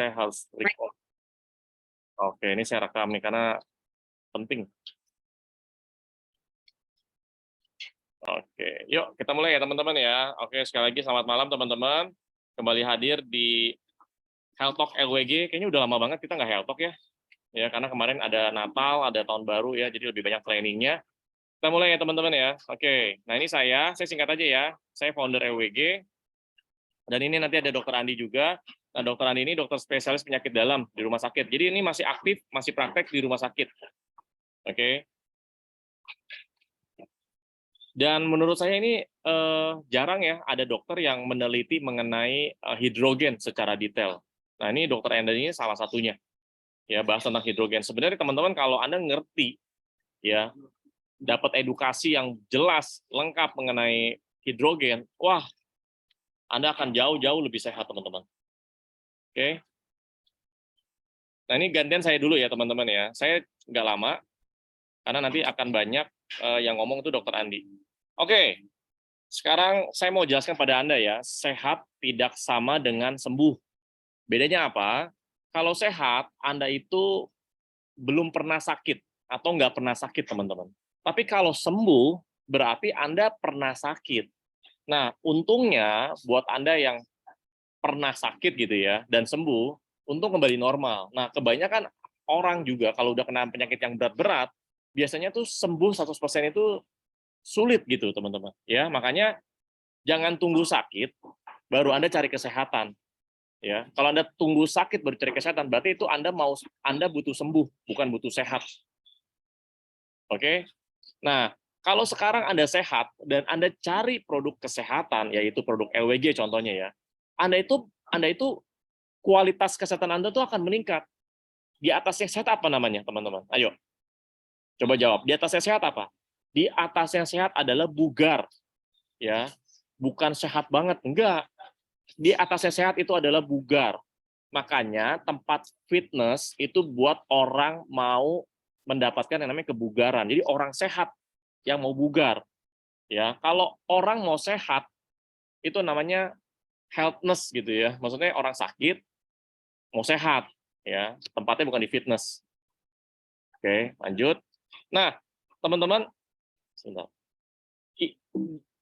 Saya harus record. Oke, ini saya rekam nih karena penting. Oke, yuk kita mulai ya teman-teman ya. Oke, sekali lagi selamat malam teman-teman. Kembali hadir di Health Talk LWG. Kayaknya udah lama banget kita nggak Health Talk ya. Ya, karena kemarin ada Natal, ada tahun baru ya, jadi lebih banyak trainingnya. Kita mulai ya teman-teman ya. Oke, nah ini saya singkat aja ya. Saya founder LWG. Dan ini nanti ada Dokter Andi juga. Nah, Dokter Andi ini dokter spesialis penyakit dalam di rumah sakit. Jadi ini masih aktif, masih praktek di rumah sakit. Oke. Dan menurut saya ini jarang ya ada dokter yang meneliti mengenai hidrogen secara detail. Nah, ini Dokter Andi ini salah satunya. Ya, bahas tentang hidrogen. Sebenarnya teman-teman kalau Anda ngerti ya, dapat edukasi yang jelas, lengkap mengenai hidrogen, wah, Anda akan jauh-jauh lebih sehat, teman-teman. Oke. Nah, ini gantian saya dulu ya, teman-teman ya. Saya nggak lama, karena nanti akan banyak yang ngomong itu Dokter Andi. Oke, sekarang saya mau jelaskan pada Anda ya, sehat tidak sama dengan sembuh. Bedanya apa? Kalau sehat, Anda itu belum pernah sakit, atau nggak pernah sakit, teman-teman. Tapi kalau sembuh, berarti Anda pernah sakit. Nah, untungnya buat Anda yang pernah sakit gitu ya, dan sembuh, untung kembali normal. Nah, kebanyakan orang juga kalau udah kena penyakit yang berat-berat, biasanya tuh sembuh 100% itu sulit gitu, teman-teman. Ya, makanya jangan tunggu sakit baru Anda cari kesehatan. Ya, kalau Anda tunggu sakit baru cari kesehatan, berarti itu Anda butuh sembuh, bukan butuh sehat. Oke? Nah, kalau sekarang Anda sehat dan Anda cari produk kesehatan, yaitu produk LWG contohnya ya, Anda itu kualitas kesehatan Anda tuh akan meningkat. Di atasnya sehat apa namanya, teman-teman? Ayo, coba jawab. Di atasnya sehat apa? Di atasnya sehat adalah bugar, ya, bukan sehat banget, enggak. Di atasnya sehat itu adalah bugar. Makanya tempat fitness itu buat orang mau mendapatkan yang namanya kebugaran. Jadi orang sehat yang mau bugar, ya. Kalau orang mau sehat itu namanya healthness gitu ya. Maksudnya orang sakit mau sehat, ya. Tempatnya bukan di fitness. Oke, lanjut. Nah, teman-teman, sebentar.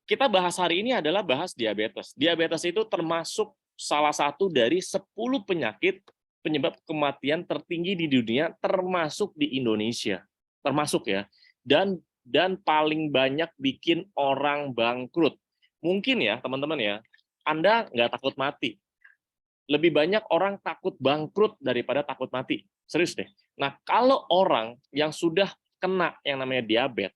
Kita bahas hari ini adalah bahas diabetes. Diabetes itu termasuk salah satu dari 10 penyakit penyebab kematian tertinggi di dunia, termasuk di Indonesia. Termasuk ya. Dan paling banyak bikin orang bangkrut. Mungkin ya, teman-teman ya, Anda nggak takut mati. Lebih banyak orang takut bangkrut daripada takut mati. Serius deh. Nah, kalau orang yang sudah kena yang namanya diabetes,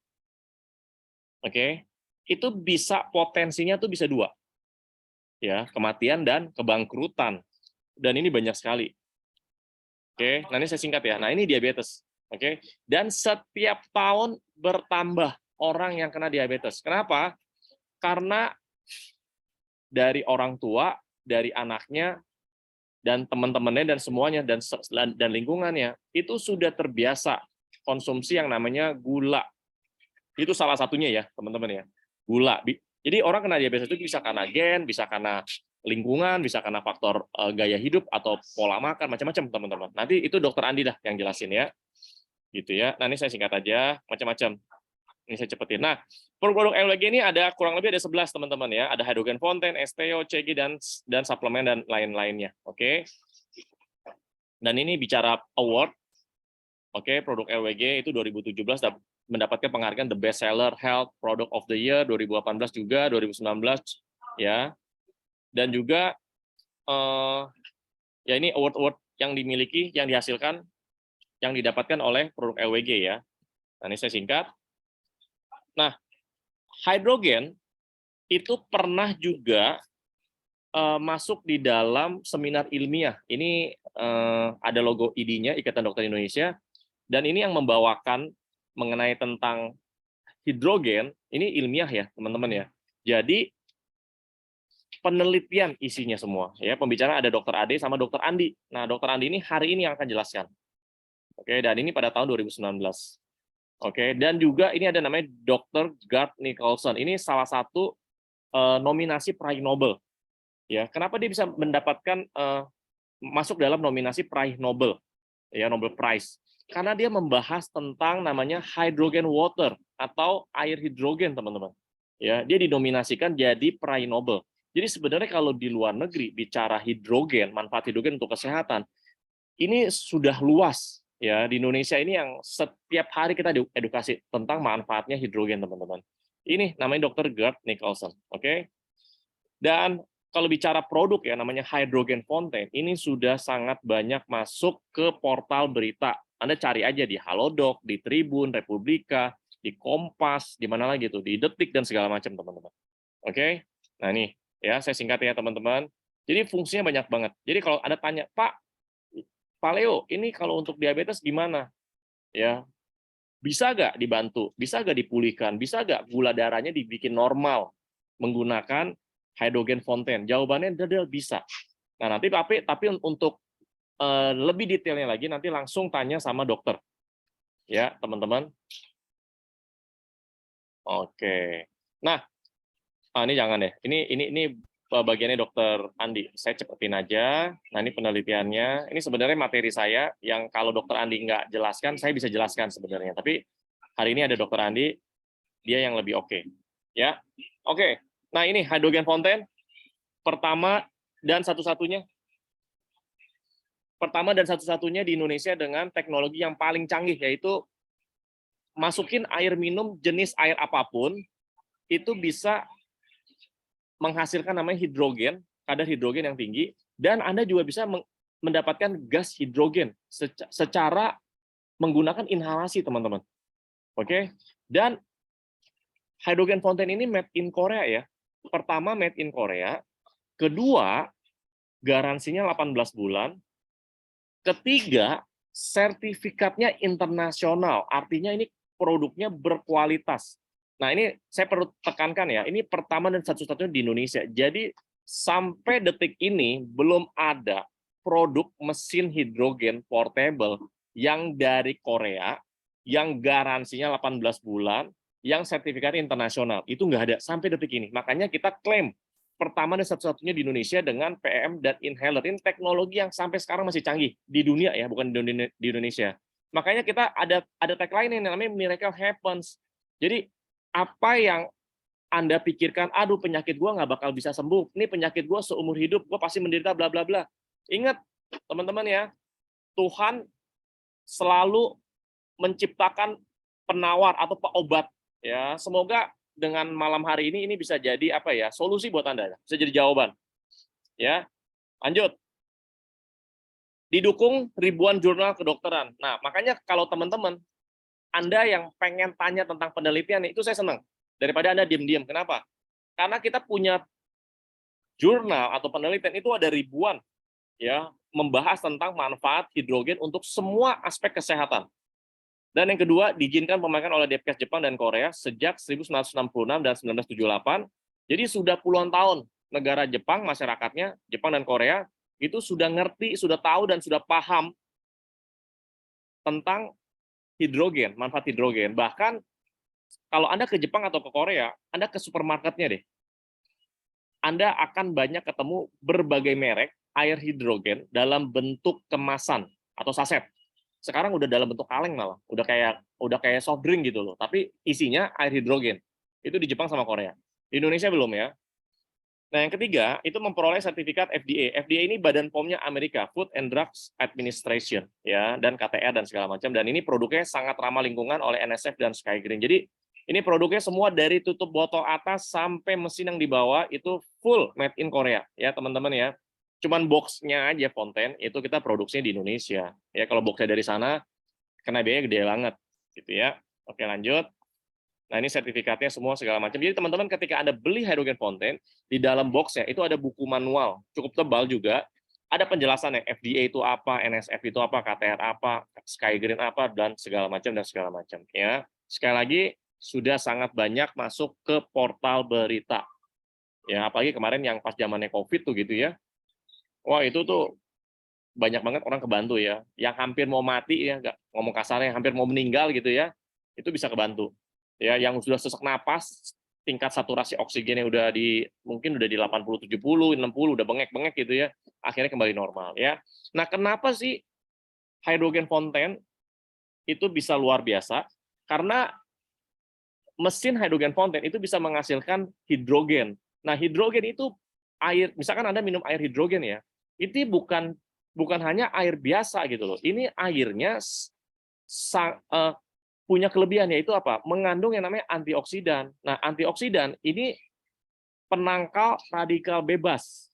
oke, itu bisa potensinya tuh bisa dua, ya, kematian dan kebangkrutan. Dan ini banyak sekali. Oke, nah ini saya singkat ya. Nah ini diabetes, oke. Dan setiap tahun bertambah orang yang kena diabetes. Kenapa? Karena dari orang tua, dari anaknya, dan teman-temannya dan semuanya dan lingkungannya itu sudah terbiasa konsumsi yang namanya gula. Itu salah satunya ya, teman-teman ya. Gula. Jadi orang kena diabetes itu bisa karena gen, bisa karena lingkungan, bisa karena faktor gaya hidup atau pola makan, macam-macam, teman-teman. Nanti itu Dokter Andi dah yang jelasin ya. Gitu ya. Nah, ini saya singkat aja, macam-macam. Ini saya cepetin. Nah, produk LWG ini ada kurang lebih ada 11, teman-teman ya. Ada hydrogen fonten, STO, CG dan suplemen dan lain-lainnya. Oke. Dan ini bicara award. Oke, produk LWG itu 2017 mendapatkan penghargaan The Best Seller Health Product of the Year, 2018 juga, 2019 ya. Dan juga ya ini award-award yang dimiliki, yang dihasilkan, yang didapatkan oleh produk LWG ya. Nah, ini saya singkat. Nah, hidrogen itu pernah juga masuk di dalam seminar ilmiah. Ini ada logo ID-nya, Ikatan Dokter Indonesia, dan ini yang membawakan mengenai tentang hidrogen, ini ilmiah ya, teman-teman ya. Jadi penelitian isinya semua ya. Pembicara ada Dokter Ade sama Dokter Andi. Nah, Dokter Andi ini hari ini yang akan jelaskan. Oke, dan ini pada tahun 2019. Oke, dan juga ini ada namanya Dr. Gard Nicholson. Ini salah satu nominasi peraih Nobel. Ya, kenapa dia bisa mendapatkan masuk dalam nominasi peraih Nobel, ya Nobel Prize. Karena dia membahas tentang namanya hydrogen water atau air hidrogen, teman-teman. Ya, dia dinominasikan jadi peraih Nobel. Jadi sebenarnya kalau di luar negeri bicara hidrogen, manfaat hidrogen untuk kesehatan, ini sudah luas. Ya, di Indonesia ini yang setiap hari kita edukasi tentang manfaatnya hidrogen, teman-teman. Ini namanya Dr. Gerd Nicholson, oke? Dan kalau bicara produk ya namanya hydrogen fountain, ini sudah sangat banyak masuk ke portal berita. Anda cari aja di Halodoc, di Tribun, Republika, di Kompas, di mana lagi tuh, di Detik dan segala macam, teman-teman. Oke? Nah, nih ya, saya singkat ya, teman-teman. Jadi fungsinya banyak banget. Jadi kalau ada tanya, Pak Leo, ini kalau untuk diabetes gimana? Ya, bisa nggak dibantu? Bisa nggak dipulihkan? Bisa nggak gula darahnya dibikin normal menggunakan hydrogen fountain? Jawabannya dadal bisa. Nah, nanti tapi untuk lebih detailnya lagi nanti langsung tanya sama dokter. Ya, teman-teman. Oke. Nah, ini jangan deh. Ini bagiannya dokter Andi. Saya cepetin aja. Nah, ini penelitiannya. Ini sebenarnya materi saya yang kalau dokter Andi nggak jelaskan, saya bisa jelaskan sebenarnya. Tapi hari ini ada dokter Andi, dia yang lebih oke. Ya. Oke. Nah, ini hydrogen fountain pertama dan satu-satunya di Indonesia dengan teknologi yang paling canggih, yaitu masukin air minum jenis air apapun itu bisa menghasilkan namanya hidrogen, kadar hidrogen yang tinggi, dan Anda juga bisa mendapatkan gas hidrogen secara menggunakan inhalasi, teman-teman. Oke? Dan hydrogen fountain ini made in Korea ya. Pertama made in Korea, kedua garansinya 18 bulan, ketiga sertifikatnya internasional, artinya ini produknya berkualitas. Nah, ini saya perlu tekankan ya, ini pertama dan satu-satunya di Indonesia. Jadi sampai detik ini belum ada produk mesin hidrogen portable yang dari Korea yang garansinya 18 bulan, yang sertifikatnya internasional. Itu nggak ada sampai detik ini. Makanya kita klaim pertama dan satu-satunya di Indonesia dengan PM dan inhaler. Ini teknologi yang sampai sekarang masih canggih di dunia ya, bukan di Indonesia. Makanya kita ada tagline yang namanya Miracle Happens. Jadi apa yang Anda pikirkan, aduh penyakit gue nggak bakal bisa sembuh, ini penyakit gue seumur hidup, gue pasti menderita bla bla bla. Ingat teman-teman ya, Tuhan selalu menciptakan penawar atau obat ya. Semoga dengan malam hari ini bisa jadi apa ya, solusi buat Anda, bisa jadi jawaban. Ya. Lanjut. Didukung ribuan jurnal kedokteran. Nah, makanya kalau teman-teman Anda yang pengen tanya tentang penelitian, itu saya senang. Daripada Anda diam-diam. Kenapa? Karena kita punya jurnal atau penelitian itu ada ribuan ya, membahas tentang manfaat hidrogen untuk semua aspek kesehatan. Dan yang kedua, diizinkan pemakaian oleh Depkes Jepang dan Korea sejak 1966 dan 1978. Jadi sudah puluhan tahun negara Jepang, masyarakatnya, Jepang dan Korea, itu sudah ngerti, sudah tahu, dan sudah paham tentang hidrogen, manfaat hidrogen. Bahkan kalau Anda ke Jepang atau ke Korea, Anda ke supermarketnya deh. Anda akan banyak ketemu berbagai merek air hidrogen dalam bentuk kemasan atau saset. Sekarang udah dalam bentuk kaleng malah, udah kayak soft drink gitu loh. Tapi isinya air hidrogen. Itu di Jepang sama Korea. Di Indonesia belum ya. Nah, yang ketiga itu memperoleh sertifikat FDA. FDA ini Badan POM-nya Amerika, Food and Drugs Administration, ya, dan KTR dan segala macam. Dan ini produknya sangat ramah lingkungan oleh NSF dan Sky Green. Jadi ini produknya semua dari tutup botol atas sampai mesin yang dibawa itu full made in Korea, ya teman-teman ya. Cuman box-nya aja Fonten itu kita produksinya di Indonesia. Ya kalau box-nya dari sana kena biaya gede banget, gitu ya. Oke lanjut. Nah, ini sertifikatnya semua segala macam. Jadi teman-teman ketika Anda beli hydrogen fountain, di dalam box-nya itu ada buku manual, cukup tebal juga. Ada penjelasannya, FDA itu apa, NSF itu apa, KTR apa, Sky Green apa, dan segala macam ya. Sekali lagi, sudah sangat banyak masuk ke portal berita. Ya, apalagi kemarin yang pas zamannya COVID tuh gitu ya. Wah, itu tuh banyak banget orang kebantu ya. Yang hampir mau mati ya, nggak ngomong kasarnya, hampir mau meninggal gitu ya, itu bisa kebantu. Ya, yang sudah sesak napas tingkat saturasi oksigennya udah mungkin udah di 80, 70, 60, udah bengek-bengek gitu ya, akhirnya kembali normal ya. Nah, kenapa sih hydrogen fountain itu bisa luar biasa? Karena mesin hydrogen fountain itu bisa menghasilkan hidrogen. Nah, hidrogen itu air, misalkan Anda minum air hidrogen ya, itu bukan hanya air biasa gitu loh. Ini airnya punya kelebihan, yaitu apa? Mengandung yang namanya antioksidan. Nah, antioksidan ini penangkal radikal bebas.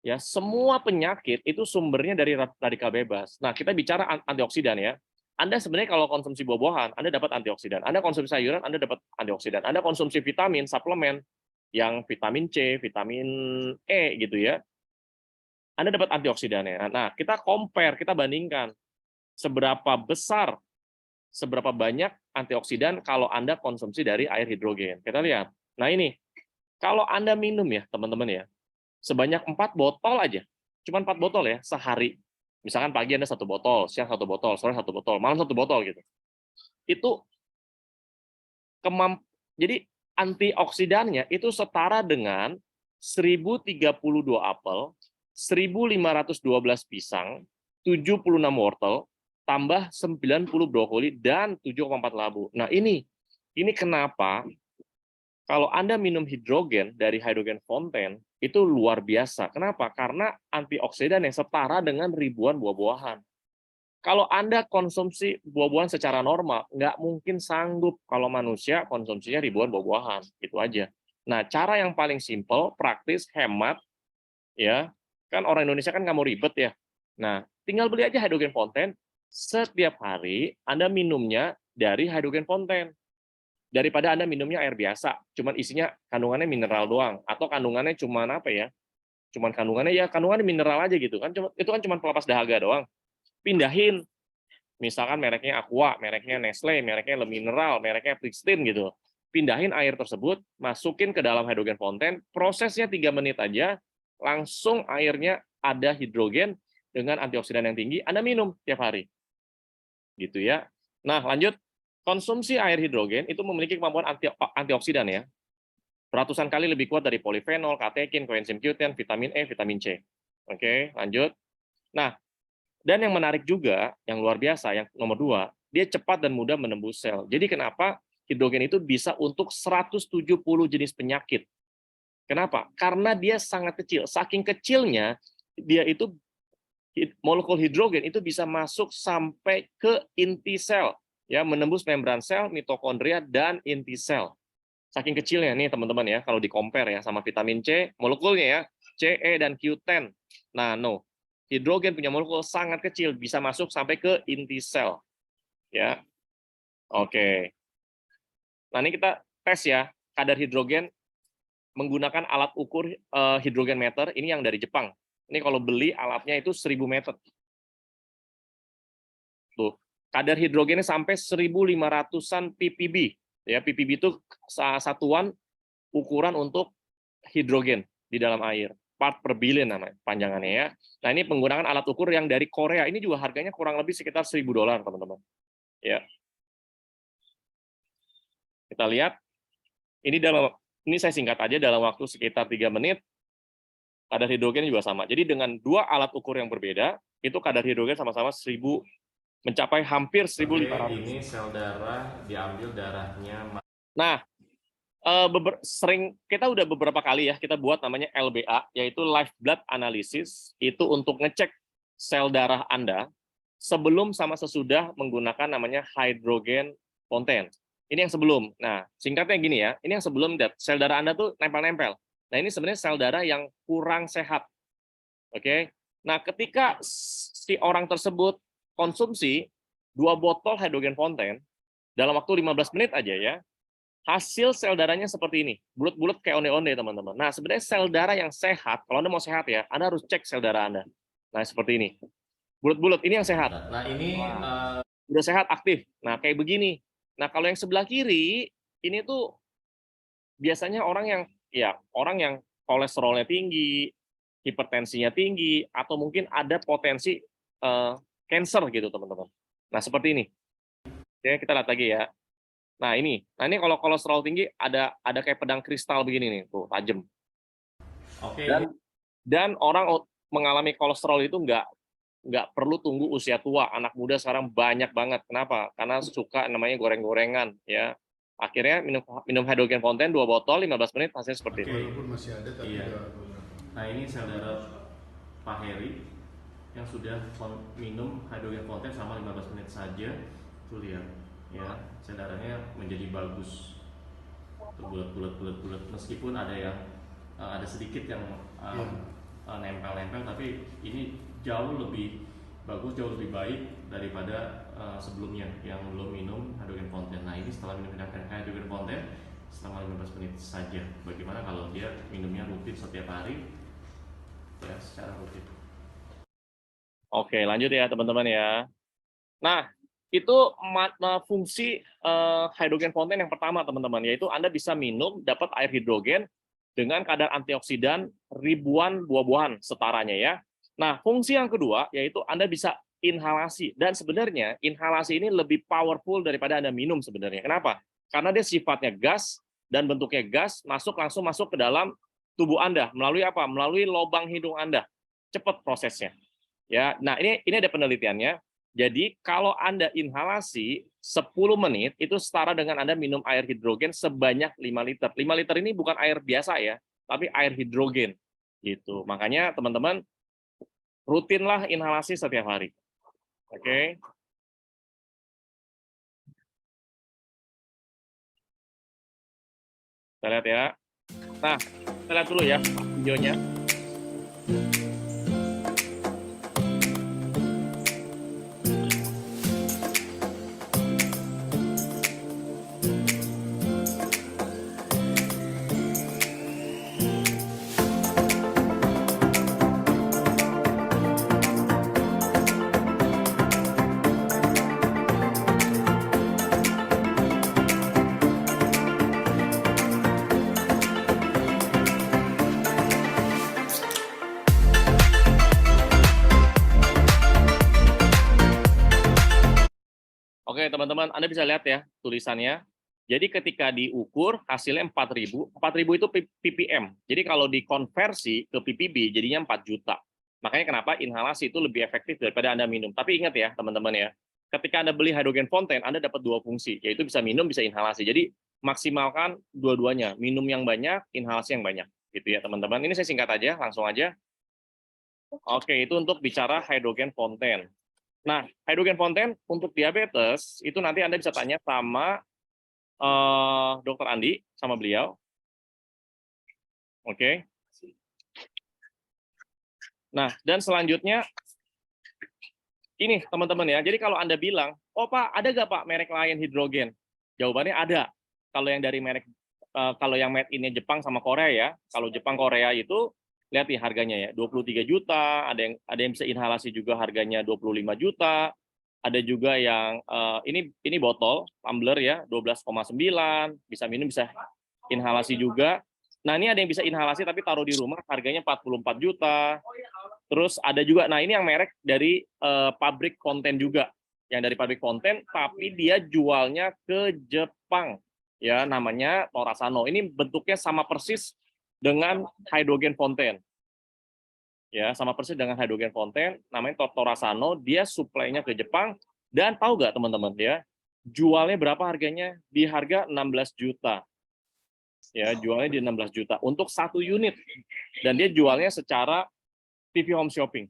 Ya, semua penyakit itu sumbernya dari radikal bebas. Nah, kita bicara antioksidan ya. Anda sebenarnya kalau konsumsi buah-buahan, Anda dapat antioksidan. Anda konsumsi sayuran, Anda dapat antioksidan. Anda konsumsi vitamin, suplemen, yang vitamin C, vitamin E gitu ya, Anda dapat antioksidannya. Nah, kita compare, kita bandingkan seberapa besar, seberapa banyak antioksidan kalau Anda konsumsi dari air hidrogen. Kita lihat. Nah, ini, kalau Anda minum ya, teman-teman ya, sebanyak 4 botol aja, cuma 4 botol ya, sehari. Misalkan pagi Anda 1 botol, siang 1 botol, sore 1 botol, malam 1 botol gitu. Itu jadi antioksidannya itu setara dengan 1032 apel, 1512 pisang, 76 wortel, tambah 90 brokoli dan 7,4 labu. Nah, ini kenapa kalau Anda minum hidrogen dari hydrogen fountain itu luar biasa. Kenapa? Karena antioksidan yang setara dengan ribuan buah-buahan. Kalau Anda konsumsi buah-buahan secara normal, nggak mungkin sanggup kalau manusia konsumsinya ribuan buah-buahan. Itu aja. Nah, cara yang paling simpel, praktis, hemat, ya kan orang Indonesia kan nggak mau ribet ya. Nah, tinggal beli aja hydrogen fountain, setiap hari Anda minumnya dari hydrogen fountain. Daripada Anda minumnya air biasa, cuman isinya kandungannya mineral doang, atau kandungannya cuman apa ya, cuman kandungannya mineral aja gitu kan, itu kan cuma pelepas dahaga doang. Pindahin, misalkan mereknya Aqua, mereknya Nestle, mereknya Le Mineral, mereknya Pristine gitu. Pindahin air tersebut, masukin ke dalam hydrogen fountain, prosesnya 3 menit aja, langsung airnya ada hidrogen dengan antioksidan yang tinggi, Anda minum tiap hari. Gitu ya. Nah, lanjut. Konsumsi air hidrogen itu memiliki kemampuan antioksidan ya. Ratusan kali lebih kuat dari polifenol, katekin, koenzim Q10, vitamin E, vitamin C. Oke, lanjut. Nah, dan yang menarik juga, yang luar biasa, yang nomor 2, dia cepat dan mudah menembus sel. Jadi kenapa hidrogen itu bisa untuk 170 jenis penyakit? Kenapa? Karena dia sangat kecil. Saking kecilnya, dia itu molekul hidrogen itu bisa masuk sampai ke inti sel, ya, menembus membran sel, mitokondria, dan inti sel. Saking kecilnya nih teman-teman ya, kalau di-compare ya sama vitamin C, molekulnya ya, C, E, dan Q10 nano. Hidrogen punya molekul sangat kecil, bisa masuk sampai ke inti sel. Ya, oke. Nah, ini kita tes ya, kadar hidrogen menggunakan alat ukur hidrogen meter, ini yang dari Jepang. Ini kalau beli alatnya itu 1000 meter. Tuh, kadar hidrogennya sampai 1500-an ppb. Ya, ppb itu satuan ukuran untuk hidrogen di dalam air. Part per billion namanya panjangannya ya. Nah, ini penggunaan alat ukur yang dari Korea. Ini juga harganya kurang lebih sekitar $1000, teman-teman. Ya. Kita lihat. Ini saya singkat aja, dalam waktu sekitar 3 menit kadar hidrogen juga sama. Jadi dengan 2 alat ukur yang berbeda, itu kadar hidrogen sama-sama 1000, mencapai hampir 1500. Ini sel darah diambil darahnya. Nah, kita udah beberapa kali ya kita buat namanya LBA, yaitu live blood analysis, itu untuk ngecek sel darah Anda sebelum sama sesudah menggunakan namanya hydrogen fountain. Ini yang sebelum. Nah, singkatnya gini ya, ini yang sebelum sel darah Anda tuh nempel-nempel. Nah, ini sebenarnya sel darah yang kurang sehat. Oke. Nah, ketika si orang tersebut konsumsi 2 botol hydrogen fountain dalam waktu 15 menit aja ya, hasil sel darahnya seperti ini, bulat-bulat kayak onde-onde, teman-teman. Nah, sebenarnya sel darah yang sehat, kalau Anda mau sehat ya, Anda harus cek sel darah Anda. Nah, seperti ini. Bulat-bulat, ini yang sehat. Nah, ini Udah sehat, aktif. Nah, kayak begini. Nah, kalau yang sebelah kiri, ini tuh biasanya orang yang kolesterolnya tinggi, hipertensinya tinggi, atau mungkin ada potensi cancer gitu, teman-teman. Nah, seperti ini. Oke, kita lihat lagi ya. Nah ini kalau kolesterol tinggi ada kayak pedang kristal begini nih, tuh tajam. Oke. Dan orang mengalami kolesterol itu nggak perlu tunggu usia tua. Anak muda sekarang banyak banget. Kenapa? Karena suka namanya goreng-gorengan, ya. Akhirnya minum hydrogen fonten 2 botol 15 menit hasilnya seperti itu. Walaupun masih ada tapi Iya. udah Nah ini sel darah Pak Heri yang sudah minum hydrogen fonten selama 15 menit saja, tuh lihat ya, sel darahnya menjadi bagus, bulat meskipun ada yang ada sedikit yang nempel-nempel, tapi ini jauh lebih bagus, jauh lebih baik daripada sebelumnya yang belum minum hydrogen fonten. Nah ini setelah minum hydrogen fonten selama 15 menit saja. Bagaimana kalau dia minumnya rutin setiap hari, ya secara rutin. Oke, lanjut ya teman-teman ya. Nah, itu fungsi hydrogen fonten yang pertama teman-teman, yaitu Anda bisa minum dapat air hidrogen dengan kadar antioksidan ribuan buah-buahan setaranya ya. Nah, fungsi yang kedua yaitu Anda bisa inhalasi, dan sebenarnya inhalasi ini lebih powerful daripada Anda minum sebenarnya. Kenapa? Karena dia sifatnya gas dan bentuknya gas, langsung masuk ke dalam tubuh Anda melalui apa? Melalui lubang hidung Anda. Cepat prosesnya. Ya, nah ini ada penelitiannya. Jadi kalau Anda inhalasi 10 menit itu setara dengan Anda minum air hidrogen sebanyak 5 liter. 5 liter ini bukan air biasa ya, tapi air hidrogen. Gitu. Makanya teman-teman rutinlah inhalasi setiap hari. Oke. Kita lihat ya. Nah, kita lihat dulu ya videonya. Oke, teman-teman, Anda bisa lihat ya tulisannya. Jadi ketika diukur hasilnya 4.000 itu ppm. Jadi kalau dikonversi ke ppb jadinya 4 juta. Makanya kenapa inhalasi itu lebih efektif daripada Anda minum. Tapi ingat ya, teman-teman ya, ketika Anda beli hydrogen fonten, Anda dapat 2 fungsi, yaitu bisa minum, bisa inhalasi. Jadi maksimalkan dua-duanya, minum yang banyak, inhalasi yang banyak. Gitu ya, teman-teman. Ini saya singkat aja, langsung aja. Oke, itu untuk bicara hydrogen fonten. Nah, hydrogen fonten untuk diabetes itu nanti Anda bisa tanya sama Dokter Andi, sama beliau. Oke. Nah, dan selanjutnya ini teman-teman ya. Jadi kalau Anda bilang, oh Pak, ada nggak Pak merek lain hidrogen? Jawabannya ada. Kalau yang dari merek, kalau yang made in Jepang sama Korea ya. Kalau Jepang Korea itu lihat nih harganya ya, 23 juta, ada yang bisa inhalasi juga harganya 25 juta. Ada juga yang ini botol tumbler ya, 12,9, bisa minum, bisa inhalasi juga. Nah, ini ada yang bisa inhalasi tapi taruh di rumah harganya 44 juta. Terus ada juga, nah ini yang merek dari pabrik konten juga. Yang dari pabrik konten tapi dia jualnya ke Jepang. Ya, namanya Torasano. Ini bentuknya sama persis dengan hydrogen fonten. Ya, sama persis dengan hydrogen fonten, namanya Torasano, dia suplainya ke Jepang, dan tahu nggak teman-teman ya, jualnya berapa harganya? Di harga 16 juta. Ya, jualnya di 16 juta untuk 1 unit. Dan dia jualnya secara TV Home Shopping.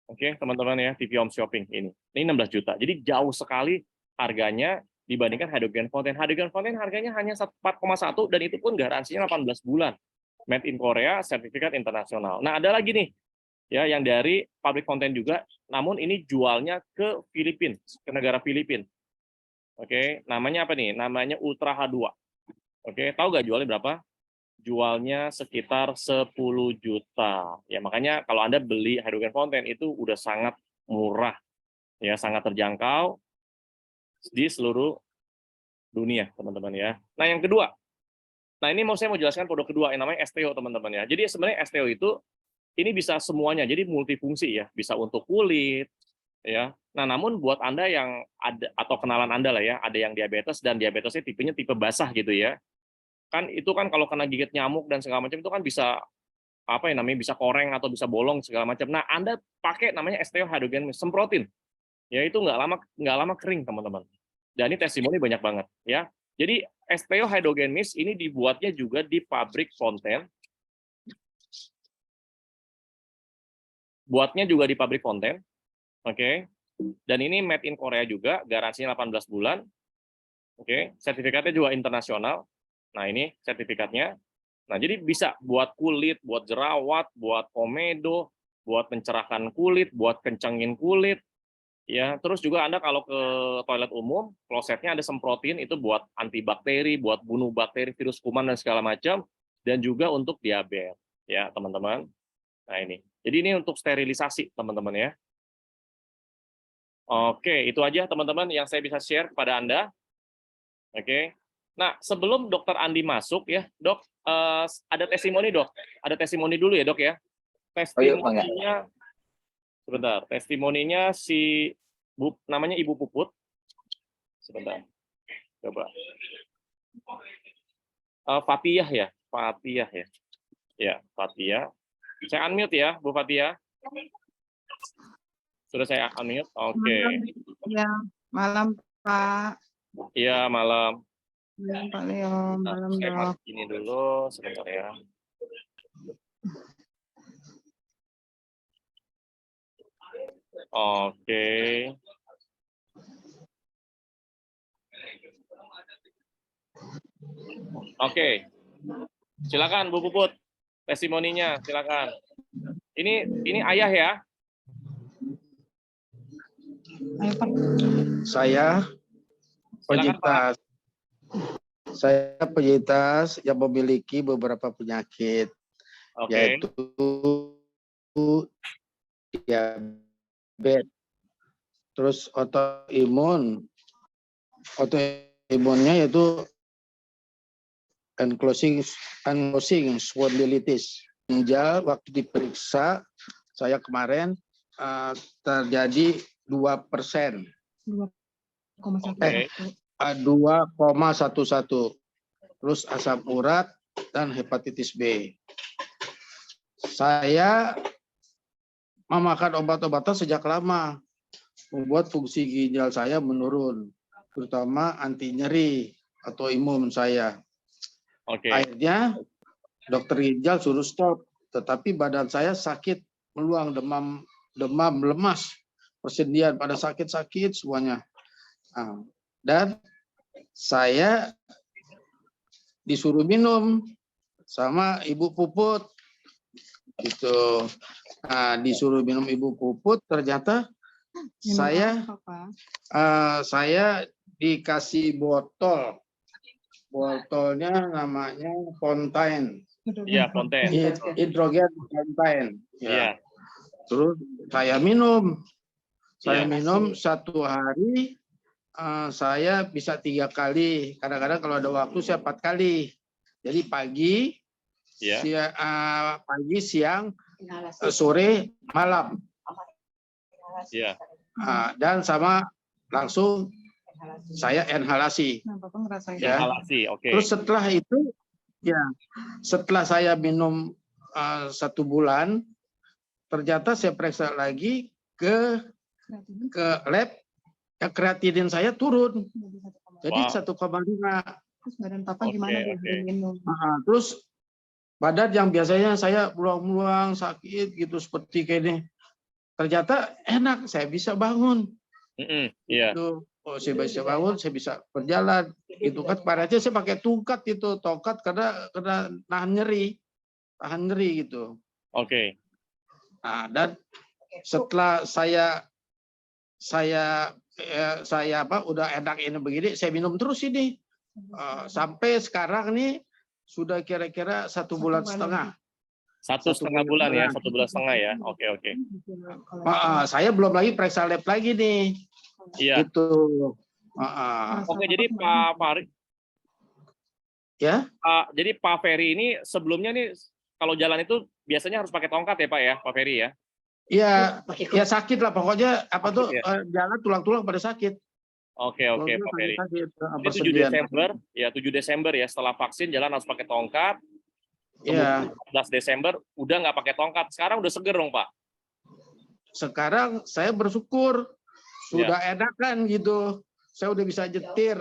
Oke, teman-teman ya, TV Home Shopping ini. Ini 16 juta. Jadi jauh sekali harganya dibandingkan hydrogen fonten. Hydrogen fonten harganya hanya 4,1 dan itu pun garansinya 18 bulan. Made in Korea, sertifikat internasional. Nah, ada lagi nih ya yang dari pabrik konten juga, namun ini jualnya ke Filipina, ke negara Filipina. Oke, namanya apa nih? Namanya Ultra H2. Oke, tahu nggak jualnya berapa? Jualnya sekitar 10 juta. Ya, makanya kalau Anda beli hydrogen fonten itu udah sangat murah. Ya, sangat terjangkau di seluruh dunia, teman-teman ya. Nah, yang kedua. Nah, ini saya mau jelaskan produk kedua yang namanya STO, teman-teman ya. Jadi sebenarnya STO itu ini bisa semuanya, jadi multifungsi ya. Bisa untuk kulit, ya. Nah, namun buat Anda yang ada atau kenalan Anda lah ya, ada yang diabetes dan diabetesnya tipenya tipe basah gitu ya. Kan itu kan kalau kena gigit nyamuk dan segala macam itu kan bisa apa ya namanya, bisa koreng atau bisa bolong segala macam. Nah, Anda pakai namanya Hydrogen Mist, semprotin. Ya itu nggak lama kering, teman-teman. Dan ini testimoni banyak banget ya. Jadi Hydrogen Mist ini dibuatnya juga di pabrik Fonten. Buatnya juga di pabrik Fonten. Oke. Dan ini made in Korea juga, garansinya 18 bulan. Oke, sertifikatnya juga internasional. Nah, ini sertifikatnya. Nah, jadi bisa buat kulit, buat jerawat, buat komedo, buat mencerahkan kulit, buat kencengin kulit, ya. Terus juga Anda kalau ke toilet umum, klosetnya ada semprotin itu buat antibakteri, buat bunuh bakteri, virus kuman dan segala macam, dan juga untuk diabetes, ya, teman-teman. Nah, ini. Jadi ini untuk sterilisasi, teman-teman ya. Oke, itu aja teman-teman yang saya bisa share kepada Anda. Oke. Nah, sebelum Dokter Andi masuk ya, Dok, ada testimoni, Dok. Ada testimoni dulu ya, Dok ya. Oh iya, Bang ya. Testimoninya sebentar, testimoninya si namanya Ibu Puput. Sebentar. Coba. Fatiyah ya, Fatiyah ya. Ya, Fatiyah. Saya unmute ya, Bu Fatiyah. Sudah saya unmute. Oke. Ya, malam Pak. Iya, malam. Malam Pak Leo, Nah, malam saya Dok. ini dulu sebentar ya. Oke. Oke. Silakan Bu Puput. Testimoninya, silakan. Ini ayah ya? Ayo Pak. Saya Silakan, Pak. penyintas yang memiliki beberapa penyakit, Oke. yaitu diabetes, terus autoimunnya yaitu ankylosing spondylitis. Ginjal waktu diperiksa saya kemarin terjadi 2%. 2,11. Terus asam urat dan hepatitis B. Saya memakan obat-obatan sejak lama, membuat fungsi ginjal saya menurun, terutama anti nyeri atau imun saya. Oke. Akhirnya dokter ginjal suruh stop, tetapi badan saya sakit, meluang, demam, lemas, persendian, pada sakit-sakit semuanya. Dan saya disuruh minum sama Ibu Puput gitu. Disuruh minum Ibu Puput, ternyata saya dikasih botolnya namanya Fontaine. Iya, Fontaine. Hidrogen Fontaine. Iya. Terus saya minum. Minum satu hari. Saya bisa 3 kali, kadang-kadang kalau ada waktu saya 4 kali. Jadi pagi, siang, sore, malam. Iya. Dan sama langsung saya inhalasi. Ya. Inhalasi, oke. Terus setelah itu, setelah saya minum 1 bulan, ternyata saya periksa lagi ke lab. Kreatinin saya turun, jadi 1,5. Terus badan Papa gimana minum? Terus badan yang biasanya saya beruang-beruang sakit gitu seperti kayak ini, ternyata enak, saya bisa bangun. Iya. Saya bisa bangun, saya bisa berjalan. Itu kan kemarin saya pakai tongkat karena nahan nyeri gitu. Oke. Dan setelah saya udah enak ini begini, saya minum terus ini sampai sekarang nih sudah kira-kira 1,5 bulan. 1,5 bulan ya, 1,5 bulan ya. Oke. Saya belum lagi periksa lab lagi nih. Iya. Gitu. Oke, jadi Pak Fahri. Ya. Jadi Pak Ferry ini sebelumnya nih kalau jalan itu biasanya harus pakai tongkat ya Pak ya, Pak Ferry ya? Ya, ya sakit lah pokoknya apa tuh ya? jalan tulang-tulang pada sakit. Oke, Tulang-tulang Pak Ferry. sakit, Ini 7 persediaan. Desember, ya 7 Desember ya setelah vaksin jalan harus pakai tongkat. Ya, Kemudian 14 Desember udah nggak pakai tongkat. Sekarang udah seger dong, Pak. sekarang saya bersyukur sudah enakan gitu. Saya udah bisa jetir.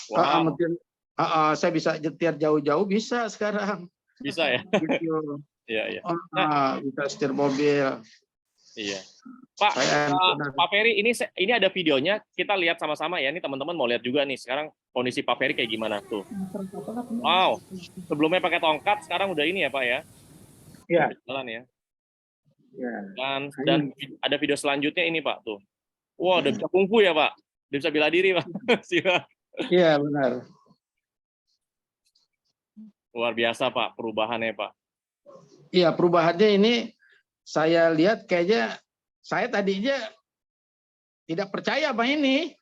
Wow. Saya bisa jetir jauh-jauh bisa sekarang. Bisa ya? Gitu. Iya, iya. Bisa setir mobil. Iya. Pak, Pak Ferry, ini ada videonya. Kita lihat sama-sama ya. Ini teman-teman mau lihat juga nih. Sekarang kondisi Pak Ferry kayak gimana tuh. Wow. Sebelumnya pakai tongkat, sekarang udah ini ya, Pak ya. Iya. Jalan ya. Ya. Dan ada video selanjutnya ini, Pak, tuh. Wah, udah bisa kungfu ya, Pak. Udah bisa bela diri, Pak. Iya, benar. Luar biasa, Pak, perubahannya, Pak. Iya, perubahannya ini saya lihat kayaknya saya tadinya tidak percaya sama ini.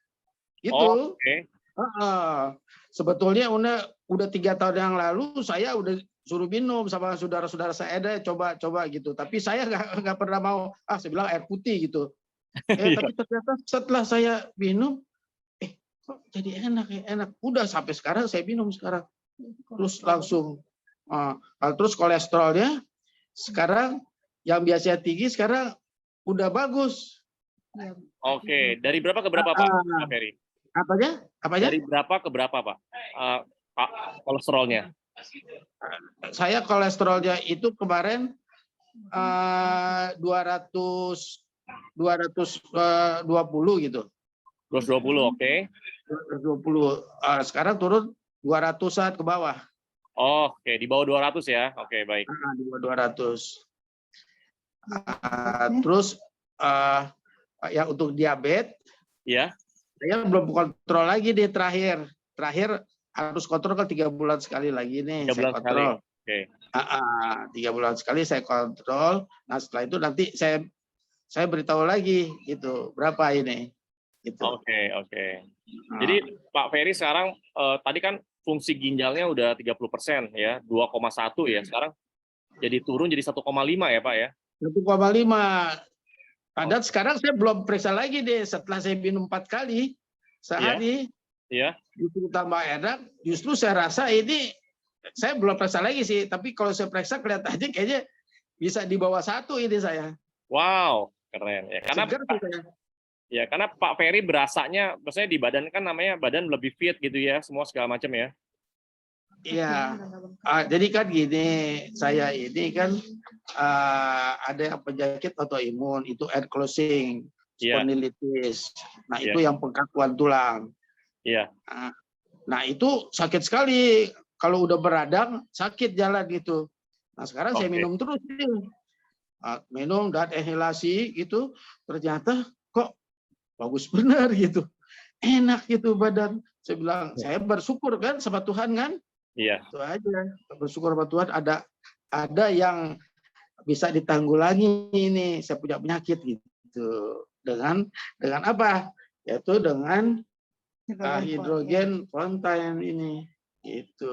Gitu. Oh, oke. Sebetulnya udah 3 tahun yang lalu saya udah suruh minum sama saudara-saudara saya ada coba gitu. Tapi saya nggak pernah mau. Saya bilang air putih gitu. Tapi ternyata setelah saya minum, kok jadi enak. Udah sampai sekarang saya minum sekarang. Terus langsung. Terus kolesterolnya sekarang yang biasanya tinggi sekarang udah bagus. Oke, dari berapa ke berapa, Pak Ferry? Apanya? Dari berapa ke berapa, Pak? Kolesterolnya? Saya kolesterolnya itu kemarin 220 gitu. 220, oke. 220. Sekarang turun 200-an ke bawah. Oh, oke, di bawah 200 ya. Oke, baik. Di bawah 200. Terus yang untuk diabetes, ya, saya belum kontrol lagi di terakhir harus kontrol kan 3 bulan sekali lagi nih. 3 bulan sekali. Oke. 3 bulan sekali saya kontrol. Nah setelah itu nanti saya beritahu lagi gitu berapa ini. Gitu. Oke. Jadi Pak Ferry sekarang tadi kan fungsi ginjalnya udah 30% ya, 2,1 ya. Sekarang jadi turun jadi 1,5 ya, Pak ya. 1,5. Padahal sekarang saya belum periksa lagi deh setelah saya minum 4 kali sehari. Iya. Justru tambah enak. Justru saya rasa ini saya belum periksa lagi sih, tapi kalau saya periksa kelihatannya kayaknya bisa di bawah 1 ini saya. Wow, keren ya. Karena Pak Ferry berasanya, maksudnya di badan kan namanya badan lebih fit gitu ya, semua segala macam ya. Iya. Jadi kan gini, saya ini kan ada penyakit autoimun, itu ankylosing spondylitis. Nah, itu yang pengkakuan tulang. Iya. Nah, itu sakit sekali. Kalau udah beradang, sakit jalan gitu. Nah, sekarang saya minum terus nih. Minum dan inhalasi gitu, ternyata kok bagus benar gitu. Enak gitu badan. Saya bilang, saya bersyukur kan sama Tuhan kan? Iya. Itu aja. Bersyukur sama Tuhan ada yang bisa ditanggulangi ini. Saya punya penyakit gitu. Dengan apa? Yaitu dengan hidrogen fontaine ini. Gitu.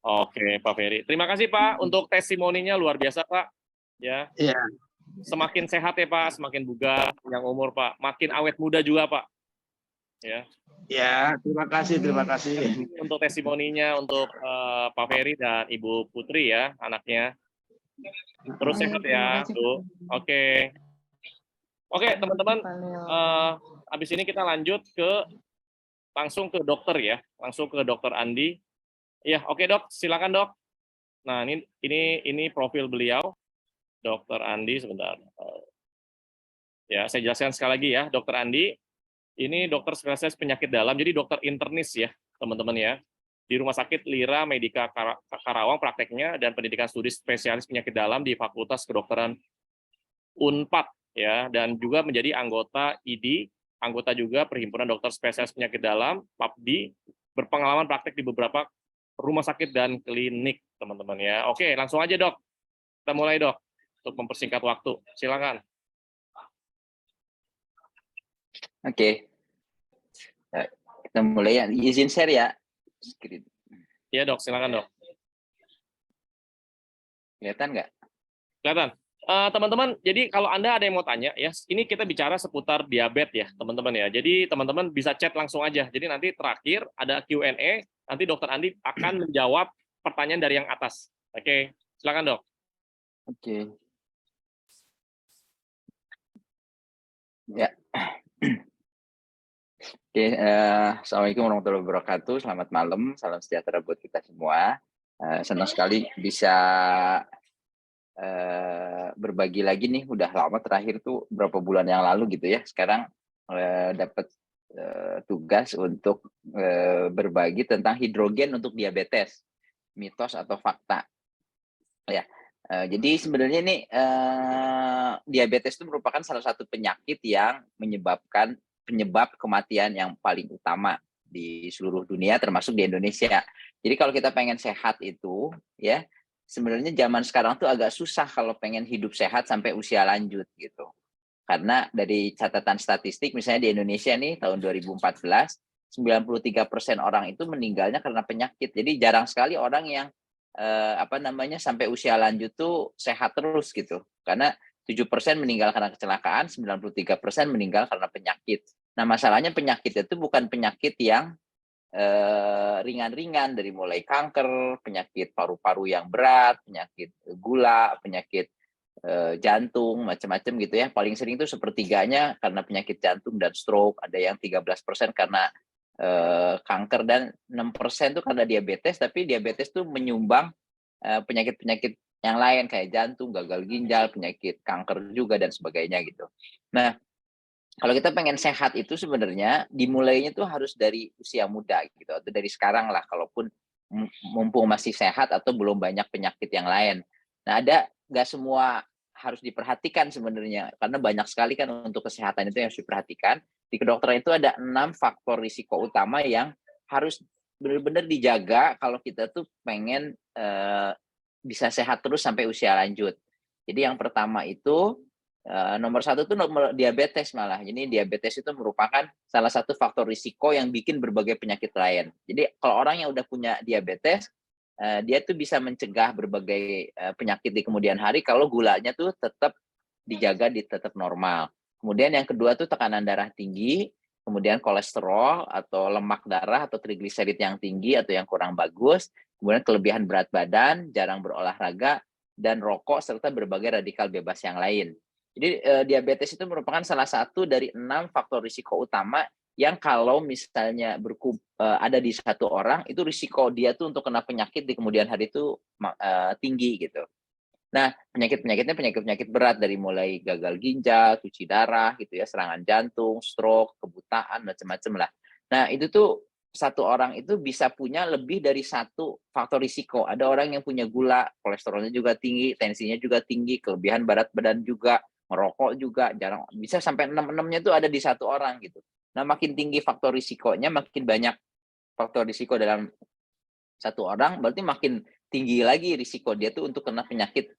Oke, Pak Ferry. Terima kasih Pak untuk testimoninya, luar biasa Pak. Ya. Iya. Semakin sehat ya Pak, semakin bugar yang umur Pak, makin awet muda juga Pak. Ya. Ya, terima kasih. Untuk testimoninya untuk Pak Ferry dan Ibu Putri ya, anaknya. Terus sehat ya, tuh. Oke, teman-teman. Habis ini kita lanjut langsung ke dokter ya, langsung ke Dokter Andi. Ya, oke Dok, silakan Dok. Nah, ini profil beliau, Dokter Andi sebentar. Ya, saya jelaskan sekali lagi ya, Dokter Andi. Ini dokter spesialis penyakit dalam, jadi dokter internis ya, teman-teman ya. Di Rumah Sakit Lira Medika Karawang prakteknya dan pendidikan studi spesialis penyakit dalam di Fakultas Kedokteran Unpad ya, dan juga menjadi anggota ID, anggota juga Perhimpunan Dokter Spesialis Penyakit Dalam (PAPDI), berpengalaman praktek di beberapa rumah sakit dan klinik, teman-teman ya. Oke, langsung aja Dok. Kita mulai Dok, untuk mempersingkat waktu. Silakan. Oke. Kita mulai ya. Izin share ya. Screen. Iya Dok, silakan Dok. Kelihatan nggak? Kelihatan. Teman-teman, jadi kalau Anda ada yang mau tanya, ya, ini kita bicara seputar diabetes ya, teman-teman ya. Jadi teman-teman bisa chat langsung aja. Jadi nanti terakhir ada Q&A, nanti Dokter Andi akan menjawab pertanyaan dari yang atas. Oke, silakan Dok. Oke. Ya. Oke, Assalamualaikum warahmatullahi wabarakatuh. Selamat malam, salam sejahtera buat kita semua. Senang sekali bisa berbagi lagi nih. Udah lama terakhir tuh berapa bulan yang lalu gitu ya. Sekarang dapat tugas untuk berbagi tentang hidrogen untuk diabetes, mitos atau fakta. Ya, jadi sebenarnya nih diabetes itu merupakan salah satu penyakit yang menyebabkan penyebab kematian yang paling utama di seluruh dunia termasuk di Indonesia. Jadi kalau kita pengen sehat itu ya sebenarnya zaman sekarang tuh agak susah kalau pengen hidup sehat sampai usia lanjut gitu. Karena dari catatan statistik misalnya di Indonesia nih tahun 2014 93% orang itu meninggalnya karena penyakit. Jadi jarang sekali orang yang sampai usia lanjut tuh sehat terus gitu. Karena 7% meninggal karena kecelakaan, 93% meninggal karena penyakit. Nah, masalahnya penyakit itu bukan penyakit yang ringan-ringan dari mulai kanker, penyakit paru-paru yang berat, penyakit gula, penyakit jantung, macam-macam gitu ya. Paling sering itu sepertiganya karena penyakit jantung dan stroke, ada yang 13% karena kanker dan 6% itu karena diabetes, tapi diabetes itu menyumbang penyakit-penyakit yang lain kayak jantung, gagal ginjal, penyakit kanker juga dan sebagainya gitu. Nah, kalau kita pengen sehat itu sebenarnya dimulainya tuh harus dari usia muda gitu atau dari sekarang lah kalaupun mumpung masih sehat atau belum banyak penyakit yang lain. Nah, nggak semua harus diperhatikan sebenarnya karena banyak sekali kan untuk kesehatan itu yang harus diperhatikan. Di kedokteran itu ada 6 faktor risiko utama yang harus benar-benar dijaga kalau kita tuh pengen bisa sehat terus sampai usia lanjut. Jadi yang pertama itu nomor 1 tuh nomor diabetes malah. Jadi diabetes itu merupakan salah satu faktor risiko yang bikin berbagai penyakit lain. Jadi kalau orang yang udah punya diabetes, dia tuh bisa mencegah berbagai penyakit di kemudian hari kalau gulanya tuh tetap dijaga tetap normal. Kemudian yang kedua tuh tekanan darah tinggi, kemudian kolesterol atau lemak darah atau trigliserid yang tinggi atau yang kurang bagus, kemudian kelebihan berat badan, jarang berolahraga, dan rokok serta berbagai radikal bebas yang lain. Jadi diabetes itu merupakan salah satu dari 6 faktor risiko utama yang kalau misalnya ada di satu orang, itu risiko dia tuh untuk kena penyakit di kemudian hari itu tinggi gitu. Nah, penyakit-penyakitnya penyakit-penyakit berat dari mulai gagal ginjal, cuci darah gitu ya, serangan jantung, stroke, kebutaan, macam-macam lah. Nah, itu tuh satu orang itu bisa punya lebih dari satu faktor risiko. Ada orang yang punya gula, kolesterolnya juga tinggi, tensinya juga tinggi, kelebihan berat badan juga, merokok juga, jarang bisa sampai 6-6-nya itu ada di satu orang gitu. Nah, makin tinggi faktor risikonya, makin banyak faktor risiko dalam satu orang, berarti makin tinggi lagi risiko dia tuh untuk kena penyakit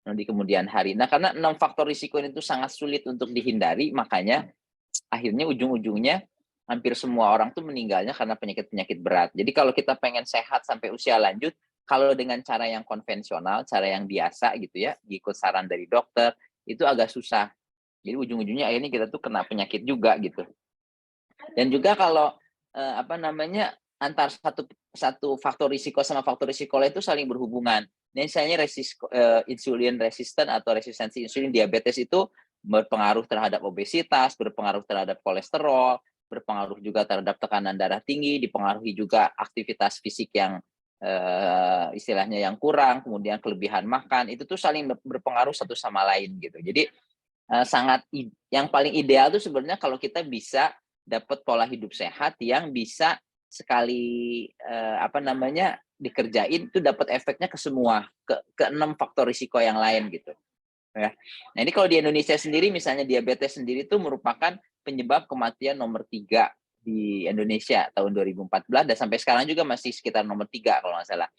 di kemudian hari. Nah, karena 6 faktor risiko itu sangat sulit untuk dihindari, makanya akhirnya ujung-ujungnya hampir semua orang tuh meninggalnya karena penyakit-penyakit berat. Jadi kalau kita pengen sehat sampai usia lanjut, kalau dengan cara yang konvensional, cara yang biasa gitu ya, ikut saran dari dokter, itu agak susah. Jadi ujung-ujungnya akhirnya kita tuh kena penyakit juga gitu. Dan juga kalau antar satu faktor risiko sama faktor risiko lain itu saling berhubungan. Nah, misalnya insulin resisten atau resistensi insulin diabetes itu berpengaruh terhadap obesitas, berpengaruh terhadap kolesterol, berpengaruh juga terhadap tekanan darah tinggi, dipengaruhi juga aktivitas fisik yang istilahnya yang kurang, kemudian kelebihan makan, itu tuh saling berpengaruh satu sama lain gitu. Jadi yang paling ideal tuh sebenarnya kalau kita bisa dapat pola hidup sehat yang bisa sekali dikerjain itu dapat efeknya ke semua ke 6 faktor risiko yang lain gitu ya. Nah, ini kalau di Indonesia sendiri misalnya diabetes sendiri itu merupakan penyebab kematian nomor 3 di Indonesia tahun 2014 dan sampai sekarang juga masih sekitar nomor 3 kalau nggak salah.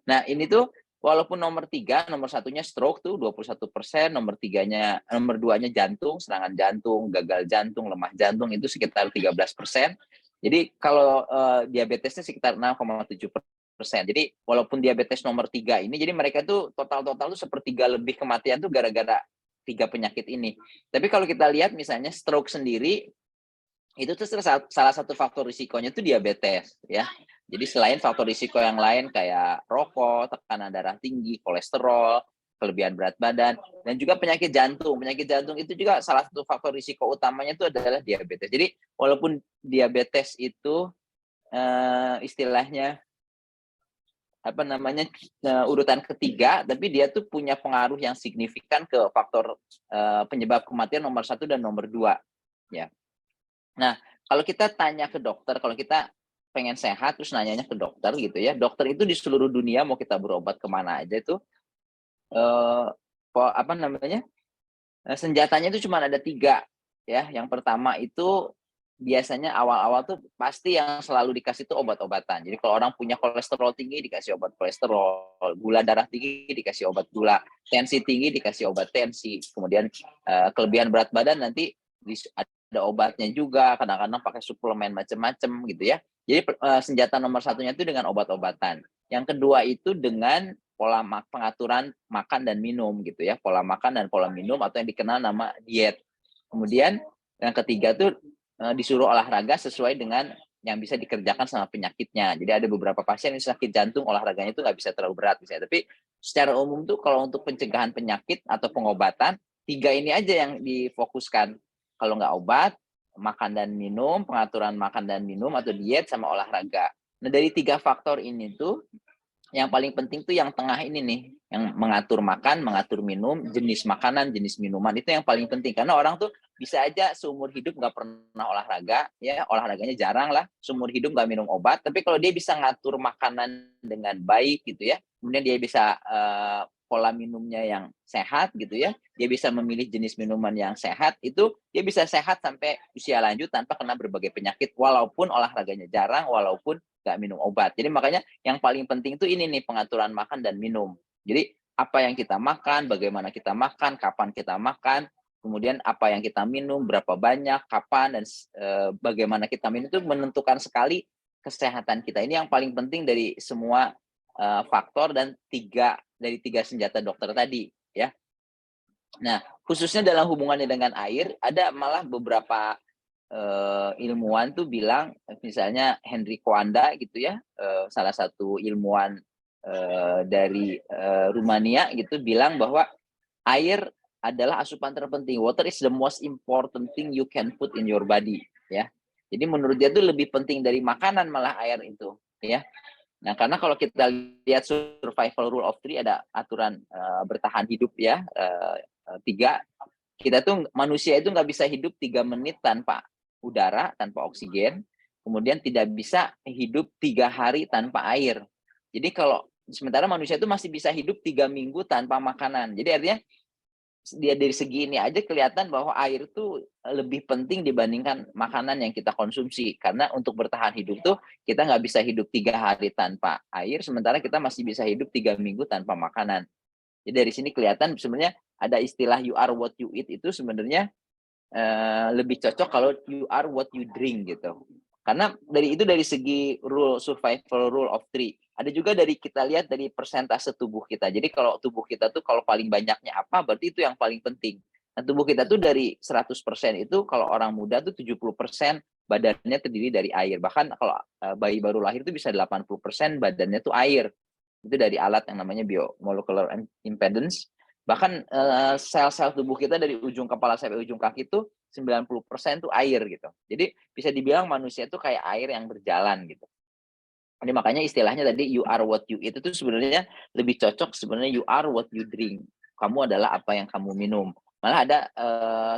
Nah, ini tuh walaupun nomor 3, nomor 1-nya stroke tuh 21%, nomor 2-nya jantung, serangan jantung, gagal jantung, lemah jantung itu sekitar 13%. Jadi kalau diabetesnya sekitar 6,7%. Jadi walaupun diabetes nomor 3 ini, jadi mereka tuh total tuh sepertiga lebih kematian tuh gara-gara tiga penyakit ini. Tapi kalau kita lihat misalnya stroke sendiri, itu tuh salah satu faktor risikonya itu diabetes ya. Jadi selain faktor risiko yang lain kayak rokok, tekanan darah tinggi, kolesterol, kelebihan berat badan, dan juga penyakit jantung. Penyakit jantung itu juga salah satu faktor risiko utamanya itu adalah diabetes. Jadi walaupun diabetes itu istilahnya apa namanya urutan ketiga, tapi dia tuh punya pengaruh yang signifikan ke faktor penyebab kematian nomor 1 dan nomor 2 ya. Nah, kalau kita tanya ke dokter, kalau kita pengen sehat terus nanyanya ke dokter gitu ya, dokter itu di seluruh dunia mau kita berobat kemana aja itu apa namanya senjatanya itu cuma ada 3 ya. Yang pertama itu biasanya awal-awal tuh pasti yang selalu dikasih itu obat-obatan. Jadi kalau orang punya kolesterol tinggi dikasih obat kolesterol, gula darah tinggi dikasih obat gula, tensi tinggi dikasih obat tensi, kemudian kelebihan berat badan nanti ada obatnya juga, kadang-kadang pakai suplemen macam-macam gitu ya. Jadi senjata nomor 1-nya itu dengan obat-obatan. Yang kedua itu dengan pola pengaturan makan dan minum gitu ya, pola makan dan pola minum atau yang dikenal nama diet. Kemudian yang ketiga tuh disuruh olahraga sesuai dengan yang bisa dikerjakan sama penyakitnya. Jadi ada beberapa pasien yang sakit jantung olahraganya itu nggak bisa terlalu berat misalnya. Tapi secara umum tuh kalau untuk pencegahan penyakit atau pengobatan 3 ini aja yang difokuskan. Kalau nggak obat, makan dan minum, pengaturan makan dan minum atau diet sama olahraga. Nah dari 3 faktor ini tuh yang paling penting tuh yang tengah ini nih, yang mengatur makan, mengatur minum, jenis makanan, jenis minuman itu yang paling penting karena orang tuh bisa aja seumur hidup nggak pernah olahraga, ya olahraganya jarang lah, seumur hidup nggak minum obat, tapi kalau dia bisa ngatur makanan dengan baik gitu ya, kemudian dia bisa pola minumnya yang sehat gitu ya, dia bisa memilih jenis minuman yang sehat, itu dia bisa sehat sampai usia lanjut tanpa kena berbagai penyakit, walaupun olahraganya jarang, walaupun nggak minum obat. Jadi makanya yang paling penting itu ini nih pengaturan makan dan minum. Jadi apa yang kita makan, bagaimana kita makan, kapan kita makan, kemudian apa yang kita minum, berapa banyak, kapan, dan bagaimana kita minum itu menentukan sekali kesehatan kita. Ini yang paling penting dari semua faktor dan dari tiga senjata dokter tadi ya. Nah khususnya dalam hubungannya dengan air ada malah beberapa ilmuwan tuh bilang misalnya Henry Coanda gitu ya, salah satu ilmuwan dari Rumania gitu bilang bahwa air adalah asupan terpenting. Water is the most important thing you can put in your body ya. Jadi menurut dia tuh lebih penting dari makanan malah air itu ya. Nah, karena kalau kita lihat survival rule of 3 ada aturan bertahan hidup ya, 3. Kita tuh manusia itu nggak bisa hidup 3 menit tanpa udara, tanpa oksigen, kemudian tidak bisa hidup 3 hari tanpa air. Jadi kalau sementara manusia itu masih bisa hidup 3 minggu tanpa makanan. Jadi artinya dia dari segi ini aja kelihatan bahwa air itu lebih penting dibandingkan makanan yang kita konsumsi. Karena untuk bertahan hidup tuh kita nggak bisa hidup 3 hari tanpa air, sementara kita masih bisa hidup 3 minggu tanpa makanan. Jadi dari sini kelihatan sebenarnya ada istilah you are what you eat itu sebenarnya lebih cocok kalau you are what you drink gitu. Karena dari segi survival rule of 3. Ada juga dari kita lihat dari persentase tubuh kita. Jadi kalau tubuh kita tuh kalau paling banyaknya apa berarti itu yang paling penting. Nah, tubuh kita tuh dari 100% itu kalau orang muda tuh 70% badannya terdiri dari air. Bahkan kalau bayi baru lahir itu bisa 80% badannya tuh air. Itu dari alat yang namanya biomolecular impedance. Bahkan sel-sel tubuh kita dari ujung kepala sampai ujung kaki itu 90% tuh air gitu. Jadi bisa dibilang manusia itu kayak air yang berjalan gitu. Jadi makanya istilahnya tadi you are what you eat itu sebenarnya lebih cocok sebenarnya you are what you drink. Kamu adalah apa yang kamu minum. Malah ada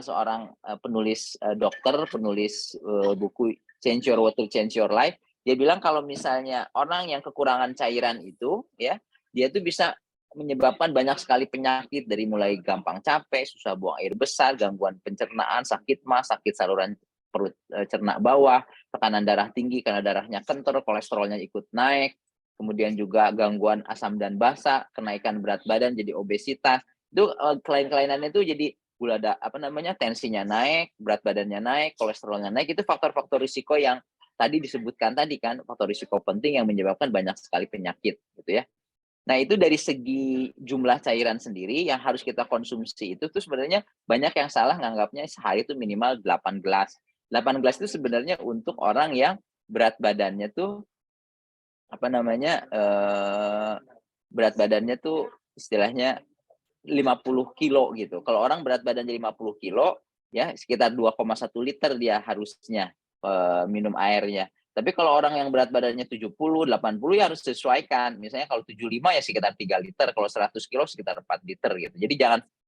seorang penulis dokter, penulis buku Change Your Water, Change Your Life. Dia bilang kalau misalnya orang yang kekurangan cairan itu ya, dia tuh bisa menyebabkan banyak sekali penyakit dari mulai gampang capek, susah buang air besar, gangguan pencernaan, sakit mah, sakit saluran perut cerna bawah, tekanan darah tinggi karena darahnya kentor, kolesterolnya ikut naik, kemudian juga gangguan asam dan basa, kenaikan berat badan jadi obesitas. Itu kelainan-kelainannya itu jadi tensinya naik, berat badannya naik, kolesterolnya naik, itu faktor-faktor risiko yang tadi disebutkan tadi kan, faktor risiko penting yang menyebabkan banyak sekali penyakit gitu ya. Nah, itu dari segi jumlah cairan sendiri yang harus kita konsumsi itu tuh sebenarnya banyak yang salah nganggapnya sehari itu minimal 8 gelas. 8 gelas itu sebenarnya untuk orang yang berat badannya tuh apa namanya? Berat badannya tuh istilahnya 50 kilo gitu. Kalau orang berat badannya 50 kilo, ya sekitar 2,1 liter dia harusnya minum airnya. Tapi kalau orang yang berat badannya 70, 80 ya harus sesuaikan. Misalnya kalau 75 ya sekitar 3 liter, kalau 100 kilo sekitar 4 liter gitu. Jadi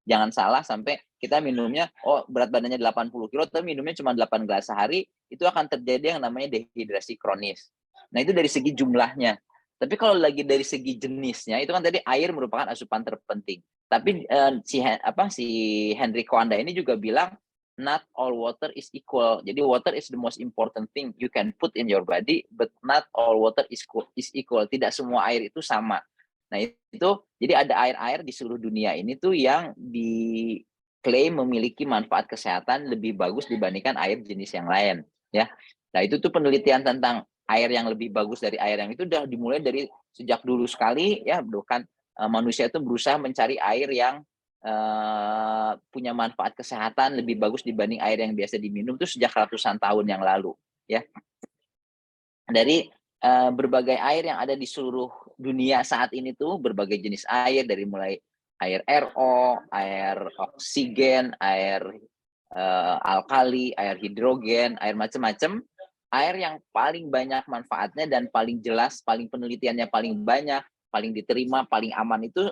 jangan salah sampai kita minumnya, oh berat badannya 80 kilo, tapi minumnya cuma 8 gelas sehari, itu akan terjadi yang namanya dehidrasi kronis. Nah itu dari segi jumlahnya. Tapi kalau lagi dari segi jenisnya, itu kan tadi air merupakan asupan terpenting. Tapi si Henry Coanda ini juga bilang not all water is equal. Jadi water is the most important thing you can put in your body, but not all water is equal. Tidak semua air itu sama. Nah itu jadi ada air-air di seluruh dunia ini tuh yang diklaim memiliki manfaat kesehatan lebih bagus dibandingkan air jenis yang lain. Ya, nah itu tuh penelitian tentang air yang lebih bagus dari air yang itu udah dimulai dari sejak dulu sekali ya, bahkan manusia itu berusaha mencari air yang punya manfaat kesehatan lebih bagus dibanding air yang biasa diminum itu sejak ratusan tahun yang lalu ya. Dari berbagai air yang ada di seluruh dunia saat ini tuh berbagai jenis air, dari mulai air RO, air oksigen, air alkali, air hidrogen, air macam-macam. Air yang paling banyak manfaatnya dan paling jelas, paling penelitiannya paling banyak, paling diterima, paling aman itu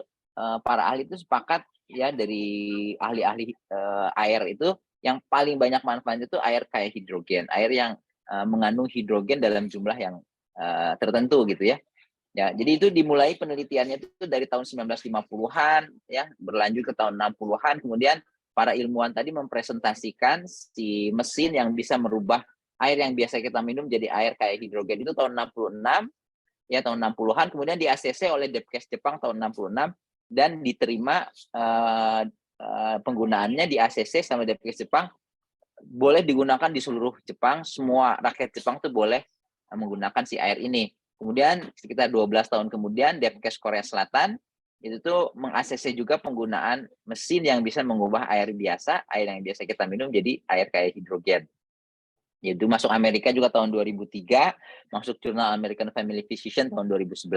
para ahli itu sepakat ya, dari ahli-ahli air itu yang paling banyak manfaatnya itu air kayak hidrogen, air yang mengandung hidrogen dalam jumlah yang tertentu gitu ya. Ya, jadi itu dimulai penelitiannya itu dari tahun 1950-an ya, berlanjut ke tahun 60-an, kemudian para ilmuwan tadi mempresentasikan si mesin yang bisa merubah air yang biasa kita minum jadi air kayak hidrogen itu tahun 66 ya, tahun 60-an, kemudian di ACC oleh Depkes Jepang tahun 66 dan diterima penggunaannya di ACC sama Depkes Jepang, boleh digunakan di seluruh Jepang, semua rakyat Jepang tuh boleh menggunakan si air ini. Kemudian sekitar 12 tahun kemudian Depkes Korea Selatan itu tuh meng-ACC juga penggunaan mesin yang bisa mengubah air biasa, air yang biasa kita minum jadi air kayak hidrogen. Itu masuk Amerika juga tahun 2003, masuk jurnal American Family Physician tahun 2011.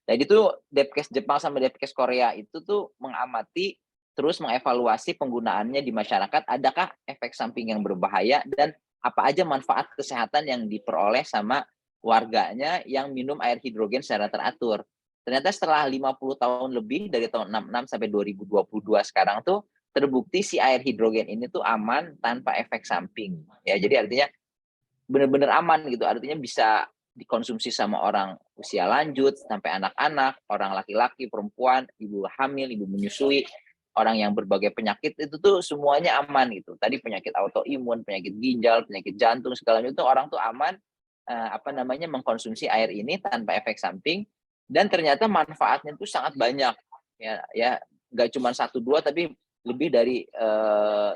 Dan itu Depkes Jepang sama Depkes Korea itu tuh mengamati terus mengevaluasi penggunaannya di masyarakat, adakah efek samping yang berbahaya dan apa aja manfaat kesehatan yang diperoleh sama warganya yang minum air hidrogen secara teratur. Ternyata setelah 50 tahun lebih dari tahun 66 sampai 2022 sekarang tuh terbukti si air hidrogen ini tuh aman tanpa efek samping. Ya, jadi artinya benar-benar aman gitu, artinya bisa dikonsumsi sama orang usia lanjut sampai anak-anak, orang laki-laki, perempuan, ibu hamil, ibu menyusui, orang yang berbagai penyakit itu tuh semuanya aman gitu. Tadi penyakit autoimun, penyakit ginjal, penyakit jantung segala macam itu orang tuh aman mengkonsumsi air ini tanpa efek samping, dan ternyata manfaatnya itu sangat banyak ya nggak cuma 1-2 tapi lebih dari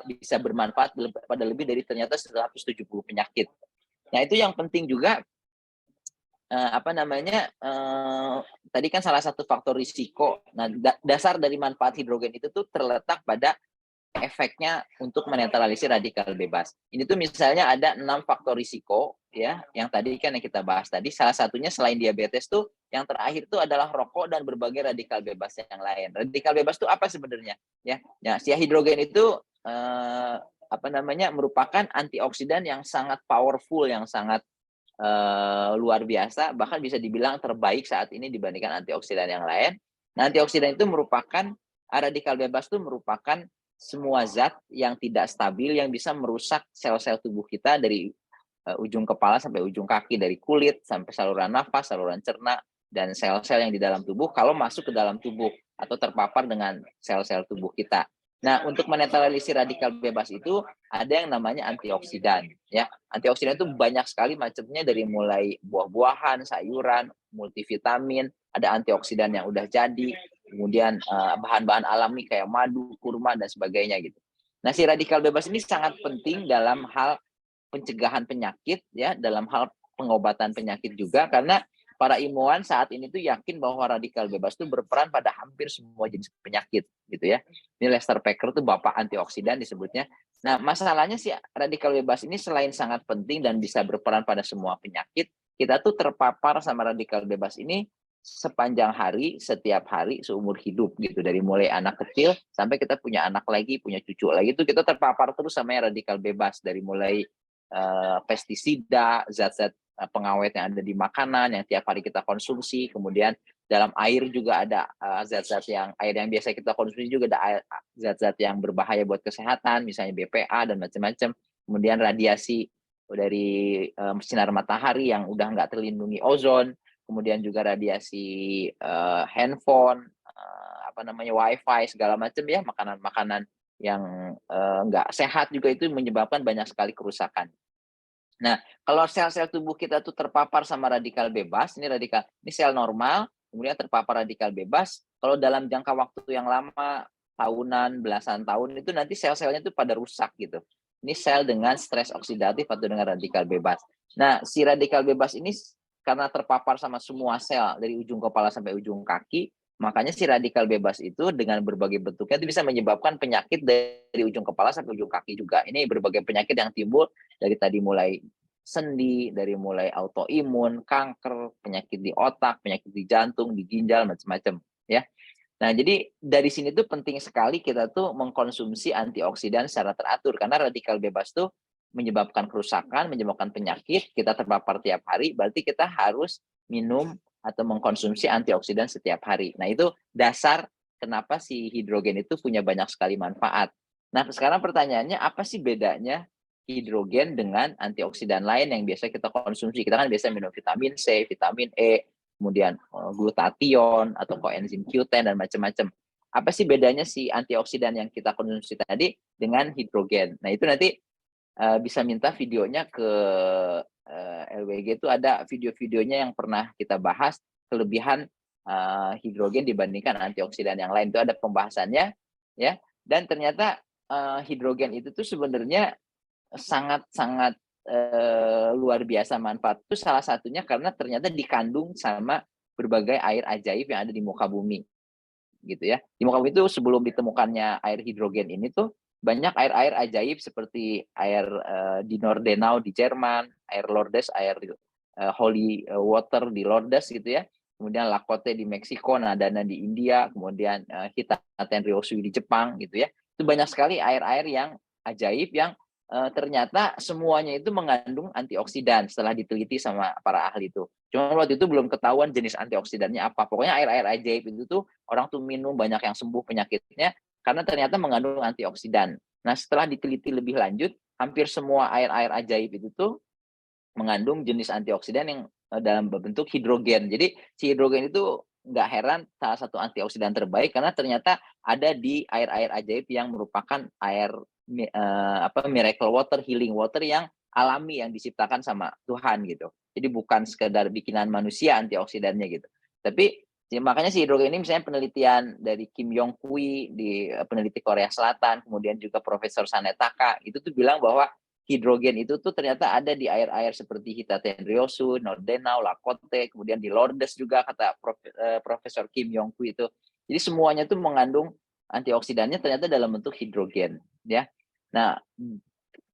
bisa bermanfaat pada lebih dari ternyata 170 penyakit. Nah itu yang penting juga tadi kan salah satu faktor risiko. Nah dasar dari manfaat hidrogen itu tuh terletak pada efeknya untuk menetralisir radikal bebas. Ini tuh misalnya ada 6 faktor risiko ya, yang tadi kan yang kita bahas tadi. Salah satunya selain diabetes tuh yang terakhir tuh adalah rokok dan berbagai radikal bebas yang lain. Radikal bebas tuh apa sebenarnya? Ya, si hidrogen itu merupakan antioksidan yang sangat powerful, yang sangat luar biasa, bahkan bisa dibilang terbaik saat ini dibandingkan antioksidan yang lain. Nah, antioksidan itu merupakan radikal bebas itu merupakan semua zat yang tidak stabil yang bisa merusak sel-sel tubuh kita dari ujung kepala sampai ujung kaki, dari kulit sampai saluran nafas, saluran cerna, dan sel-sel yang di dalam tubuh kalau masuk ke dalam tubuh atau terpapar dengan sel-sel tubuh kita. Nah, untuk menetralisir radikal bebas itu ada yang namanya antioksidan. Ya, antioksidan itu banyak sekali macamnya, dari mulai buah-buahan, sayuran, multivitamin, ada antioksidan yang udah jadi, kemudian bahan-bahan alami kayak madu, kurma, dan sebagainya gitu. Nah, si radikal bebas ini sangat penting dalam hal pencegahan penyakit, ya, dalam hal pengobatan penyakit juga, karena para ilmuwan saat ini tuh yakin bahwa radikal bebas itu berperan pada hampir semua jenis penyakit gitu ya. Ini Lester Packer tuh bapak antioksidan disebutnya. Nah, masalahnya sih radikal bebas ini selain sangat penting dan bisa berperan pada semua penyakit, kita tuh terpapar sama radikal bebas ini sepanjang hari, setiap hari, seumur hidup gitu. Dari mulai anak kecil sampai kita punya anak lagi, punya cucu lagi, itu kita terpapar terus sama yang radikal bebas. Dari mulai pestisida, zat-zat pengawet yang ada di makanan yang tiap hari kita konsumsi, kemudian dalam air juga ada zat-zat yang air yang biasa kita konsumsi juga ada zat-zat yang berbahaya buat kesehatan, misalnya BPA dan macam-macam. Kemudian radiasi dari sinar matahari yang udah nggak terlindungi ozon, kemudian juga radiasi handphone, wifi segala macam ya, makanan-makanan yang nggak sehat juga itu menyebabkan banyak sekali kerusakan. Nah, kalau sel-sel tubuh kita tuh terpapar sama radikal bebas, ini sel normal, kemudian terpapar radikal bebas, kalau dalam jangka waktu yang lama, tahunan, belasan tahun, itu nanti sel-selnya tuh pada rusak gitu. Ini sel dengan stres oksidatif atau dengan radikal bebas. Nah, si radikal bebas ini karena terpapar sama semua sel, dari ujung kepala sampai ujung kaki, makanya si radikal bebas itu dengan berbagai bentuknya itu bisa menyebabkan penyakit dari ujung kepala sampai ujung kaki juga. Ini berbagai penyakit yang timbul dari tadi mulai sendi, dari mulai autoimun, kanker, penyakit di otak, penyakit di jantung, di ginjal, macam-macam ya. Nah, jadi dari sini tuh penting sekali kita tuh mengkonsumsi antioksidan secara teratur karena radikal bebas tuh menyebabkan kerusakan, menyebabkan penyakit, kita terpapar tiap hari, berarti kita harus minum atau mengkonsumsi antioksidan setiap hari. Nah, itu dasar kenapa si hidrogen itu punya banyak sekali manfaat. Nah, sekarang pertanyaannya apa sih bedanya hidrogen dengan antioksidan lain yang biasa kita konsumsi? Kita kan biasa minum vitamin C, vitamin E, kemudian glutathione atau coenzim Q10 dan macam-macam. Apa sih bedanya si antioksidan yang kita konsumsi tadi dengan hidrogen? Nah, itu nanti bisa minta videonya ke LWG, itu ada video-videonya yang pernah kita bahas kelebihan hidrogen dibandingkan antioksidan yang lain, itu ada pembahasannya ya. Dan ternyata hidrogen itu tuh sebenarnya sangat-sangat luar biasa manfaat. Itu salah satunya karena ternyata dikandung sama berbagai air ajaib yang ada di muka bumi gitu ya. Di muka bumi itu sebelum ditemukannya air hidrogen ini tuh banyak air-air ajaib seperti air di Nordenau di Jerman, air Lourdes, air holy water di Lourdes gitu ya. Kemudian Lakote di Meksiko, Nadana di India, kemudian Hitaten Ryosui di Jepang gitu ya. Itu banyak sekali air-air yang ajaib yang ternyata semuanya itu mengandung antioksidan setelah diteliti sama para ahli itu. Cuma waktu itu belum ketahuan jenis antioksidannya apa. Pokoknya air-air ajaib itu tuh orang tuh minum banyak yang sembuh penyakitnya karena ternyata mengandung antioksidan. Nah, setelah diteliti lebih lanjut, hampir semua air-air ajaib itu tuh mengandung jenis antioksidan yang dalam bentuk hidrogen. Jadi si hidrogen itu nggak heran salah satu antioksidan terbaik karena ternyata ada di air-air ajaib yang merupakan air miracle water, healing water yang alami yang diciptakan sama Tuhan gitu. Jadi bukan sekedar bikinan manusia antioksidannya gitu. Tapi makanya si hidrogen ini misalnya penelitian dari Kim Yong Kui di peneliti Korea Selatan, kemudian juga Profesor Sanetaka, itu tuh bilang bahwa hidrogen itu tuh ternyata ada di air-air seperti Hitaten Ryosu, Nordenau, Lakote, kemudian di Lourdes juga kata Profesor Kim Yong Kui itu. Jadi semuanya tuh mengandung antioksidannya ternyata dalam bentuk hidrogen ya. Nah,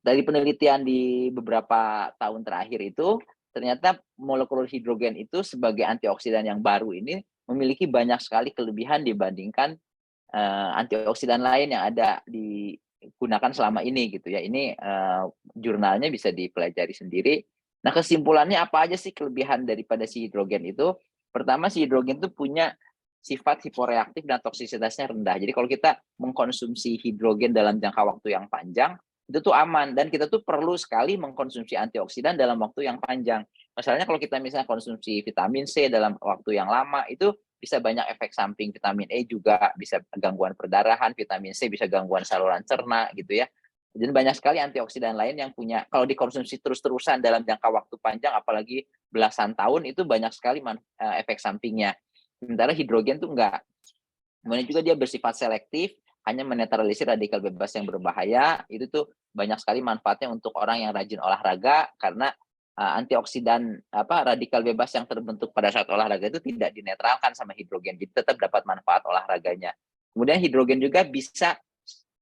dari penelitian di beberapa tahun terakhir itu ternyata molekul hidrogen itu sebagai antioksidan yang baru ini memiliki banyak sekali kelebihan dibandingkan antioksidan lain yang ada digunakan selama ini gitu ya. Ini jurnalnya bisa dipelajari sendiri. Nah, kesimpulannya apa aja sih kelebihan daripada si hidrogen itu? Pertama, si hidrogen itu punya sifat hiporeaktif dan toksisitasnya rendah. Jadi kalau kita mengkonsumsi hidrogen dalam jangka waktu yang panjang, itu tuh aman. Dan kita tuh perlu sekali mengkonsumsi antioksidan dalam waktu yang panjang. Misalnya kalau kita misalnya konsumsi vitamin C dalam waktu yang lama, itu bisa banyak efek samping. Vitamin E juga bisa gangguan perdarahan, vitamin C bisa gangguan saluran cerna gitu ya. Dan banyak sekali antioksidan lain yang punya, kalau dikonsumsi terus-terusan dalam jangka waktu panjang, apalagi belasan tahun, itu banyak sekali efek sampingnya. Sementara hidrogen tuh enggak. Kemudian juga dia bersifat selektif, hanya menetralisir radikal bebas yang berbahaya. Itu tuh banyak sekali manfaatnya untuk orang yang rajin olahraga, karena antioksidan radikal bebas yang terbentuk pada saat olahraga itu tidak dinetralkan sama hidrogen, jadi tetap dapat manfaat olahraganya. Kemudian hidrogen juga bisa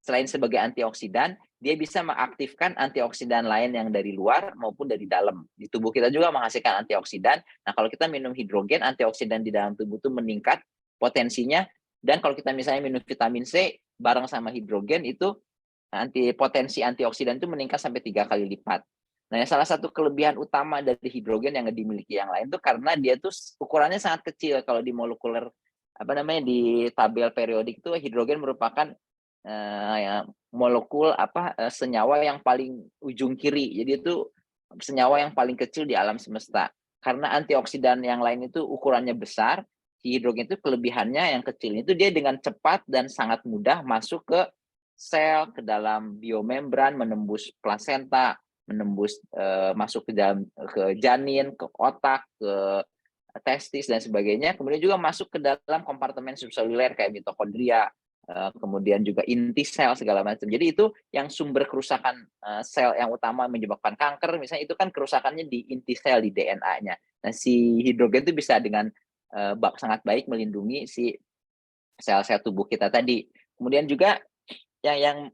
selain sebagai antioksidan, dia bisa mengaktifkan antioksidan lain yang dari luar maupun dari dalam. Di tubuh kita juga menghasilkan antioksidan. Nah, kalau kita minum hidrogen, antioksidan di dalam tubuh itu meningkat potensinya. Dan kalau kita misalnya minum vitamin C bareng sama hidrogen, itu potensi antioksidan itu meningkat sampai 3 kali lipat. Nah, salah satu kelebihan utama dari hidrogen yang dimiliki yang lain itu karena dia tuh ukurannya sangat kecil. Kalau di molekuler di tabel periodik itu hidrogen merupakan molekul senyawa yang paling ujung kiri. Jadi itu senyawa yang paling kecil di alam semesta. Karena antioksidan yang lain itu ukurannya besar, hidrogen itu kelebihannya yang kecil itu dia dengan cepat dan sangat mudah masuk ke sel, ke dalam biomembran, menembus plasenta, menembus masuk ke dalam ke janin, ke otak, ke testis dan sebagainya. Kemudian juga masuk ke dalam kompartemen subseluler kayak mitokondria, kemudian juga inti sel segala macam. Jadi itu yang sumber kerusakan sel yang utama menyebabkan kanker, misalnya itu kan kerusakannya di inti sel, di DNA-nya. Nah, si hidrogen itu bisa dengan sangat baik melindungi si sel-sel tubuh kita tadi. Kemudian juga yang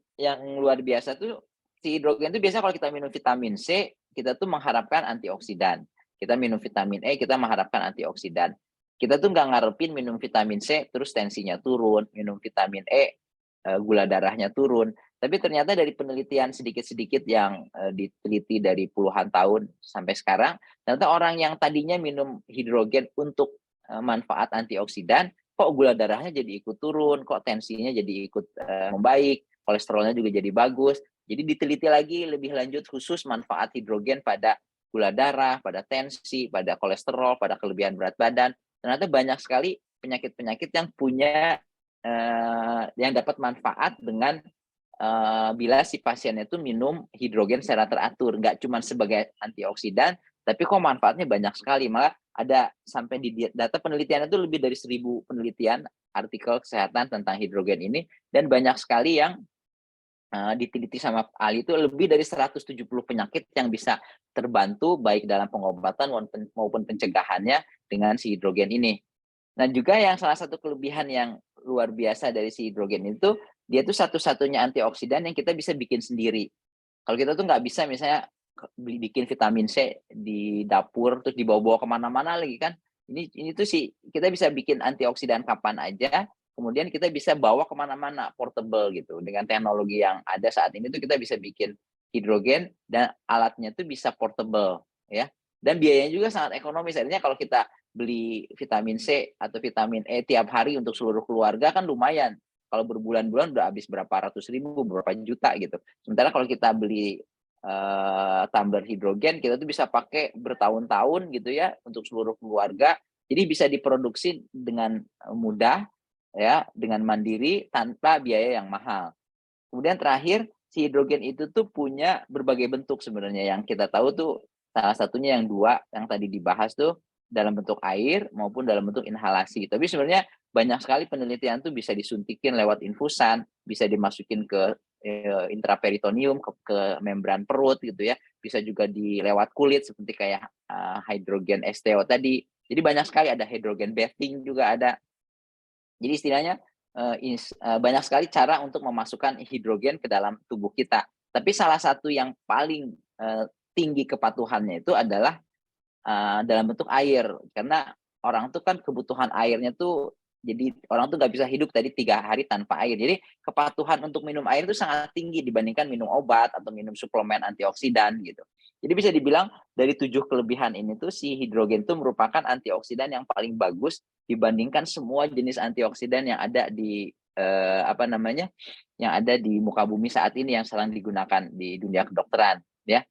luar biasa tuh si hidrogen itu biasa kalau kita minum vitamin C, kita tuh mengharapkan antioksidan. Kita minum vitamin E, kita mengharapkan antioksidan. Kita tuh nggak ngarepin minum vitamin C, terus tensinya turun. Minum vitamin E, gula darahnya turun. Tapi ternyata dari penelitian sedikit-sedikit yang diteliti dari puluhan tahun sampai sekarang, ternyata orang yang tadinya minum hidrogen untuk manfaat antioksidan, kok gula darahnya jadi ikut turun, kok tensinya jadi ikut membaik, kolesterolnya juga jadi bagus. Jadi diteliti lagi lebih lanjut khusus manfaat hidrogen pada gula darah, pada tensi, pada kolesterol, pada kelebihan berat badan. Ternyata banyak sekali penyakit-penyakit yang punya yang dapat manfaat dengan bila si pasiennya itu minum hidrogen secara teratur, nggak cuma sebagai antioksidan, tapi kok manfaatnya banyak sekali. Malah ada sampai di data penelitian itu lebih dari 1.000 penelitian artikel kesehatan tentang hidrogen ini, dan banyak sekali yang diteliti sama ahli itu lebih dari 170 penyakit yang bisa terbantu baik dalam pengobatan maupun pencegahannya dengan si hidrogen ini. Nah, juga yang salah satu kelebihan yang luar biasa dari si hidrogen itu, dia tuh satu-satunya antioksidan yang kita bisa bikin sendiri. Kalau kita tuh nggak bisa misalnya bikin vitamin C di dapur terus dibawa-bawa kemana-mana lagi kan. Ini tuh sih kita bisa bikin antioksidan kapan aja, kemudian kita bisa bawa kemana-mana, portable gitu. Dengan teknologi yang ada saat ini tuh kita bisa bikin hidrogen dan alatnya tuh bisa portable ya. Dan biayanya juga sangat ekonomis. Artinya kalau kita beli vitamin C atau vitamin E tiap hari untuk seluruh keluarga kan lumayan. Kalau berbulan-bulan udah habis berapa ratus ribu, berapa juta gitu. Sementara kalau kita beli tumbler hidrogen, kita tuh bisa pakai bertahun-tahun gitu ya untuk seluruh keluarga. Jadi bisa diproduksi dengan mudah ya, dengan mandiri tanpa biaya yang mahal. Kemudian terakhir, si hidrogen itu tuh punya berbagai bentuk sebenarnya. Yang kita tahu tuh salah satunya yang 2 yang tadi dibahas tuh dalam bentuk air maupun dalam bentuk inhalasi. Tapi sebenarnya banyak sekali penelitian tuh bisa disuntikin lewat infusan, bisa dimasukin ke intraperitoneum, ke membran perut gitu ya. Bisa juga lewat kulit seperti kayak hidrogen STO tadi. Jadi banyak sekali, ada hidrogen bathing juga ada. Jadi istilahnya banyak sekali cara untuk memasukkan hidrogen ke dalam tubuh kita. Tapi salah satu yang paling tinggi kepatuhannya itu adalah dalam bentuk air. Karena orang tuh kan kebutuhan airnya tuh, jadi orang tuh nggak bisa hidup tadi 3 hari tanpa air. Jadi kepatuhan untuk minum air itu sangat tinggi dibandingkan minum obat atau minum suplemen antioksidan gitu. Jadi bisa dibilang dari 7 kelebihan ini tuh si hidrogen itu merupakan antioksidan yang paling bagus dibandingkan semua jenis antioksidan yang ada di yang ada di muka bumi saat ini yang sedang digunakan di dunia kedokteran ya.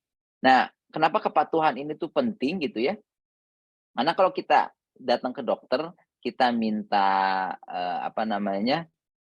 Nah, kenapa kepatuhan ini tuh penting gitu ya? Karena kalau kita datang ke dokter, kita minta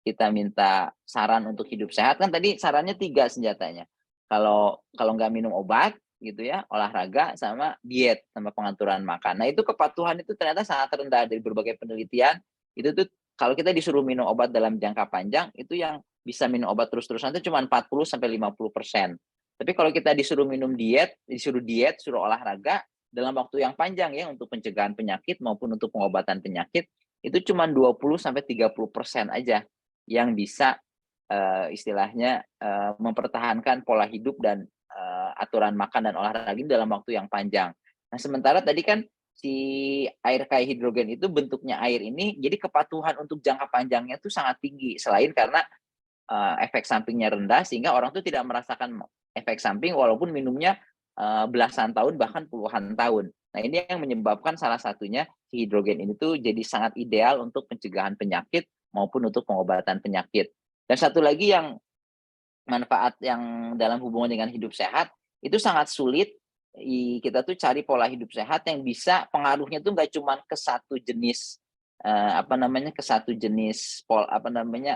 kita minta saran untuk hidup sehat, kan tadi sarannya 3 senjatanya. Kalau nggak minum obat gitu ya, olahraga sama diet sama pengaturan makan. Nah, itu kepatuhan itu ternyata sangat rendah dari berbagai penelitian. Itu tuh kalau kita disuruh minum obat dalam jangka panjang, itu yang bisa minum obat terus-terusan itu cuma 40-50%. Tapi kalau kita disuruh minum diet, suruh olahraga dalam waktu yang panjang ya untuk pencegahan penyakit maupun untuk pengobatan penyakit, itu cuma 20-30% aja yang bisa istilahnya mempertahankan pola hidup dan aturan makan dan olahraga ini dalam waktu yang panjang. Nah, sementara tadi kan si air kaya hidrogen itu bentuknya air ini, jadi kepatuhan untuk jangka panjangnya itu sangat tinggi. Selain karena efek sampingnya rendah, sehingga orang tuh tidak merasakan efek samping walaupun minumnya belasan tahun bahkan puluhan tahun. Nah, ini yang menyebabkan salah satunya si hidrogen ini tuh jadi sangat ideal untuk pencegahan penyakit maupun untuk pengobatan penyakit. Dan satu lagi yang manfaat yang dalam hubungan dengan hidup sehat itu sangat sulit kita tuh cari pola hidup sehat yang bisa pengaruhnya tuh nggak cuma ke satu jenis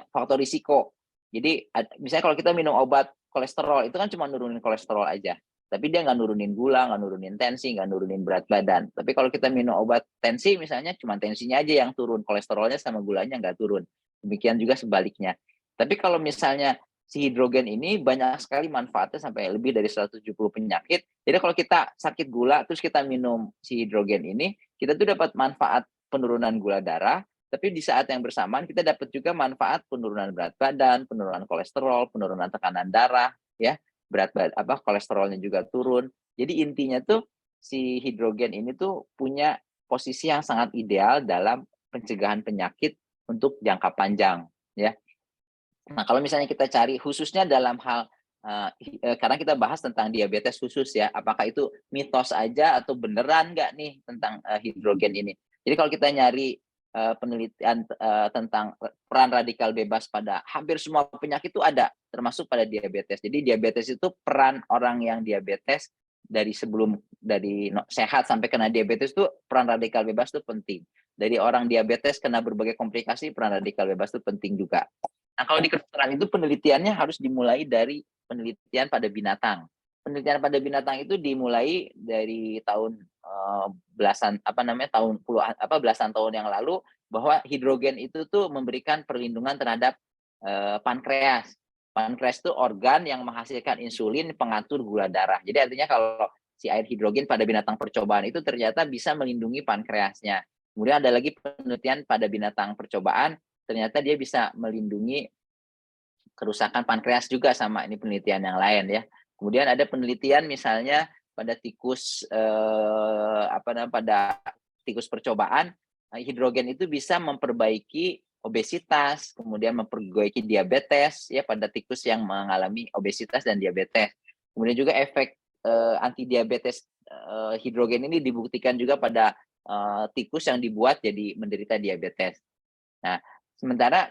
faktor risiko. Jadi misalnya kalau kita minum obat kolesterol itu kan cuma nurunin kolesterol aja, tapi dia nggak nurunin gula, nggak nurunin tensi, nggak nurunin berat badan. Tapi kalau kita minum obat tensi misalnya cuma tensinya aja yang turun, kolesterolnya sama gulanya nggak turun. Demikian juga sebaliknya. Tapi kalau misalnya si hidrogen ini banyak sekali manfaatnya sampai lebih dari 170 penyakit. Jadi kalau kita sakit gula terus kita minum si hidrogen ini, kita tuh dapat manfaat penurunan gula darah, tapi di saat yang bersamaan kita dapat juga manfaat penurunan berat badan, penurunan kolesterol, penurunan tekanan darah, ya, kolesterolnya juga turun. Jadi intinya tuh si hidrogen ini tuh punya posisi yang sangat ideal dalam pencegahan penyakit untuk jangka panjang, ya. Nah, kalau misalnya kita cari khususnya dalam hal karena kita bahas tentang diabetes khusus ya, apakah itu mitos aja atau beneran nggak nih tentang hidrogen ini? Jadi kalau kita nyari penelitian tentang peran radikal bebas pada hampir semua penyakit itu ada, termasuk pada diabetes. Jadi diabetes itu peran orang yang diabetes dari sehat sampai kena diabetes itu peran radikal bebas itu penting. Dari orang diabetes kena berbagai komplikasi, peran radikal bebas itu penting juga. Nah, kalau di kedokteran itu penelitiannya harus dimulai dari penelitian pada binatang. Penelitian pada binatang itu dimulai dari tahun belasan tahun yang lalu, bahwa hidrogen itu tuh memberikan perlindungan terhadap pankreas. Pankreas itu organ yang menghasilkan insulin pengatur gula darah. Jadi artinya kalau si air hidrogen pada binatang percobaan itu ternyata bisa melindungi pankreasnya. Kemudian ada lagi penelitian pada binatang percobaan, ternyata dia bisa melindungi kerusakan pankreas juga, sama ini penelitian yang lain ya. Kemudian ada penelitian misalnya pada tikus pada tikus percobaan, hidrogen itu bisa memperbaiki obesitas, kemudian memperbaiki diabetes ya pada tikus yang mengalami obesitas dan diabetes. Kemudian juga efek anti diabetes hidrogen ini dibuktikan juga pada tikus yang dibuat jadi menderita diabetes. Nah, sementara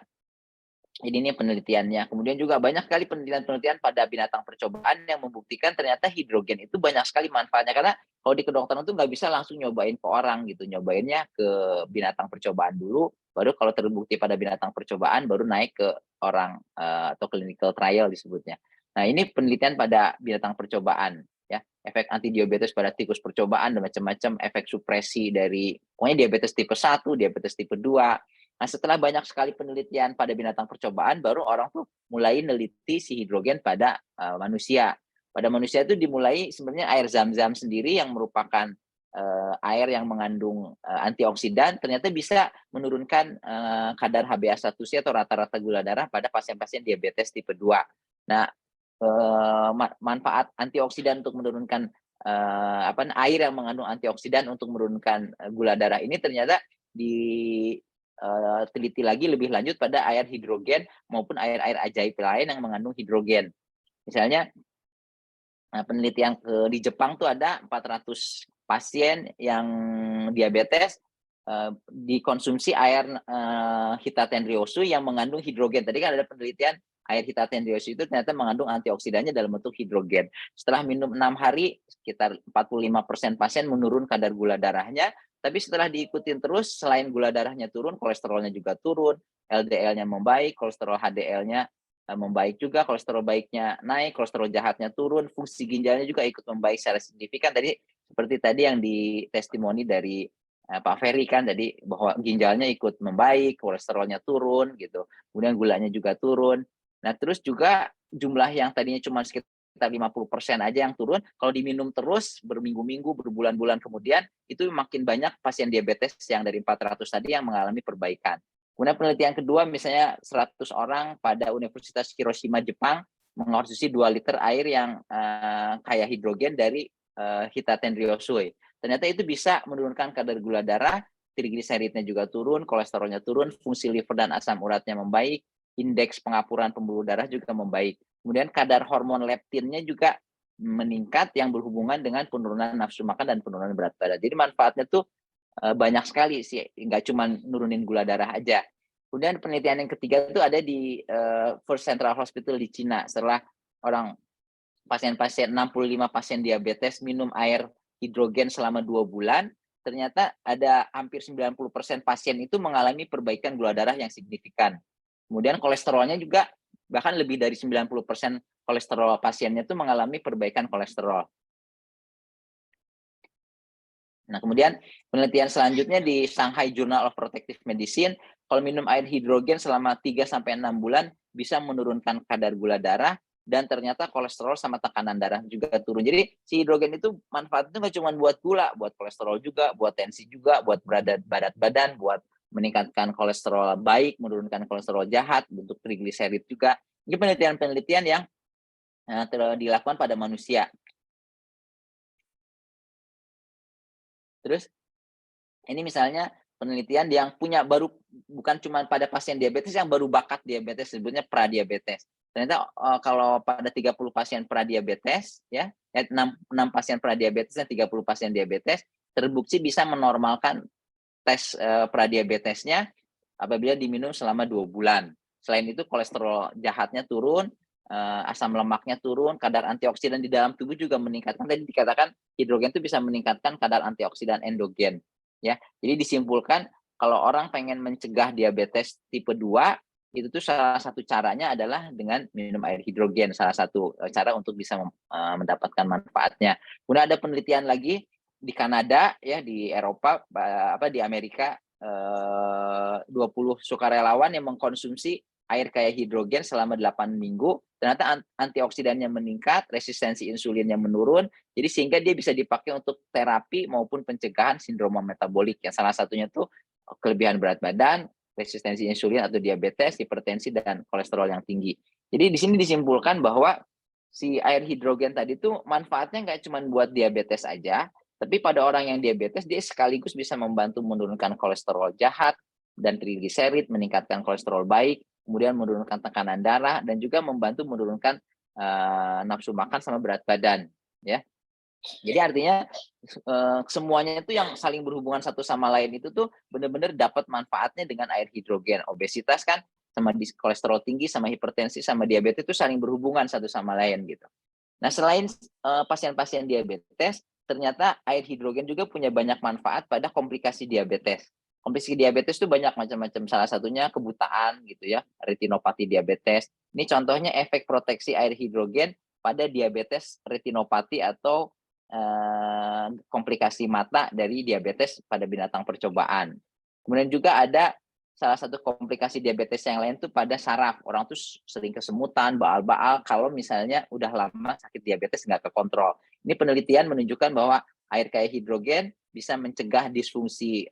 ini penelitiannya. Kemudian juga banyak sekali penelitian-penelitian pada binatang percobaan yang membuktikan ternyata hidrogen itu banyak sekali manfaatnya. Karena kalau di kedokteran itu nggak bisa langsung nyobain ke orang gitu. Nyobainnya ke binatang percobaan dulu, baru kalau terbukti pada binatang percobaan baru naik ke orang atau clinical trial disebutnya. Nah, ini penelitian pada binatang percobaan ya, efek anti diabetes pada tikus percobaan dan macam-macam efek supresi dari pokoknya diabetes tipe 1, diabetes tipe 2. Nah, setelah banyak sekali penelitian pada binatang percobaan, baru orang tuh mulai neliti si hidrogen pada manusia. Pada manusia itu dimulai sebenarnya air zam-zam sendiri yang merupakan air yang mengandung antioksidan, ternyata bisa menurunkan kadar HbA1c atau rata-rata gula darah pada pasien-pasien diabetes tipe 2. Nah, manfaat antioksidan untuk menurunkan air yang mengandung antioksidan untuk menurunkan gula darah ini ternyata teliti lagi lebih lanjut pada air hidrogen maupun air-air ajaib lain yang mengandung hidrogen. Misalnya penelitian di Jepang tuh ada 400 pasien yang diabetes dikonsumsi air Hitatenryosu yang mengandung hidrogen. Tadi kan ada penelitian air Hitatenryosu itu ternyata mengandung antioksidannya dalam bentuk hidrogen. Setelah minum 6 hari, sekitar 45% pasien menurun kadar gula darahnya. Tapi setelah diikutin terus, selain gula darahnya turun, kolesterolnya juga turun, LDL-nya membaik, kolesterol HDL-nya membaik juga, kolesterol baiknya naik, kolesterol jahatnya turun, fungsi ginjalnya juga ikut membaik secara signifikan. Tadi seperti tadi yang di testimoni dari Pak Ferry kan tadi, bahwa ginjalnya ikut membaik, kolesterolnya turun gitu, kemudian gulanya juga turun. Nah, terus juga jumlah yang tadinya cuma sekitar sekitar 50% aja yang turun. Kalau diminum terus berminggu-minggu, berbulan-bulan kemudian, itu makin banyak pasien diabetes yang dari 400 tadi yang mengalami perbaikan. Kemudian penelitian kedua, misalnya 100 orang pada Universitas Hiroshima, Jepang, mengkonsumsi 2 liter air yang kaya hidrogen dari Hitaten Ryosui. Ternyata itu bisa menurunkan kadar gula darah, trigliseridnya juga turun, kolesterolnya turun, fungsi liver dan asam uratnya membaik, indeks pengapuran pembuluh darah juga membaik. Kemudian kadar hormon leptinnya juga meningkat yang berhubungan dengan penurunan nafsu makan dan penurunan berat badan. Jadi manfaatnya tuh banyak sekali sih, nggak cuma nurunin gula darah aja. Kemudian penelitian yang ketiga itu ada di First Central Hospital di Cina. Setelah pasien-pasien 65 pasien diabetes minum air hidrogen selama 2 bulan, ternyata ada hampir 90% pasien itu mengalami perbaikan gula darah yang signifikan. Kemudian kolesterolnya juga bahkan lebih dari 90% kolesterol pasiennya itu mengalami perbaikan kolesterol. Nah, kemudian penelitian selanjutnya di Shanghai Journal of Protective Medicine, kalau minum air hidrogen selama 3-6 bulan bisa menurunkan kadar gula darah, dan ternyata kolesterol sama tekanan darah juga turun. Jadi si hidrogen itu manfaatnya nggak cuma buat gula, buat kolesterol juga, buat tensi juga, buat berat badan, buat meningkatkan kolesterol baik, menurunkan kolesterol jahat, bentuk trigliserid juga. Ini penelitian-penelitian yang dilakukan pada manusia. Terus ini misalnya penelitian yang punya baru, bukan cuma pada pasien diabetes yang baru bakat diabetes, sebetulnya pradiabetes. Ternyata kalau pada 30 pasien pradiabetes, ya 6 pasien pradiabetes dan 30 pasien diabetes, terbukti bisa menormalkan tes pradiabetesnya apabila diminum selama 2 bulan. Selain itu kolesterol jahatnya turun, asam lemaknya turun, kadar antioksidan di dalam tubuh juga meningkatkan. Tadi dikatakan hidrogen itu bisa meningkatkan kadar antioksidan endogen. Ya, jadi disimpulkan kalau orang pengen mencegah diabetes tipe 2, itu tuh salah satu caranya adalah dengan minum air hidrogen, salah satu cara untuk bisa mendapatkan manfaatnya. Kemudian ada penelitian lagi di Kanada, ya di Eropa, di Amerika, 20 sukarelawan yang mengkonsumsi air kaya hidrogen selama 8 minggu, ternyata antioksidannya meningkat, resistensi insulinnya menurun, jadi sehingga dia bisa dipakai untuk terapi maupun pencegahan sindroma metabolik, yang salah satunya tuh kelebihan berat badan, resistensi insulin atau diabetes, hipertensi, dan kolesterol yang tinggi. Jadi di sini disimpulkan bahwa si air hidrogen tadi tuh manfaatnya nggak cuma buat diabetes aja, tapi pada orang yang diabetes dia sekaligus bisa membantu menurunkan kolesterol jahat dan trigliserid, meningkatkan kolesterol baik, kemudian menurunkan tekanan darah, dan juga membantu menurunkan nafsu makan sama berat badan, ya. Jadi artinya semuanya itu yang saling berhubungan satu sama lain itu tuh benar-benar dapat manfaatnya dengan air hidrogen. Obesitas kan sama kolesterol tinggi, sama hipertensi, sama diabetes itu saling berhubungan satu sama lain gitu. Nah, selain pasien-pasien diabetes, ternyata air hidrogen juga punya banyak manfaat pada komplikasi diabetes. Komplikasi diabetes itu banyak macam-macam. Salah satunya kebutaan gitu ya, retinopati diabetes. Ini contohnya efek proteksi air hidrogen pada diabetes retinopati atau komplikasi mata dari diabetes pada binatang percobaan. Kemudian juga ada salah satu komplikasi diabetes yang lain tuh pada saraf. Orang tuh sering kesemutan, baal-baal kalau misalnya udah lama sakit diabetes nggak kekontrol. Ini penelitian menunjukkan bahwa air kaya hidrogen bisa mencegah disfungsi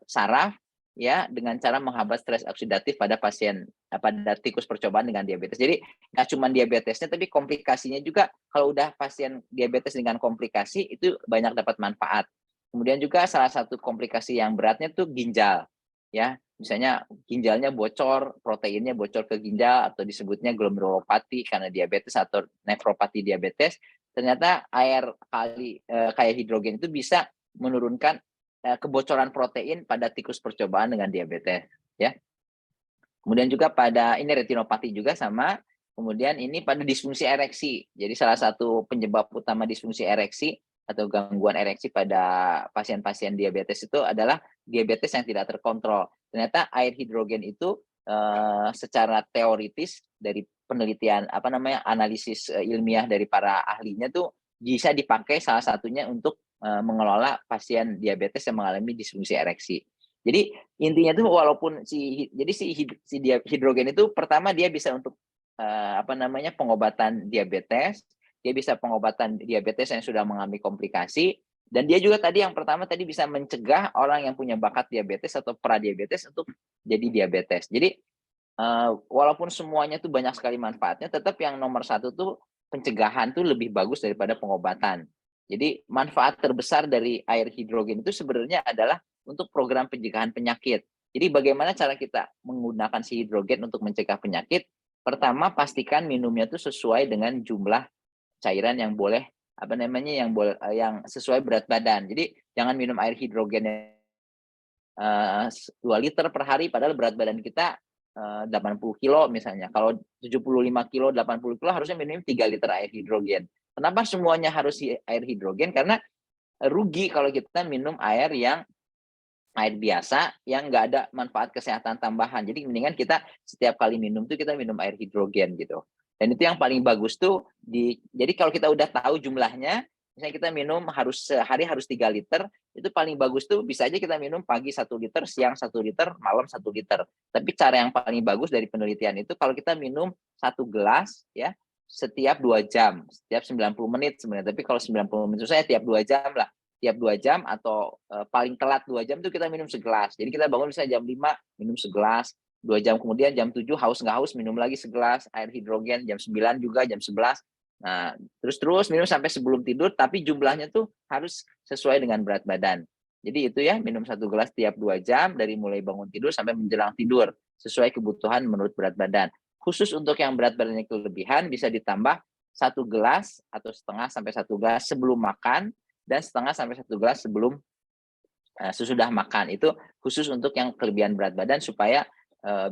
saraf, ya, dengan cara menghambat stres oksidatif pada pasien, pada tikus percobaan dengan diabetes. Jadi nggak cuma diabetesnya, tapi komplikasinya juga. Kalau udah pasien diabetes dengan komplikasi itu banyak dapat manfaat. Kemudian juga salah satu komplikasi yang beratnya tuh ginjal, ya. Misalnya ginjalnya bocor, proteinnya bocor ke ginjal, atau disebutnya glomerulopati karena diabetes atau nefropati diabetes. Ternyata air kaya hidrogen itu bisa menurunkan kebocoran protein pada tikus percobaan dengan diabetes, ya. Kemudian juga pada ini retinopati juga sama. Kemudian ini pada disfungsi ereksi. Jadi salah satu penyebab utama disfungsi ereksi atau gangguan ereksi pada pasien-pasien diabetes itu adalah diabetes yang tidak terkontrol. Ternyata air hidrogen itu secara teoritis dari penelitian analisis ilmiah dari para ahlinya tuh bisa dipakai salah satunya untuk mengelola pasien diabetes yang mengalami disfungsi ereksi. Jadi intinya tuh walaupun si hidrogen itu pertama dia bisa untuk pengobatan diabetes, dia bisa pengobatan diabetes yang sudah mengalami komplikasi, dan dia juga tadi yang pertama tadi bisa mencegah orang yang punya bakat diabetes atau pradiabetes untuk jadi diabetes. Jadi walaupun semuanya tuh banyak sekali manfaatnya, tetap yang nomor satu tuh pencegahan tuh lebih bagus daripada pengobatan. Jadi manfaat terbesar dari air hidrogen itu sebenarnya adalah untuk program pencegahan penyakit. Jadi bagaimana cara kita menggunakan si hidrogen untuk mencegah penyakit? Pertama, pastikan minumnya tuh sesuai dengan jumlah cairan yang boleh yang sesuai berat badan. Jadi jangan minum air hidrogen 2 liter per hari padahal berat badan kita 80 kilo misalnya. Kalau 75 kilo, 80 kilo harusnya minimum 3 liter air hidrogen. Kenapa semuanya harus air hidrogen? Karena rugi kalau kita minum air biasa yang nggak ada manfaat kesehatan tambahan. Jadi mendingan kita setiap kali minum tuh kita minum air hidrogen gitu. Dan itu yang paling bagus tuh jadi kalau kita udah tahu jumlahnya, misalnya kita minum sehari harus 3 liter, itu paling bagus tuh bisa aja kita minum pagi 1 liter, siang 1 liter, malam 1 liter. Tapi cara yang paling bagus dari penelitian itu kalau kita minum 1 gelas ya setiap 2 jam, setiap 90 menit sebenarnya. Tapi kalau 90 menit itu saya tiap 2 jam lah. Tiap 2 jam atau paling telat 2 jam tuh kita minum segelas. Jadi kita bangun misalnya jam 5 minum segelas, 2 jam kemudian jam 7 haus nggak haus minum lagi segelas air hidrogen, jam 9 juga, jam 11. Nah, terus minum sampai sebelum tidur, tapi jumlahnya tuh harus sesuai dengan berat badan. Jadi itu ya, minum 1 gelas tiap 2 jam dari mulai bangun tidur sampai menjelang tidur, sesuai kebutuhan menurut berat badan. Khusus untuk yang berat badannya kelebihan, bisa ditambah 1 gelas atau setengah sampai 1 gelas sebelum makan, dan setengah sampai 1 gelas sebelum sesudah makan. Itu khusus untuk yang kelebihan berat badan supaya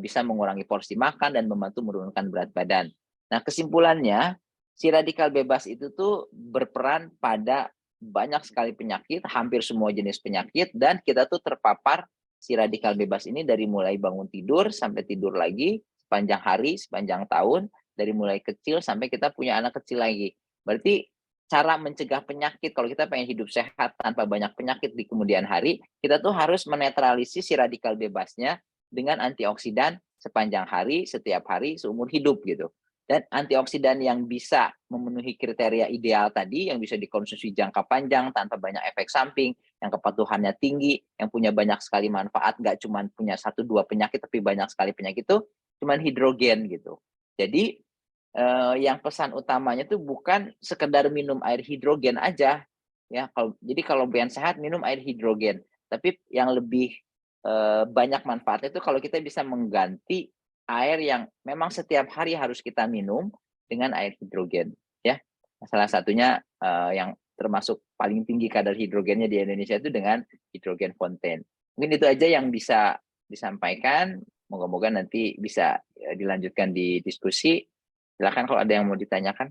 bisa mengurangi porsi makan dan membantu menurunkan berat badan. Nah, kesimpulannya, si radikal bebas itu tuh berperan pada banyak sekali penyakit, hampir semua jenis penyakit, dan kita tuh terpapar si radikal bebas ini dari mulai bangun tidur sampai tidur lagi, sepanjang hari, sepanjang tahun, dari mulai kecil sampai kita punya anak kecil lagi. Berarti cara mencegah penyakit, kalau kita pengen hidup sehat tanpa banyak penyakit di kemudian hari, kita tuh harus menetralisir si radikal bebasnya dengan antioksidan sepanjang hari, setiap hari, seumur hidup gitu. Dan antioksidan yang bisa memenuhi kriteria ideal tadi, yang bisa dikonsumsi jangka panjang tanpa banyak efek samping, yang kepatuhannya tinggi, yang punya banyak sekali manfaat, nggak cuma punya 1-2 penyakit, tapi banyak sekali penyakit itu, cuma hidrogen gitu. Jadi yang pesan utamanya tuh bukan sekedar minum air hidrogen aja, ya. Jadi kalau pengen sehat minum air hidrogen, tapi yang lebih banyak manfaatnya itu kalau kita bisa mengganti air yang memang setiap hari harus kita minum dengan air hidrogen, ya. Salah satunya yang termasuk paling tinggi kadar hidrogennya di Indonesia itu dengan hidrogen fonten. Mungkin itu aja yang bisa disampaikan. Moga-moga nanti bisa dilanjutkan di diskusi. Silakan kalau ada yang mau ditanyakan.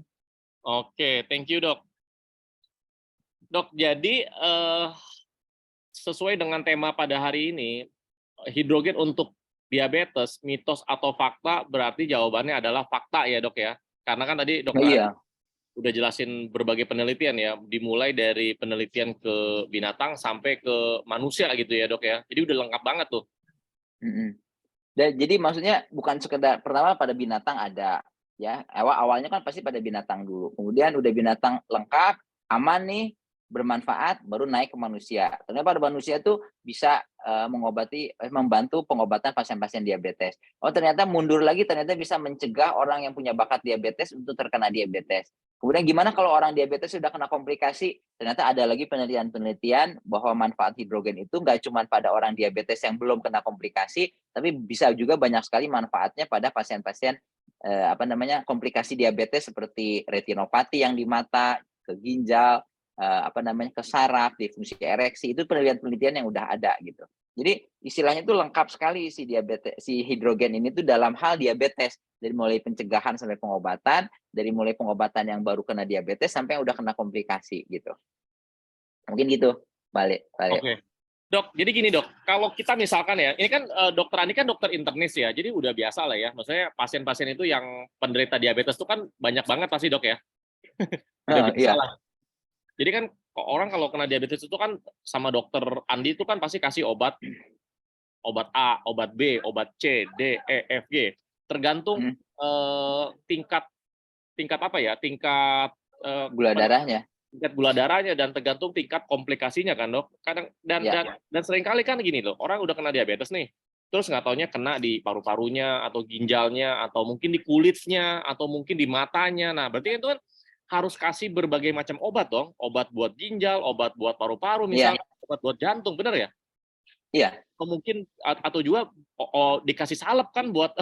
Oke, thank you dok. Dok, jadi sesuai dengan tema pada hari ini, hidrogen untuk diabetes, mitos atau fakta, berarti jawabannya adalah fakta ya dok ya. Karena kan tadi dokter Iya. udah jelasin berbagai penelitian ya, dimulai dari penelitian ke binatang sampai ke manusia gitu ya dok ya. Jadi udah lengkap banget tuh. Jadi maksudnya bukan sekedar pertama pada binatang ada, ya. Awalnya kan pasti pada binatang dulu. Kemudian udah binatang lengkap, aman nih, bermanfaat, baru naik ke manusia. Ternyata pada manusia tuh bisa membantu pengobatan pasien-pasien diabetes. Oh ternyata mundur lagi, ternyata bisa mencegah orang yang punya bakat diabetes untuk terkena diabetes. Kemudian gimana kalau orang diabetes sudah kena komplikasi? Ternyata ada lagi penelitian-penelitian bahwa manfaat hidrogen itu nggak cuma pada orang diabetes yang belum kena komplikasi, tapi bisa juga banyak sekali manfaatnya pada pasien-pasien komplikasi diabetes seperti retinopati yang di mata, ke ginjal, ke saraf, disfungsi ereksi. Itu penelitian-penelitian yang udah ada gitu. Jadi istilahnya itu lengkap sekali si hidrogen ini tuh dalam hal diabetes, dari mulai pencegahan sampai pengobatan, dari mulai pengobatan yang baru kena diabetes sampai yang udah kena komplikasi gitu. Mungkin gitu, balik. Oke. Dok, jadi gini dok, kalau kita misalkan ya, ini kan dokter Andi kan dokter internis ya, jadi udah biasa lah ya, maksudnya pasien-pasien itu yang penderita diabetes itu kan banyak banget pasti dok ya, udah biasa lah. Jadi kan orang kalau kena diabetes itu kan sama dokter Andi itu kan pasti kasih obat A, obat B, obat C, D, E, F, G, tergantung tingkat Gula darahnya. tingkat gula darahnya dan tergantung tingkat komplikasinya kan dok. Kadang Ya. dan seringkali kan gini loh, orang udah kena diabetes nih, terus nggak taunya kena di paru-parunya atau ginjalnya atau mungkin di kulitnya atau mungkin di matanya. Nah berarti itu kan harus kasih berbagai macam obat dong, obat buat ginjal, obat buat paru-paru Iya. misalnya, obat buat jantung, bener ya? Iya. Atau mungkin atau juga dikasih salep kan buat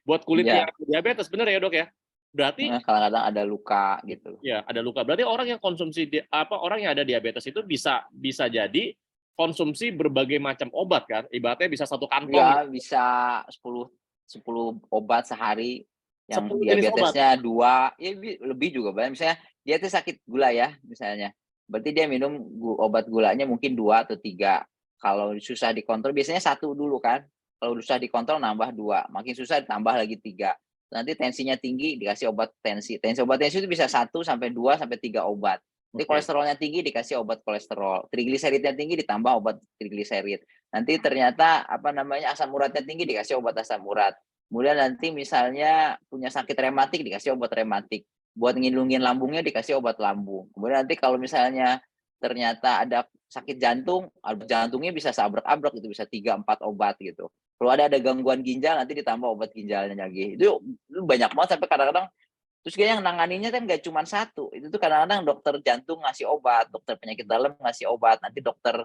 buat kulit Iya. yang diabetes, bener ya dok ya? Berarti Kadang-kadang ada luka gitu. ya ada luka. Berarti orang yang konsumsi orang yang ada diabetes itu bisa jadi konsumsi berbagai macam obat kan? Ibaratnya bisa satu kantong, Ya, bisa 10 obat sehari. Yang 10 jenis obat. diabetesnya 2, ya lebih juga banyak. Misalnya dia tuh sakit gula ya, misalnya. Berarti dia minum obat gulanya mungkin 2 atau 3. Kalau susah dikontrol biasanya 1 dulu kan. Kalau susah dikontrol nambah 2, makin susah tambah lagi 3. Nanti tensinya tinggi dikasih obat tensi. Obat tensi itu bisa 1 sampai 2 sampai 3 obat. Nanti kolesterolnya tinggi dikasih obat kolesterol. Trigliseridnya tinggi ditambah obat trigliserid. Nanti ternyata asam uratnya tinggi dikasih obat asam urat. Kemudian nanti misalnya punya sakit rematik dikasih obat rematik. Buat ngilangin lambungnya dikasih obat lambung. Kemudian nanti kalau misalnya ternyata ada sakit jantung, jantungnya bisa seabrek-abrek itu bisa 3-4 obat gitu. Kalau ada gangguan ginjal nanti ditambah obat ginjalnya lagi. Itu banyak banget sampai kadang-kadang terus yang nanganinnya kan nggak cuma 1. Itu tuh kadang-kadang dokter jantung ngasih obat, dokter penyakit dalam ngasih obat, nanti dokter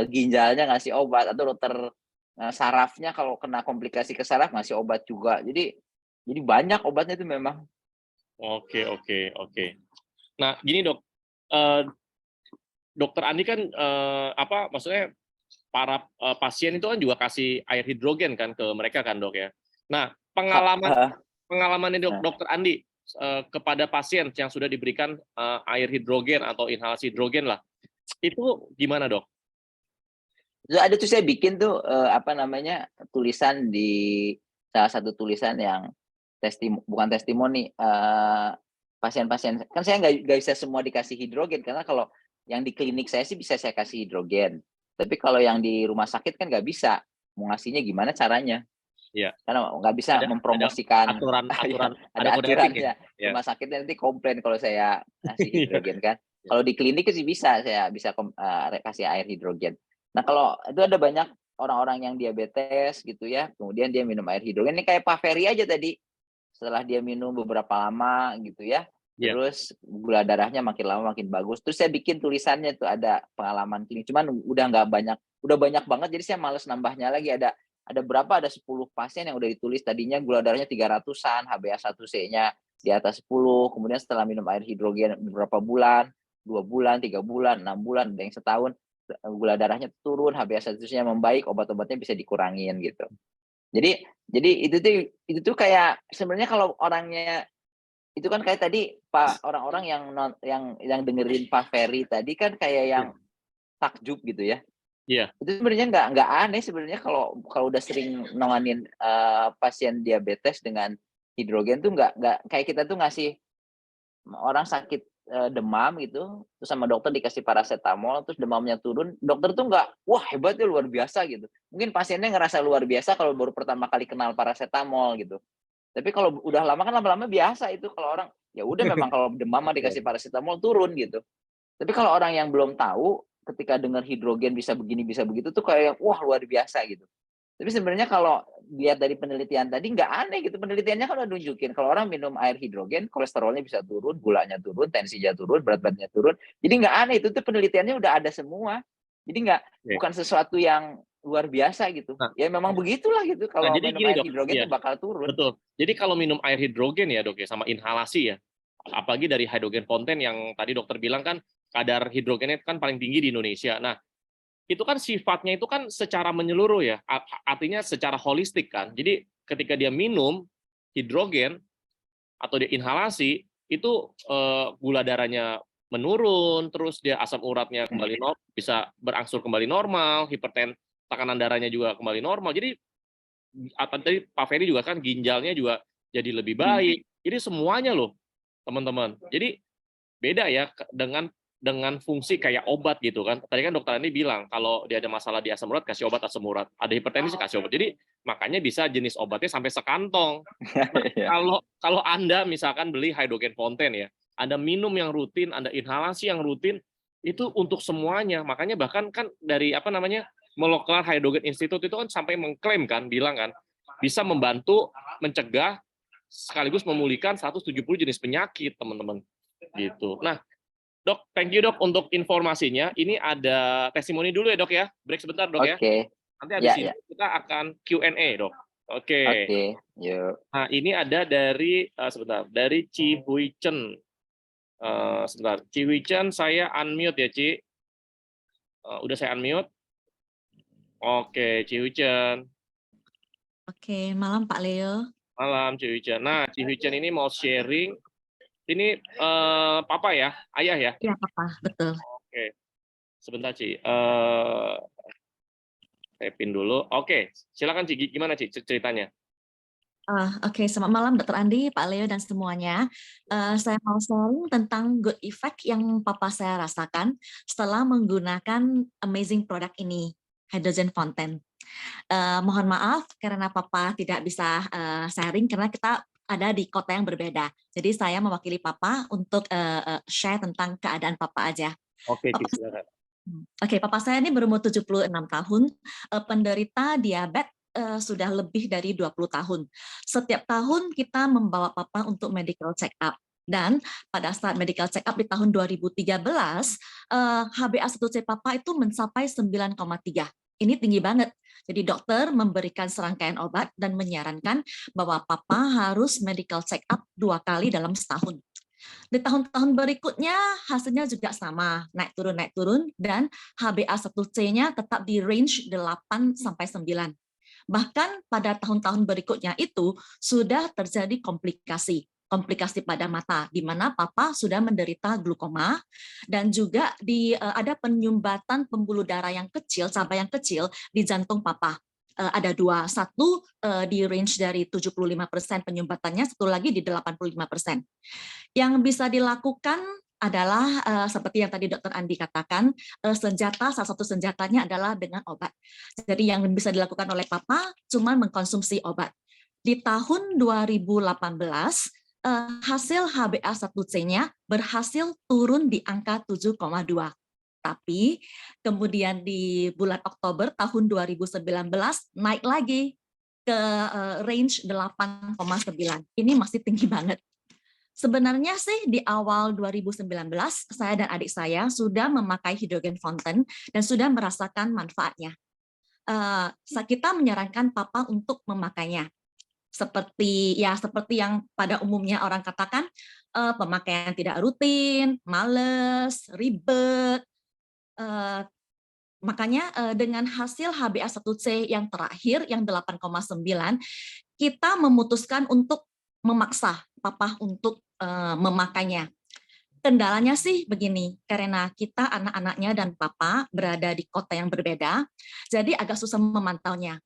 ginjalnya ngasih obat atau dokter sarafnya kalau kena komplikasi ke saraf ngasih obat juga. Jadi banyak obatnya itu memang. Oke. Nah, gini dok, dokter Andi kan maksudnya para pasien itu kan juga kasih air hidrogen kan ke mereka kan dok ya. Nah, pengalaman dokter Andi kepada pasien yang sudah diberikan air hidrogen atau inhalasi hidrogen lah, itu gimana dok? Ada tuh saya bikin tuh tulisan di salah satu tulisan yang bukan testimoni, pasien-pasien kan saya nggak bisa semua dikasih hidrogen karena kalau yang di klinik saya sih bisa saya kasih hidrogen, tapi kalau yang di rumah sakit kan nggak bisa, mau ngasihnya gimana caranya? Iya. Karena nggak bisa mempromosikan. Ada aturannya. Ya. Rumah sakitnya nanti komplain kalau saya ngasih hidrogen kan. Kalau di klinik sih saya bisa kasih air hidrogen. Nah kalau itu ada banyak orang-orang yang diabetes gitu ya, kemudian dia minum air hidrogen, ini kayak Pak Ferry aja tadi. Setelah dia minum beberapa lama gitu ya, terus gula darahnya makin lama makin bagus. Terus saya bikin tulisannya tuh ada pengalaman klinik, cuman udah banyak banget, jadi saya males nambahnya lagi. Ada berapa? Ada 10 pasien yang udah ditulis tadinya gula darahnya 300-an, HbA1c-nya di atas 10, kemudian setelah minum air hidrogen beberapa bulan, 2 bulan, 3 bulan, 6 bulan, ada yang setahun, gula darahnya turun, HbA1c-nya membaik, obat-obatnya bisa dikurangin gitu. Jadi itu tuh kayak sebenarnya kalau orangnya itu kan kayak tadi Pak, orang-orang yang dengerin Pak Ferry tadi kan kayak yang takjub gitu ya. Iya. Itu sebenarnya nggak aneh sebenarnya kalau udah sering nanganin pasien diabetes dengan hidrogen tuh nggak kayak kita tuh ngasih orang sakit demam gitu, terus sama dokter dikasih paracetamol, terus demamnya turun, dokter tuh nggak, wah hebat ya luar biasa gitu. Mungkin pasiennya ngerasa luar biasa kalau baru pertama kali kenal paracetamol gitu. Tapi kalau udah lama kan lama-lama biasa itu kalau orang, ya udah memang kalau demam dikasih paracetamol turun gitu. Tapi kalau orang yang belum tahu, ketika dengar hidrogen bisa begini bisa begitu tuh kayak wah luar biasa gitu. Tapi sebenarnya kalau lihat dari penelitian tadi nggak aneh gitu, penelitiannya kan udah nunjukin kalau orang minum air hidrogen kolesterolnya bisa turun, gulanya turun, tensinya turun, berat badannya turun. Jadi nggak aneh, itu tuh penelitiannya udah ada semua. Jadi bukan sesuatu yang luar biasa gitu. Nah, ya memang begitulah gitu, kalau jadi minum gini, air dok, hidrogen itu bakal turun. Betul. Jadi kalau minum air hidrogen ya dok ya, sama inhalasi ya, apalagi dari hydrogen fountain yang tadi dokter bilang kan kadar hidrogennya kan paling tinggi di Indonesia. Nah, itu kan sifatnya itu kan secara menyeluruh ya, artinya secara holistik kan. Jadi ketika dia minum hidrogen atau dia inhalasi, itu gula darahnya menurun, terus dia asam uratnya kembali bisa berangsur kembali normal, tekanan darahnya juga kembali normal. Jadi tadi Pak Ferry juga kan ginjalnya juga jadi lebih baik. Jadi semuanya loh, teman-teman. Jadi beda ya dengan fungsi kayak obat gitu kan. Tadi kan dokter Andi bilang kalau dia ada masalah di asam urat kasih obat asam urat, ada hipertensi kasih obat. Jadi makanya bisa jenis obatnya sampai sekantong. Nah, kalau Anda misalkan beli hydrogen fountain ya, ada minum yang rutin, ada inhalasi yang rutin, itu untuk semuanya. Makanya bahkan kan dari Molecular Hydrogen Institute itu kan sampai mengklaim kan, bilang kan, bisa membantu mencegah sekaligus memulihkan 170 jenis penyakit, teman-teman. Gitu. Nah, Dok, thank you Dok untuk informasinya. Ini ada testimoni dulu ya Dok ya. Break sebentar Dok ya. Oke. Nanti habis Ya, ini ya. kita akan Q&A Dok. Oke. Oke, yuk. Nah, ini ada dari dari Ci Hui Chen. Sebentar, Ci Hui Chen saya unmute ya, Ci. Udah saya unmute. Oke, Ci Hui Chen. Oke, malam Pak Leo. Malam, Ci Hui Chen. Nah, Ci Hui Chen ini mau sharing. Ini Papa ya, ayah ya? Iya, Papa, betul. Oke. Sebentar, Ci. Saya pin dulu. Oke, silakan Ci. Gimana Ci ceritanya? Oke, selamat malam Dr. Andi, Pak Leo, dan semuanya. Saya mau sharing tentang good effect yang Papa saya rasakan setelah menggunakan amazing product ini, Hydrogen Fountain. Mohon maaf karena Papa tidak bisa sharing karena kita ada di kota yang berbeda. Jadi saya mewakili Papa untuk share tentang keadaan Papa aja. Oke, Papa, silakan. Oke, Papa saya ini berumur 76 tahun, penderita diabetes sudah lebih dari 20 tahun. Setiap tahun kita membawa Papa untuk medical check up. Dan pada saat medical check up di tahun 2013, HbA1c Papa itu mencapai 9,3. Ini tinggi banget. Jadi dokter memberikan serangkaian obat dan menyarankan bahwa Papa harus medical check up 2 kali dalam setahun. Di tahun-tahun berikutnya hasilnya juga sama, naik turun, dan HbA1c-nya tetap di range 8 sampai 9. Bahkan pada tahun-tahun berikutnya itu sudah terjadi komplikasi pada mata, di mana Papa sudah menderita glukoma dan juga ada penyumbatan pembuluh darah yang kecil, cabai yang kecil di jantung Papa. Ada 2, satu di range dari 75% penyumbatannya, satu lagi di 85%. Yang bisa dilakukan adalah seperti yang tadi Dr. Andi katakan, salah satu senjatanya adalah dengan obat. Jadi yang bisa dilakukan oleh Papa cuma mengkonsumsi obat. Di tahun 2018, hasil HbA1c-nya berhasil turun di angka 7,2. Tapi kemudian di bulan Oktober tahun 2019 naik lagi ke range 8,9. Ini masih tinggi banget. Sebenarnya sih di awal 2019, saya dan adik saya sudah memakai Hydrogen Fountain dan sudah merasakan manfaatnya. Kita menyarankan Papa untuk memakainya. Seperti yang pada umumnya orang katakan, pemakaian tidak rutin, males, ribet. Makanya dengan hasil HbA1c yang terakhir, yang 8,9, kita memutuskan untuk memaksa Papa untuk memakainya. Kendalanya sih begini, karena kita anak-anaknya dan Papa berada di kota yang berbeda, jadi agak susah memantaunya.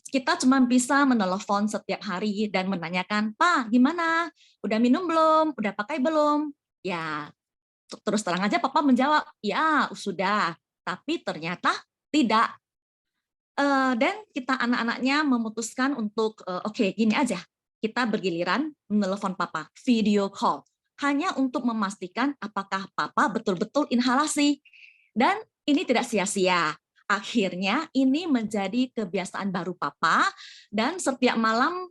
Kita cuma bisa menelepon setiap hari dan menanyakan, Pak, gimana? Udah minum belum? Udah pakai belum? Ya, terus terang aja Papa menjawab, ya sudah, tapi ternyata tidak. Dan kita anak-anaknya memutuskan untuk, oke, gini aja, kita bergiliran menelepon Papa, video call, hanya untuk memastikan apakah Papa betul-betul inhalasi. Dan ini tidak sia-sia. Akhirnya ini menjadi kebiasaan baru Papa, dan setiap malam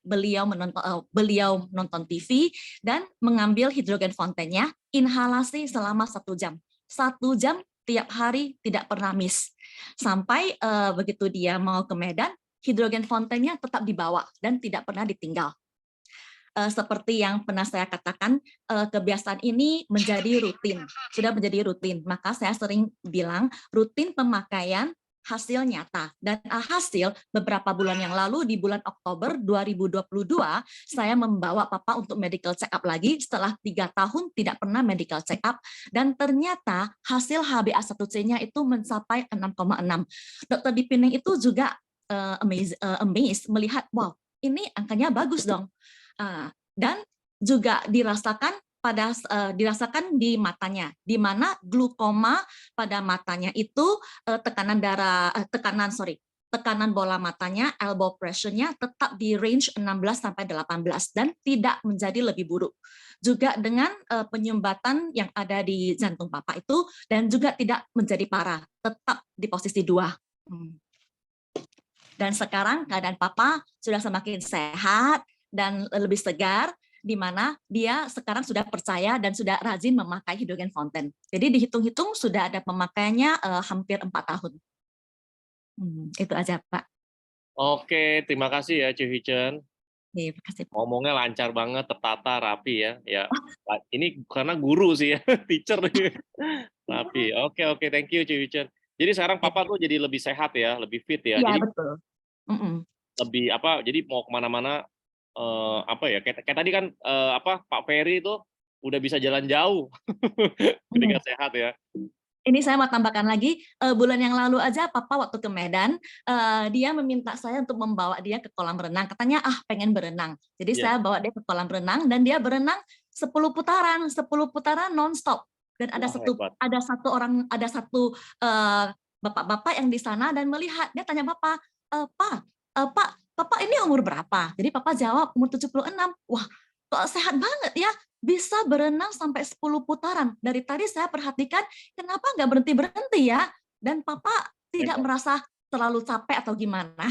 beliau nonton TV dan mengambil hidrogen fountain-nya, inhalasi selama 1 jam. 1 jam tiap hari, tidak pernah miss. Sampai begitu dia mau ke Medan, hidrogen fountain-nya tetap dibawa dan tidak pernah ditinggal. Seperti yang pernah saya katakan, kebiasaan ini menjadi rutin, sudah menjadi rutin. Maka saya sering bilang rutin pemakaian hasil nyata. Dan hasil beberapa bulan yang lalu di bulan Oktober 2022, saya membawa Papa untuk medical check up lagi setelah 3 tahun tidak pernah medical check up, dan ternyata hasil HbA1c-nya itu mencapai 6,6. Dokter di Pinang itu juga amazed melihat, wow, ini angkanya bagus dong. Dan juga dirasakan di matanya, di mana glukoma pada matanya itu tekanan tekanan bola matanya, elbow pressure-nya tetap di range 16 sampai 18 dan tidak menjadi lebih buruk. Juga dengan penyumbatan yang ada di jantung Papa itu dan juga tidak menjadi parah, tetap di posisi 2. Dan sekarang keadaan Papa sudah semakin sehat dan lebih segar, di mana dia sekarang sudah percaya dan sudah rajin memakai hidrogen fountain. Jadi dihitung-hitung sudah ada pemakaiannya hampir 4 tahun. Itu aja, Pak. Oke, terima kasih ya, Cihuicen. Terima kasih, Pak. Ngomongnya lancar banget, tertata, rapi ya. Ya, ini karena guru sih ya, teacher nih. Rapi. Oke, thank you, Cihuicen. Jadi sekarang Papa tuh jadi lebih sehat ya, lebih fit ya. Iya, Jadi betul. lebih apa? Jadi mau kemana-mana apa ya? Kayak tadi kan Pak Ferry itu udah bisa jalan jauh, ketika sehat ya. Ini saya mau tambahkan lagi, bulan yang lalu aja Papa waktu ke Medan, dia meminta saya untuk membawa dia ke kolam renang. Katanya, pengen berenang. Jadi saya bawa dia ke kolam renang dan dia berenang 10 putaran nonstop. Dan ada satu bapak-bapak yang di sana dan melihat, dia tanya Papa, Papa ini umur berapa? Jadi Papa jawab umur 76. Wah, kok sehat banget ya? Bisa berenang sampai 10 putaran. Dari tadi saya perhatikan, kenapa nggak berhenti-berhenti ya? Dan Papa tidak merasa terlalu capek atau gimana.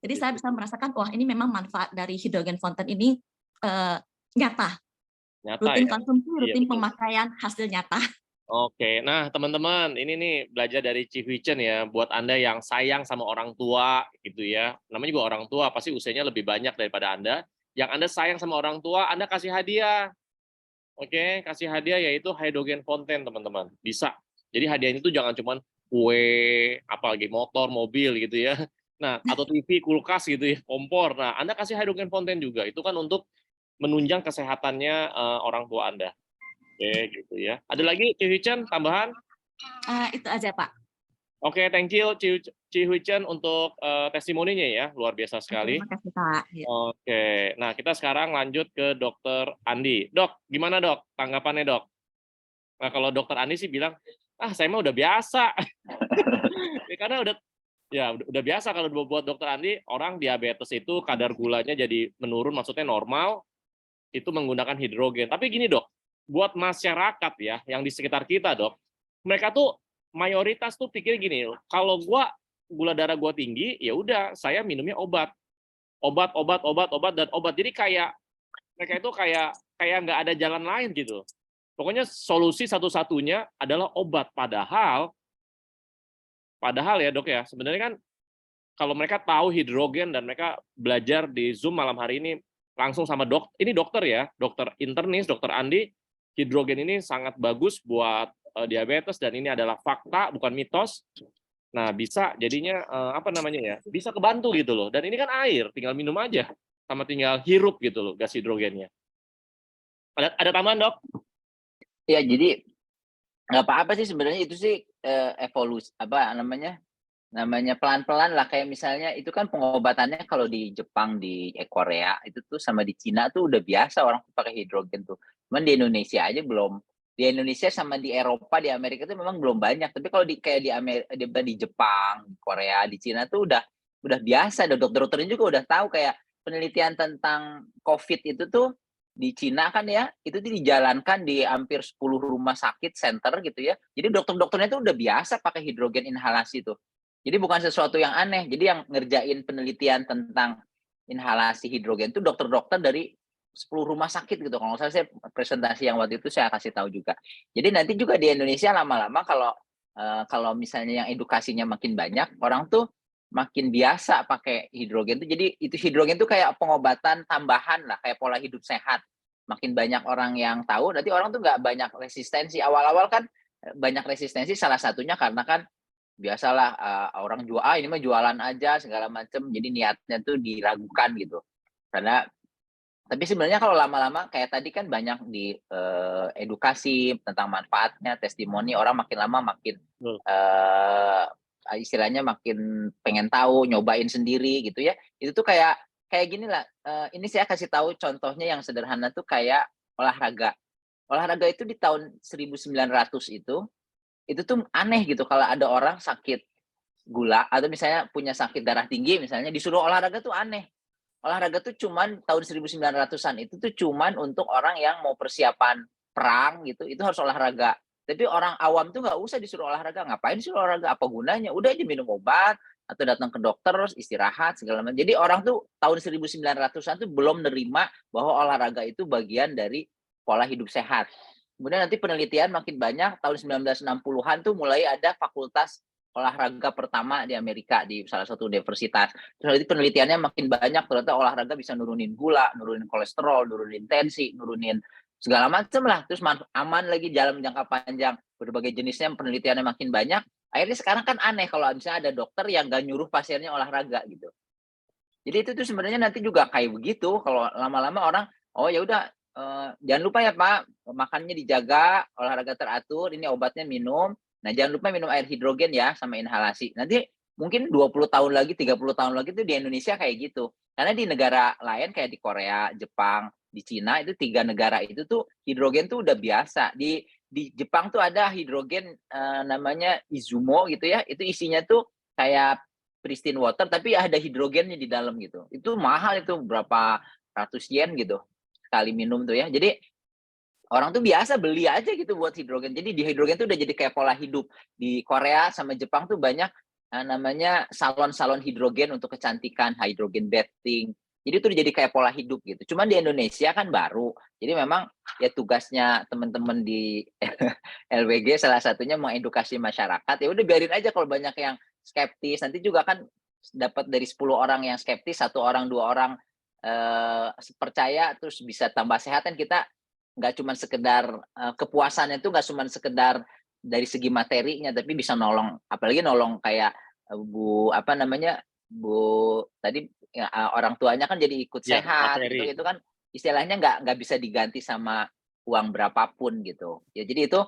Jadi saya bisa merasakan, wah ini memang manfaat dari hidrogen fountain ini nyata. Rutin ya? konsumsi, rutin betul. pemakaian, hasil nyata. Oke, nah teman-teman, ini nih belajar dari Cihuicen ya, buat Anda yang sayang sama orang tua gitu ya. Namanya juga orang tua, pasti usianya lebih banyak daripada Anda. Yang Anda sayang sama orang tua, Anda kasih hadiah. Oke, kasih hadiah yaitu hydrogen fountain, teman-teman. Bisa. Jadi hadiahnya itu jangan cuma kue, apalagi motor, mobil gitu ya. Nah, atau TV, kulkas gitu ya, kompor. Nah, Anda kasih hydrogen fountain juga. Itu kan untuk menunjang kesehatannya orang tua Anda. Oke, gitu ya. Ada lagi, Cihuicen, tambahan? Itu aja, Pak. Oke, thank you, Cihuicen, untuk testimoninya ya. Luar biasa sekali. Terima kasih, Pak. Oke, nah kita sekarang lanjut ke Dokter Andi. Dok, gimana dok tanggapannya dok? Nah kalau Dokter Andi sih bilang, saya mah udah biasa. Ya, karena udah biasa kalau buat Dokter Andi, orang diabetes itu kadar gulanya jadi menurun, maksudnya normal, itu menggunakan hidrogen. Tapi gini dok, buat masyarakat ya, yang di sekitar kita dok, mereka tuh mayoritas tuh pikir gini, kalau gula darah gua tinggi, ya udah saya minumnya obat. Obat. Jadi kayak mereka itu kayak nggak ada jalan lain gitu. Pokoknya solusi satu-satunya adalah obat. Padahal ya dok ya, sebenarnya kan kalau mereka tahu hidrogen dan mereka belajar di Zoom malam hari ini langsung sama ini dokter ya, dokter internis, dokter Andi, hidrogen ini sangat bagus buat diabetes dan ini adalah fakta bukan mitos. Nah, bisa jadinya bisa kebantu gitu loh. Dan ini kan air, tinggal minum aja sama tinggal hirup gitu loh gas hidrogennya. Ada tambahan, Dok? Ya, jadi nggak apa-apa sih sebenarnya, itu sih evolusi namanya pelan-pelan lah. Kayak misalnya itu kan pengobatannya kalau di Jepang, di Korea itu tuh sama di Cina tuh udah biasa orang pakai hidrogen tuh. Cuman di Indonesia aja belum. Di Indonesia sama di Eropa, di Amerika itu memang belum banyak. Tapi kalau kayak di Jepang, di Korea, di Cina tuh udah biasa. Dokter-dokternya juga udah tahu, kayak penelitian tentang COVID itu tuh di Cina kan ya, itu dijalankan di hampir 10 rumah sakit center gitu ya. Jadi dokter-dokternya tuh udah biasa pakai hidrogen inhalasi tuh. Jadi bukan sesuatu yang aneh. Jadi yang ngerjain penelitian tentang inhalasi hidrogen itu dokter-dokter dari 10 rumah sakit gitu. Kalau saya presentasi yang waktu itu saya kasih tahu juga. Jadi nanti juga di Indonesia lama-lama kalau misalnya yang edukasinya makin banyak, orang tuh makin biasa pakai hidrogen tuh. Jadi itu hidrogen tuh kayak pengobatan tambahan lah, kayak pola hidup sehat. Makin banyak orang yang tahu, nanti orang tuh nggak banyak resistensi. Awal-awal kan banyak resistensi, salah satunya karena kan biasalah orang ini mah jualan aja segala macam. Jadi niatnya tuh diragukan gitu. Tapi sebenarnya kalau lama-lama kayak tadi kan banyak di edukasi tentang manfaatnya, testimoni, orang makin lama makin istilahnya makin pengen tahu, nyobain sendiri gitu ya. Itu tuh kayak gini lah. Ini saya kasih tahu contohnya yang sederhana tuh kayak olahraga. Olahraga itu di tahun 1900 itu tuh aneh gitu kalau ada orang sakit gula atau misalnya punya sakit darah tinggi misalnya disuruh olahraga tuh aneh. Olahraga tuh cuman tahun 1900-an itu tuh cuman untuk orang yang mau persiapan perang gitu, itu harus olahraga. Tapi orang awam tuh nggak usah disuruh olahraga, ngapain disuruh olahraga? Apa gunanya? Udah aja minum obat atau datang ke dokter terus istirahat segala macam. Jadi orang tuh tahun 1900-an tuh belum nerima bahwa olahraga itu bagian dari pola hidup sehat. Kemudian nanti penelitian makin banyak tahun 1960-an tuh mulai ada fakultas olahraga pertama di Amerika di salah satu universitas. Terus nanti penelitiannya makin banyak ternyata olahraga bisa nurunin gula, nurunin kolesterol, nurunin tensi, nurunin segala macam lah. Terus aman lagi dalam jangka panjang. Berbagai jenisnya penelitiannya makin banyak. Akhirnya sekarang kan aneh kalau misalnya ada dokter yang gak nyuruh pasiennya olahraga gitu. Jadi itu tuh sebenarnya nanti juga kayak begitu. Kalau lama-lama orang, oh ya udah jangan lupa ya Pak, makannya dijaga, olahraga teratur, ini obatnya minum. Nah, jangan lupa minum air hidrogen ya sama inhalasi. Nanti mungkin 20 tahun lagi, 30 tahun lagi tuh di Indonesia kayak gitu. Karena di negara lain kayak di Korea, Jepang, di Cina itu 3 negara itu tuh hidrogen tuh udah biasa. Di Jepang tuh ada hidrogen namanya Izumo gitu ya. Itu isinya tuh kayak pristine water tapi ada hidrogennya di dalam gitu. Itu mahal itu berapa ratus yen gitu sekali minum tuh ya. Jadi orang tuh biasa beli aja gitu buat hidrogen. Jadi di hidrogen tuh udah jadi kayak pola hidup. Di Korea sama Jepang tuh banyak namanya salon-salon hidrogen untuk kecantikan, hydrogen bathing. Jadi itu jadi kayak pola hidup gitu. Cuman di Indonesia kan baru. Jadi memang ya tugasnya teman-teman di LWG salah satunya mengedukasi masyarakat. Ya udah biarin aja kalau banyak yang skeptis. Nanti juga kan dapat dari 10 orang yang skeptis, 1 orang, 2 orang percaya terus bisa tambah sehat kan kita nggak cuma sekedar kepuasannya itu nggak cuma sekedar dari segi materinya tapi bisa nolong apalagi nolong kayak Bu apa namanya Bu tadi ya, orang tuanya kan jadi ikut Ya, sehat materi. gitu itu kan istilahnya nggak bisa diganti sama uang berapapun gitu ya jadi itu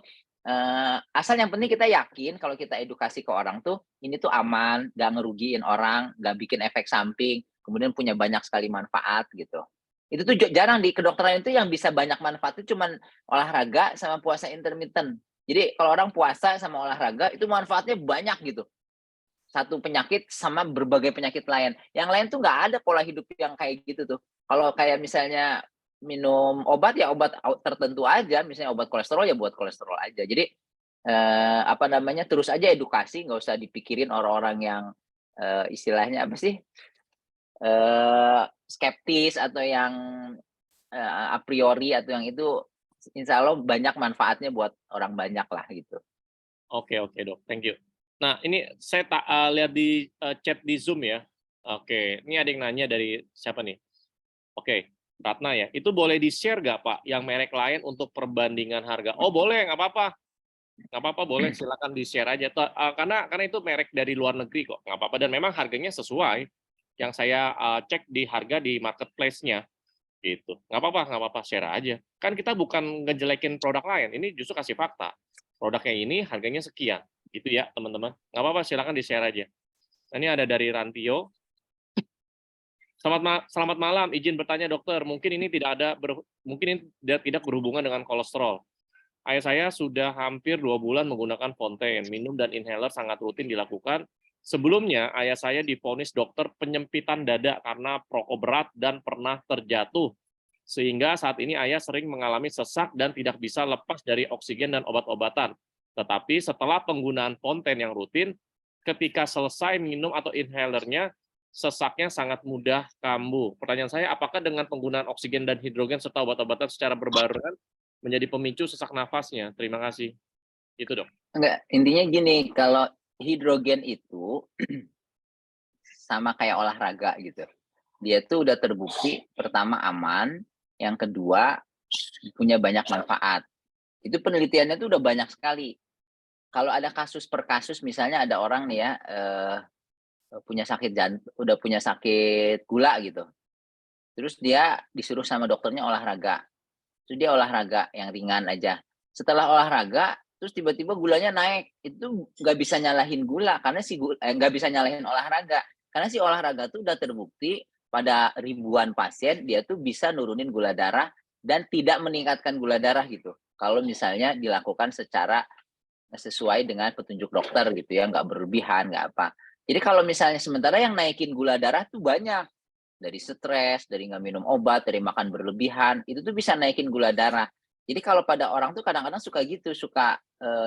asal yang penting kita yakin kalau kita edukasi ke orang tuh ini tuh aman nggak ngerugiin orang nggak bikin efek samping kemudian punya banyak sekali manfaat gitu. Itu tuh jarang di kedokteran itu yang bisa banyak manfaat itu cuman olahraga sama puasa intermittent. Jadi kalau orang puasa sama olahraga itu manfaatnya banyak gitu. Satu penyakit sama berbagai penyakit lain. Yang lain tuh nggak ada pola hidup yang kayak gitu tuh. Kalau kayak misalnya minum obat ya obat tertentu aja, misalnya obat kolesterol ya buat kolesterol aja. Jadi apa namanya terus aja edukasi, nggak usah dipikirin orang-orang yang istilahnya apa sih skeptis atau yang a priori atau yang itu insya Allah banyak manfaatnya buat orang banyak lah gitu. Oke, Dok, thank you. Nah, ini saya lihat di chat di Zoom ya. Oke, ini ada yang nanya dari siapa nih? Oke, Ratna ya. Itu boleh di-share nggak, Pak, yang merek lain untuk perbandingan harga? Oh, boleh, nggak apa-apa. Nggak apa-apa, boleh, silakan di-share aja. Karena itu merek dari luar negeri kok, nggak apa-apa. Dan memang harganya sesuai yang saya cek di harga di marketplace-nya. Gitu. Nggak apa-apa, share aja. Kan kita bukan ngejelekin produk lain, ini justru kasih fakta. Produknya ini harganya sekian. Gitu ya, teman-teman. Nggak apa-apa, silakan di-share aja. Nah, ini ada dari Rantio. Selamat malam, izin bertanya dokter. Mungkin ini tidak berhubungan dengan kolesterol. Ayah saya sudah hampir 2 bulan menggunakan Fontaine, minum dan inhaler sangat rutin dilakukan. Sebelumnya, ayah saya divonis dokter penyempitan dada karena perokok berat dan pernah terjatuh. Sehingga saat ini ayah sering mengalami sesak dan tidak bisa lepas dari oksigen dan obat-obatan. Tetapi setelah penggunaan Fontaine yang rutin, ketika selesai minum atau inhalernya, sesaknya sangat mudah kambuh. Pertanyaan saya, apakah dengan penggunaan oksigen dan hidrogen serta obat-obatan secara berbarengan menjadi pemicu sesak nafasnya? Terima kasih. Itu dok. Enggak, intinya gini, kalau hidrogen itu sama kayak olahraga gitu. Dia tuh udah terbukti pertama aman, yang kedua punya banyak manfaat. Itu penelitiannya tuh udah banyak sekali. Kalau ada kasus per kasus, misalnya ada orang nih ya punya sakit jantung, udah punya sakit gula gitu. Terus dia disuruh sama dokternya olahraga. Terus dia olahraga yang ringan aja. Setelah olahraga, terus tiba-tiba gulanya naik. Itu nggak bisa nyalahin gula karena nggak bisa nyalahin olahraga. Karena si olahraga tuh udah terbukti pada ribuan pasien dia tuh bisa nurunin gula darah dan tidak meningkatkan gula darah gitu. Kalau misalnya dilakukan secara sesuai dengan petunjuk dokter gitu ya, nggak berlebihan, nggak apa. Jadi kalau misalnya sementara yang naikin gula darah tuh banyak, dari stres, dari nggak minum obat, dari makan berlebihan, itu tuh bisa naikin gula darah. Jadi kalau pada orang tuh kadang-kadang suka gitu, suka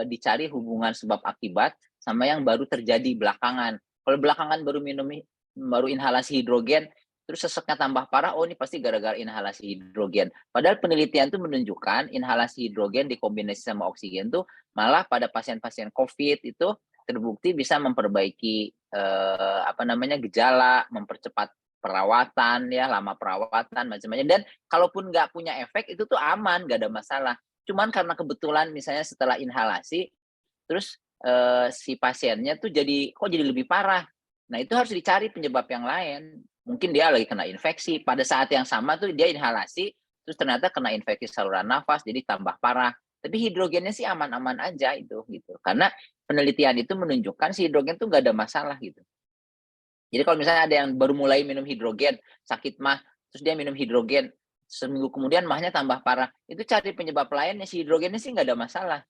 dicari hubungan sebab akibat sama yang baru terjadi belakangan. Kalau belakangan baru inhalasi hidrogen, terus seseknya tambah parah, oh ini pasti gara-gara inhalasi hidrogen. Padahal penelitian tuh menunjukkan inhalasi hidrogen dikombinasi sama oksigen tuh malah pada pasien-pasien COVID itu terbukti bisa memperbaiki gejala, mempercepat perawatan ya, lama perawatan macam-macam. Dan kalaupun nggak punya efek itu tuh aman, nggak ada masalah. Cuman karena kebetulan misalnya setelah inhalasi, terus si pasiennya tuh kok jadi lebih parah. Nah itu harus dicari penyebab yang lain. Mungkin dia lagi kena infeksi. Pada saat yang sama tuh dia inhalasi, terus ternyata kena infeksi saluran nafas, jadi tambah parah. Tapi hidrogennya sih aman-aman aja itu gitu. Karena penelitian itu menunjukkan si hidrogen tuh nggak ada masalah gitu. Jadi kalau misalnya ada yang baru mulai minum hidrogen, sakit mah, terus dia minum hidrogen, seminggu kemudian mahnya tambah parah, itu cari penyebab lainnya, si hidrogennya sih nggak ada masalah.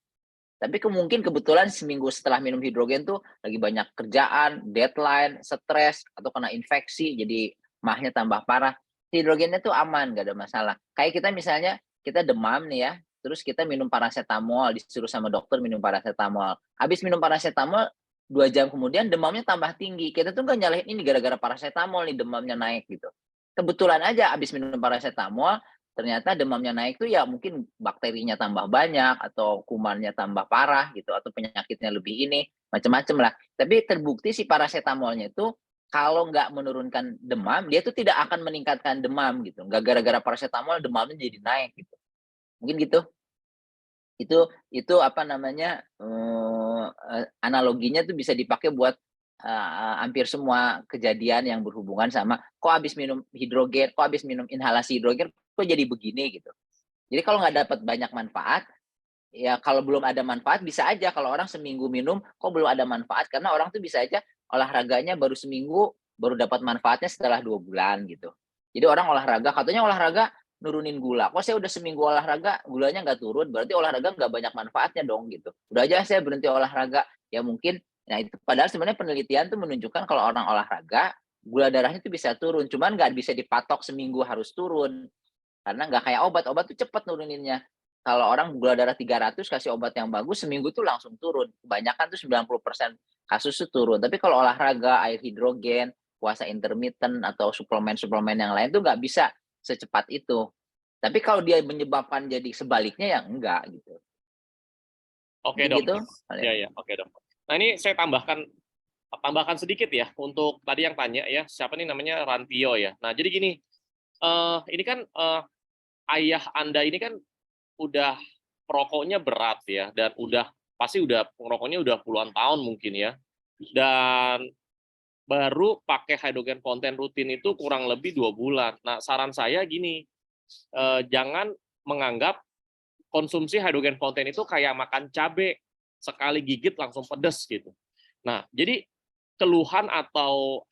Tapi mungkin kebetulan seminggu setelah minum hidrogen tuh lagi banyak kerjaan, deadline, stres, atau kena infeksi, jadi mahnya tambah parah. Hidrogennya tuh aman, nggak ada masalah. Kayak kita misalnya, kita demam nih ya, terus kita minum paracetamol, disuruh sama dokter minum paracetamol. Habis minum paracetamol, 2 jam kemudian demamnya tambah tinggi. Kita tuh nggak nyalahin ini gara-gara paracetamol nih demamnya naik gitu. Kebetulan aja habis minum paracetamol, ternyata demamnya naik tuh ya mungkin bakterinya tambah banyak atau kumannya tambah parah gitu atau penyakitnya lebih ini macam-macam lah. Tapi terbukti si paracetamolnya itu kalau nggak menurunkan demam, dia tuh tidak akan meningkatkan demam gitu. Nggak gara-gara paracetamol demamnya jadi naik gitu. Mungkin gitu. Itu analoginya tuh bisa dipakai buat hampir semua kejadian yang berhubungan sama kok habis minum hidrogen, kok habis minum inhalasi hidrogen kok jadi begini gitu. Jadi kalau nggak dapat banyak manfaat, ya kalau belum ada manfaat bisa aja kalau orang seminggu minum kok belum ada manfaat karena orang tuh bisa aja olahraganya baru seminggu baru dapat manfaatnya setelah 2 bulan gitu. Jadi orang olahraga katanya olahraga nurunin gula. Kok saya udah seminggu olahraga gulanya nggak turun, berarti olahraga nggak banyak manfaatnya dong gitu. Udah aja saya berhenti olahraga, ya mungkin. Nah itu padahal sebenarnya penelitian tuh menunjukkan kalau orang olahraga gula darahnya itu bisa turun, cuman nggak bisa dipatok seminggu harus turun. Karena nggak kayak obat tuh cepat nuruninnya. Kalau orang gula darah 300 kasih obat yang bagus seminggu tuh langsung turun. Kebanyakan tuh 90% kasus tuh turun. Tapi kalau olahraga, air hidrogen, puasa intermittent atau suplemen-suplemen yang lain tuh nggak bisa secepat itu. Tapi kalau dia menyebabkan jadi sebaliknya ya enggak gitu. Oke, Dok. Gitu. Ya, oke, Dok. Nah, ini saya tambahkan sedikit ya untuk tadi yang tanya ya, siapa nih namanya Rantio ya. Nah, jadi gini, ini kan ayah Anda ini kan udah perokoknya berat ya dan pasti udah perokoknya udah puluhan tahun mungkin ya. Dan baru pakai hydrogen fonten rutin itu kurang lebih 2 bulan. Nah, saran saya gini, jangan menganggap konsumsi hydrogen fonten itu kayak makan cabai, sekali gigit langsung pedes gitu. Nah, jadi keluhan atau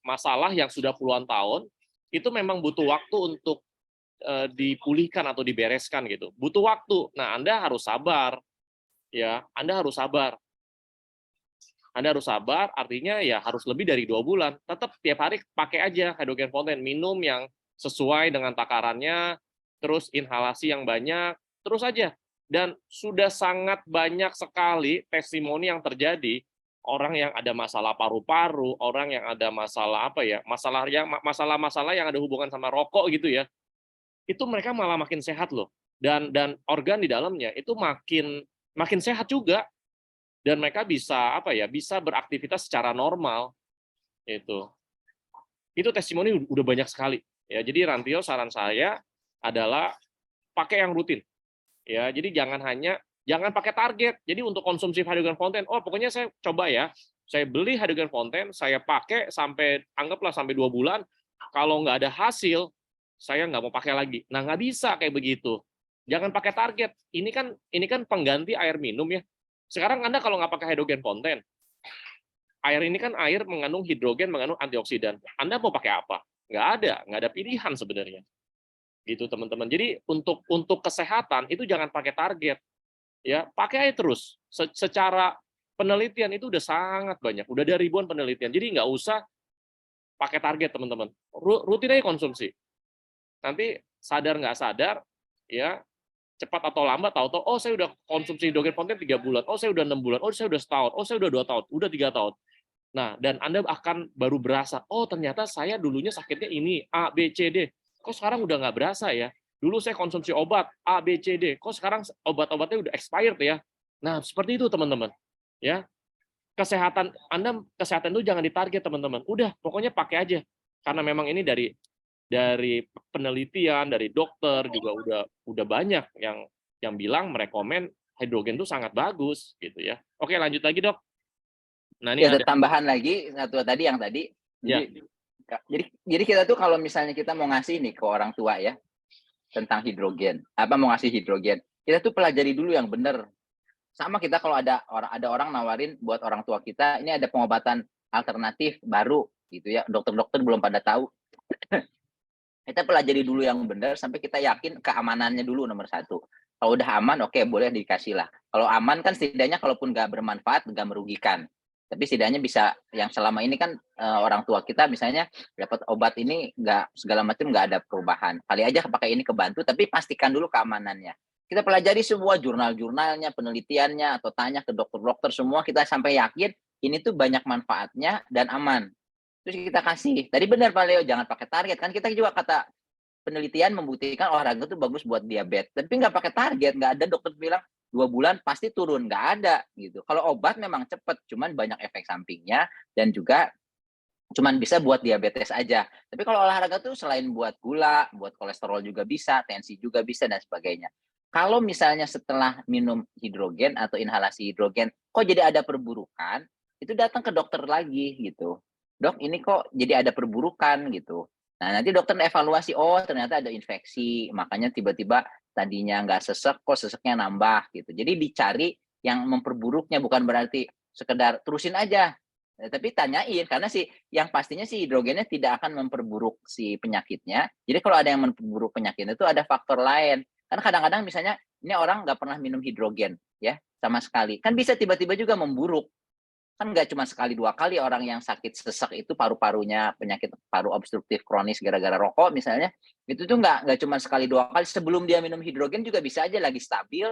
masalah yang sudah puluhan tahun itu memang butuh waktu untuk dipulihkan atau dibereskan gitu. Butuh waktu. Nah, Anda harus sabar. Ya, Anda harus sabar. Anda harus sabar, artinya ya harus lebih dari 2 bulan. Tetap tiap hari pakai aja hydrogen fonten, minum yang sesuai dengan takarannya, terus inhalasi yang banyak, terus aja. Dan sudah sangat banyak sekali testimoni yang terjadi, orang yang ada masalah paru-paru, orang yang ada masalah masalah-masalah yang ada hubungan sama rokok gitu ya. Itu mereka malah makin sehat loh. Dan organ di dalamnya itu makin sehat juga. Dan mereka bisa bisa beraktivitas secara normal itu testimoni udah banyak sekali ya. Jadi Rantio, saran saya adalah pakai yang rutin ya. Jadi jangan pakai target. Jadi untuk konsumsi hydrogen fonten, pokoknya saya coba ya, saya beli hydrogen fonten, saya pakai anggaplah sampai 2 bulan, kalau nggak ada hasil saya nggak mau pakai lagi. Nah, nggak bisa kayak begitu. Jangan pakai target. Ini kan pengganti air minum ya. Sekarang Anda kalau nggak pakai hydrogen fonten, air ini kan air mengandung hidrogen, mengandung antioksidan. Anda mau pakai apa? Nggak ada pilihan sebenarnya. Gitu teman-teman. Jadi untuk kesehatan itu jangan pakai target. ya pakai aja terus. Secara penelitian itu udah sangat banyak, udah ada ribuan penelitian. Jadi nggak usah pakai target teman-teman, rutin aja konsumsi. Nanti sadar nggak sadar, ya cepat atau lambat tahu-tahu, oh saya udah konsumsi hidrogen fonten 3 bulan, oh saya udah 6 bulan, oh saya udah setahun, oh saya udah 2 tahun, udah 3 tahun. Nah, dan Anda akan baru berasa, oh ternyata saya dulunya sakitnya ini, A, B, C, D. Kok sekarang udah nggak berasa ya? Dulu saya konsumsi obat A, B, C, D. Kok sekarang obat-obatnya udah expired ya? Nah, seperti itu teman-teman. Ya, kesehatan itu jangan ditarget teman-teman. Udah, pokoknya pakai aja. Karena memang ini dari penelitian, dari dokter juga udah banyak yang bilang merekomen hidrogen itu sangat bagus gitu ya. Oke, lanjut lagi, Dok. Nah, ini Ya, ada ada tambahan lagi satu tadi yang tadi. ya. Jadi kita tuh kalau misalnya kita mau ngasih nih ke orang tua ya tentang hidrogen, mau ngasih hidrogen, kita tuh pelajari dulu yang benar. Sama kita kalau ada orang nawarin buat orang tua kita, ini ada pengobatan alternatif baru gitu ya, dokter-dokter belum pada tahu. Kita pelajari dulu yang benar sampai kita yakin keamanannya dulu nomor satu. Kalau udah aman, oke, boleh dikasih lah. Kalau aman kan setidaknya kalaupun nggak bermanfaat, nggak merugikan. Tapi setidaknya bisa, yang selama ini kan orang tua kita misalnya dapat obat ini nggak segala macam nggak ada perubahan. Kali aja pakai ini kebantu, tapi pastikan dulu keamanannya. Kita pelajari semua jurnal-jurnalnya, penelitiannya, atau tanya ke dokter-dokter semua, kita sampai yakin ini tuh banyak manfaatnya dan aman. Terus kita kasih. Tadi benar Pak Leo, jangan pakai target. Kan kita juga kata penelitian membuktikan olahraga itu bagus buat diabetes. Tapi nggak pakai target. Nggak ada dokter bilang 2 bulan pasti turun. Nggak ada. Gitu. Kalau obat memang cepat. Cuman banyak efek sampingnya. Dan juga cuman bisa buat diabetes aja. Tapi kalau olahraga tuh selain buat gula, buat kolesterol juga bisa, tensi juga bisa, dan sebagainya. Kalau misalnya setelah minum hidrogen atau inhalasi hidrogen, kok jadi ada perburukan, itu datang ke dokter lagi gitu. Dok, ini kok jadi ada perburukan gitu. Nah, nanti dokter evaluasi, oh ternyata ada infeksi, makanya tiba-tiba tadinya nggak sesek, kok seseknya nambah gitu. Jadi dicari yang memperburuknya, bukan berarti sekedar terusin aja. Tapi tanyain, karena yang pastinya si hidrogennya tidak akan memperburuk si penyakitnya. Jadi kalau ada yang memperburuk penyakitnya itu ada faktor lain. Karena kadang-kadang misalnya ini orang nggak pernah minum hidrogen ya sama sekali. Kan bisa tiba-tiba juga memburuk. Kan nggak cuma sekali 2 kali orang yang sakit sesek itu paru-parunya penyakit paru obstruktif kronis gara-gara rokok misalnya, itu tuh nggak cuma sekali 2 kali. Sebelum dia minum hidrogen juga bisa aja lagi stabil,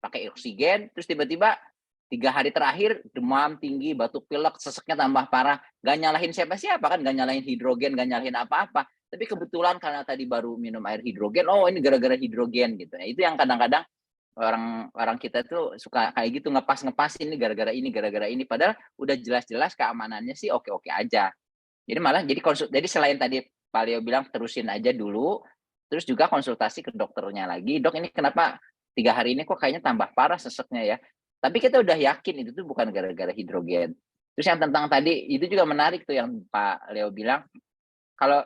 pakai oksigen, terus tiba-tiba 3 hari terakhir demam tinggi, batuk pilek, seseknya tambah parah. Nggak nyalahin siapa-siapa kan, nggak nyalahin hidrogen, nggak nyalahin apa-apa. Tapi kebetulan karena tadi baru minum air hidrogen, oh ini gara-gara hidrogen gitu. Nah, itu yang kadang-kadang orang kita tuh suka kayak gitu, ngepas ini gara-gara ini, padahal udah jelas-jelas keamanannya sih oke-oke aja. Jadi malah jadi selain tadi Pak Leo bilang terusin aja dulu, terus juga konsultasi ke dokternya lagi, dok ini kenapa 3 hari ini kok kayaknya tambah parah seseknya ya. Tapi kita udah yakin itu tuh bukan gara-gara hidrogen. Terus yang tentang tadi itu juga menarik tuh yang Pak Leo bilang, kalau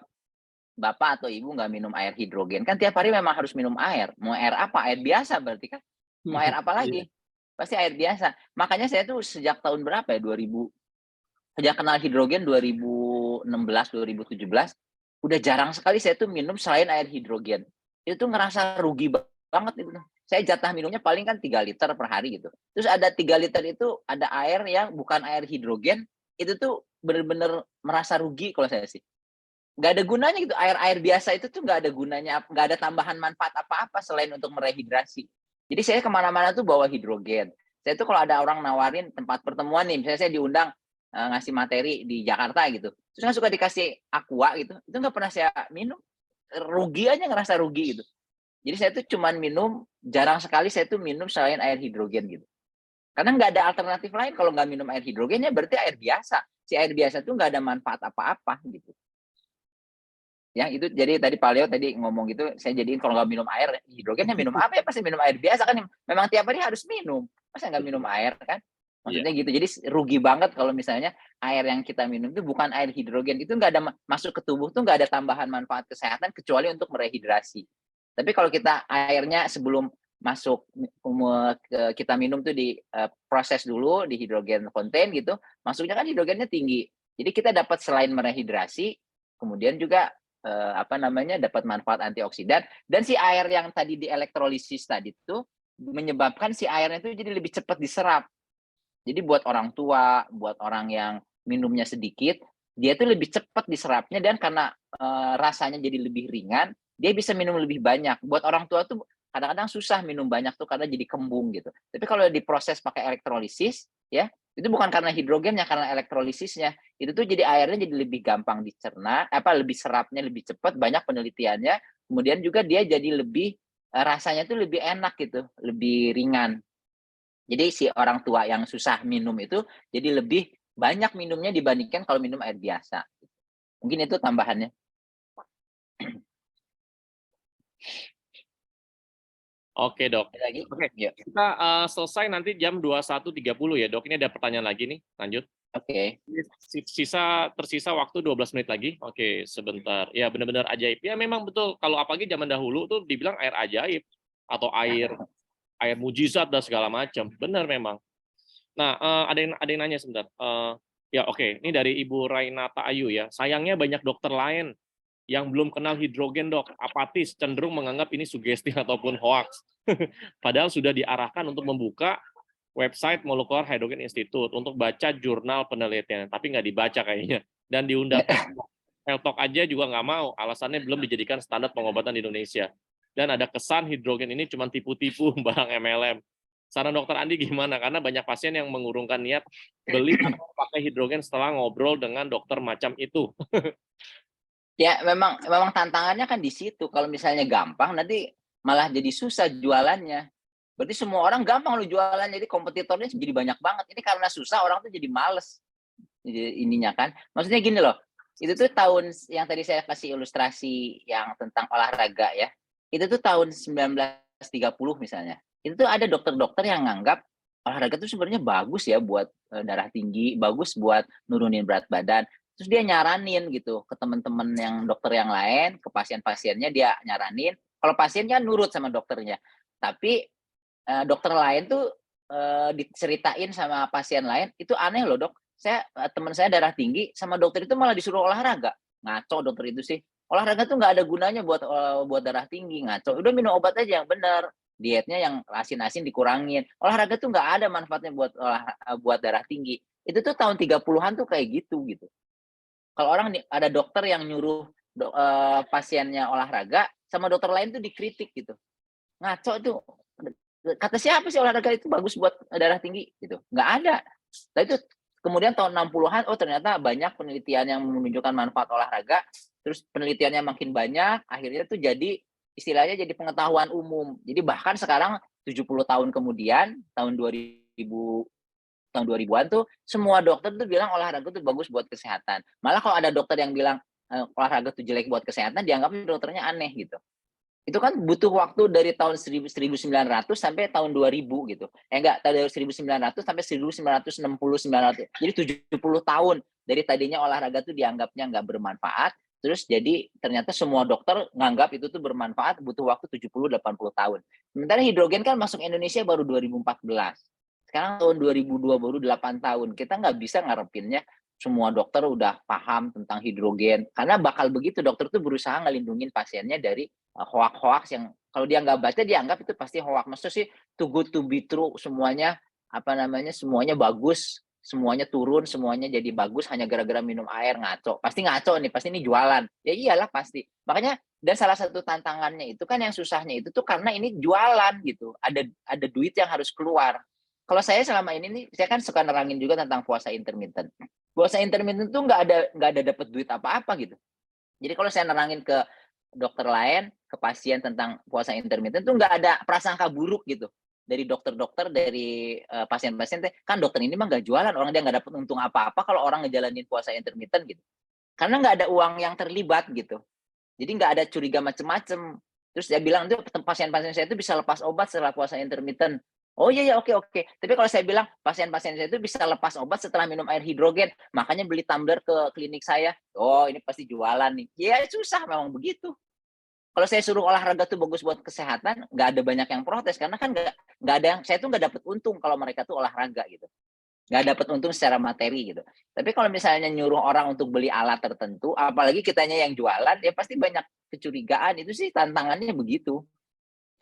Bapak atau Ibu nggak minum air hidrogen, kan tiap hari memang harus minum air. Mau air apa? Air biasa berarti kan. Mau air apa lagi? Pasti air biasa. Makanya saya tuh sejak tahun berapa ya? 2000, sejak kenal hidrogen 2016, 2017, udah jarang sekali saya tuh minum selain air hidrogen. Itu tuh ngerasa rugi banget itu. Saya jatah minumnya paling kan 3 liter per hari gitu. Terus ada 3 liter itu ada air yang bukan air hidrogen, itu tuh bener-bener merasa rugi kalau saya sih. Nggak ada gunanya gitu, air biasa itu tuh nggak ada gunanya, nggak ada tambahan manfaat apa-apa selain untuk merehidrasi. Jadi saya kemana-mana tuh bawa hidrogen. Saya tuh kalau ada orang nawarin tempat pertemuan nih, misalnya saya diundang ngasih materi di Jakarta gitu, terus kan suka dikasih aqua gitu, itu nggak pernah saya minum, rugi aja, ngerasa rugi gitu. Jadi saya tuh cuman minum, jarang sekali saya tuh minum selain air hidrogen gitu. Karena nggak ada alternatif lain, kalau nggak minum air hidrogen ya berarti air biasa. Si air biasa tuh nggak ada manfaat apa-apa gitu. Ya itu jadi tadi Pak Leo tadi ngomong gitu, saya jadiin kalau nggak minum air hidrogen ya minum apa ya, pasti minum air biasa kan, memang tiap hari harus minum, masa nggak minum air kan, maksudnya gitu. Jadi rugi banget kalau misalnya air yang kita minum itu bukan air hidrogen, itu nggak ada masuk ke tubuh tuh nggak ada tambahan manfaat kesehatan kecuali untuk merehidrasi. Tapi kalau kita airnya sebelum masuk kita minum tuh di proses dulu di hidrogen fonten gitu, masuknya kan hidrogennya tinggi, jadi kita dapat selain merehidrasi kemudian juga dapat manfaat antioksidan, dan si air yang tadi dielektrolisis tadi itu menyebabkan si airnya itu jadi lebih cepat diserap. Jadi buat orang tua, buat orang yang minumnya sedikit, dia itu lebih cepat diserapnya dan karena rasanya jadi lebih ringan, dia bisa minum lebih banyak. Buat orang tua tuh kadang-kadang susah minum banyak tuh karena jadi kembung gitu. Tapi kalau diproses pakai elektrolisis, ya itu bukan karena hidrogennya, karena elektrolisisnya. Itu tuh jadi airnya jadi lebih gampang dicerna, lebih serapnya lebih cepat, banyak penelitiannya. Kemudian juga dia jadi lebih rasanya tuh lebih enak gitu, lebih ringan. Jadi si orang tua yang susah minum itu jadi lebih banyak minumnya dibandingkan kalau minum air biasa. Mungkin itu tambahannya. Oke, Dok. Ada lagi? Oke, Yuk. kita selesai nanti jam 21.30 ya, Dok. Ini ada pertanyaan lagi nih, lanjut. Oke. Tersisa waktu 12 menit lagi. Oke, sebentar. Ya, benar-benar ajaib. Ya, memang betul. Kalau apalagi zaman dahulu tuh dibilang air ajaib atau air mujizat dan segala macam. Benar memang. Nah, ada yang nanya sebentar. Ya, oke. Ini dari Ibu Rainata Ayu ya. Sayangnya banyak dokter lain yang belum kenal hidrogen, Dok. Apatis, cenderung menganggap ini sugesti ataupun hoax. Padahal sudah diarahkan untuk membuka website Molecular Hydrogen Institute untuk baca jurnal penelitian, tapi nggak dibaca kayaknya. Dan diundang Health Talk aja juga nggak mau, alasannya belum dijadikan standar pengobatan di Indonesia. Dan ada kesan hidrogen ini cuma tipu-tipu barang MLM. Saran Dokter Andi gimana? Karena banyak pasien yang mengurungkan niat beli atau pakai hidrogen setelah ngobrol dengan dokter macam itu. Ya memang tantangannya kan di situ. Kalau misalnya gampang nanti malah jadi susah jualannya. Berarti semua orang gampang lu jualan, jadi kompetitornya jadi banyak banget. Ini karena susah orang tuh jadi males. Ininya kan. Maksudnya gini loh. Itu tuh tahun yang tadi saya kasih ilustrasi yang tentang olahraga ya. Itu tuh tahun 1930 misalnya. Itu tuh ada dokter-dokter yang nganggap olahraga tuh sebenarnya bagus ya buat darah tinggi, bagus buat nurunin berat badan. Terus dia nyaranin gitu ke teman-teman yang dokter yang lain, ke pasien-pasiennya dia nyaranin. Kalau pasien kan nurut sama dokternya. Tapi dokter lain tuh diceritain sama pasien lain, itu aneh loh dok. Teman saya darah tinggi sama dokter itu malah disuruh olahraga. Ngaco dokter itu sih. Olahraga tuh nggak ada gunanya buat darah tinggi, ngaco. Udah minum obat aja yang benar. Dietnya yang asin-asin dikurangin. Olahraga tuh nggak ada manfaatnya buat darah tinggi. Itu tuh tahun 30-an tuh kayak gitu. Kalau orang ada dokter yang nyuruh pasiennya olahraga, sama dokter lain tuh dikritik gitu. Ngaco tuh. Kata siapa sih olahraga itu bagus buat darah tinggi gitu? Nggak ada. Nah itu kemudian tahun 60-an, oh ternyata banyak penelitian yang menunjukkan manfaat olahraga, terus penelitiannya makin banyak, akhirnya tuh jadi istilahnya jadi pengetahuan umum. Jadi bahkan sekarang 70 tahun kemudian, tahun 2000-an tuh semua dokter tuh bilang olahraga tuh bagus buat kesehatan. Malah kalau ada dokter yang bilang olahraga tuh jelek buat kesehatan, dianggap dokternya aneh gitu. Itu kan butuh waktu dari tahun 1900 sampai tahun 2000 gitu. Enggak, dari 1900 sampai 1960-900. Jadi 70 tahun dari tadinya olahraga tuh dianggapnya nggak bermanfaat, terus jadi ternyata semua dokter nganggap itu tuh bermanfaat, butuh waktu 70-80 tahun. Sementara hidrogen kan masuk Indonesia baru 2014. Sekarang tahun 2002 baru 8 tahun. Kita nggak bisa ngarepinnya semua dokter udah paham tentang hidrogen. Karena bakal begitu, dokter tuh berusaha ngelindungin pasiennya dari hoax-hoax yang kalau dia nggak baca dia anggap itu pasti hoax. Maksudnya sih too good to be true, semuanya semuanya bagus, semuanya turun, semuanya jadi bagus hanya gara-gara minum air. Ngaco. Pasti ngaco nih, pasti ini jualan. Ya iyalah pasti. Makanya dan salah satu tantangannya itu kan yang susahnya itu tuh karena ini jualan gitu. Ada duit yang harus keluar. Kalau saya selama ini nih, saya kan suka nerangin juga tentang puasa intermittent. Puasa intermittent tuh nggak ada dapat duit apa-apa gitu. Jadi kalau saya nerangin ke dokter lain, ke pasien tentang puasa intermittent tuh nggak ada prasangka buruk gitu dari dokter-dokter, dari pasien-pasien. Kan dokter ini mah nggak jualan, orang dia nggak dapat untung apa-apa kalau orang ngejalanin puasa intermittent gitu. Karena nggak ada uang yang terlibat gitu. Jadi nggak ada curiga macem-macem. Terus dia bilang tuh pasien-pasien saya itu bisa lepas obat setelah puasa intermittent. Oh iya oke. Tapi kalau saya bilang pasien-pasien saya itu bisa lepas obat setelah minum air hidrogen, makanya beli tumbler ke klinik saya. Oh ini pasti jualan nih. Ya susah memang begitu. Kalau saya suruh olahraga tuh bagus buat kesehatan, nggak ada banyak yang protes karena kan nggak ada yang saya tuh nggak dapat untung kalau mereka tuh olahraga gitu. Nggak dapat untung secara materi gitu. Tapi kalau misalnya nyuruh orang untuk beli alat tertentu, apalagi kitanya yang jualan, ya pasti banyak kecurigaan. Itu sih tantangannya begitu.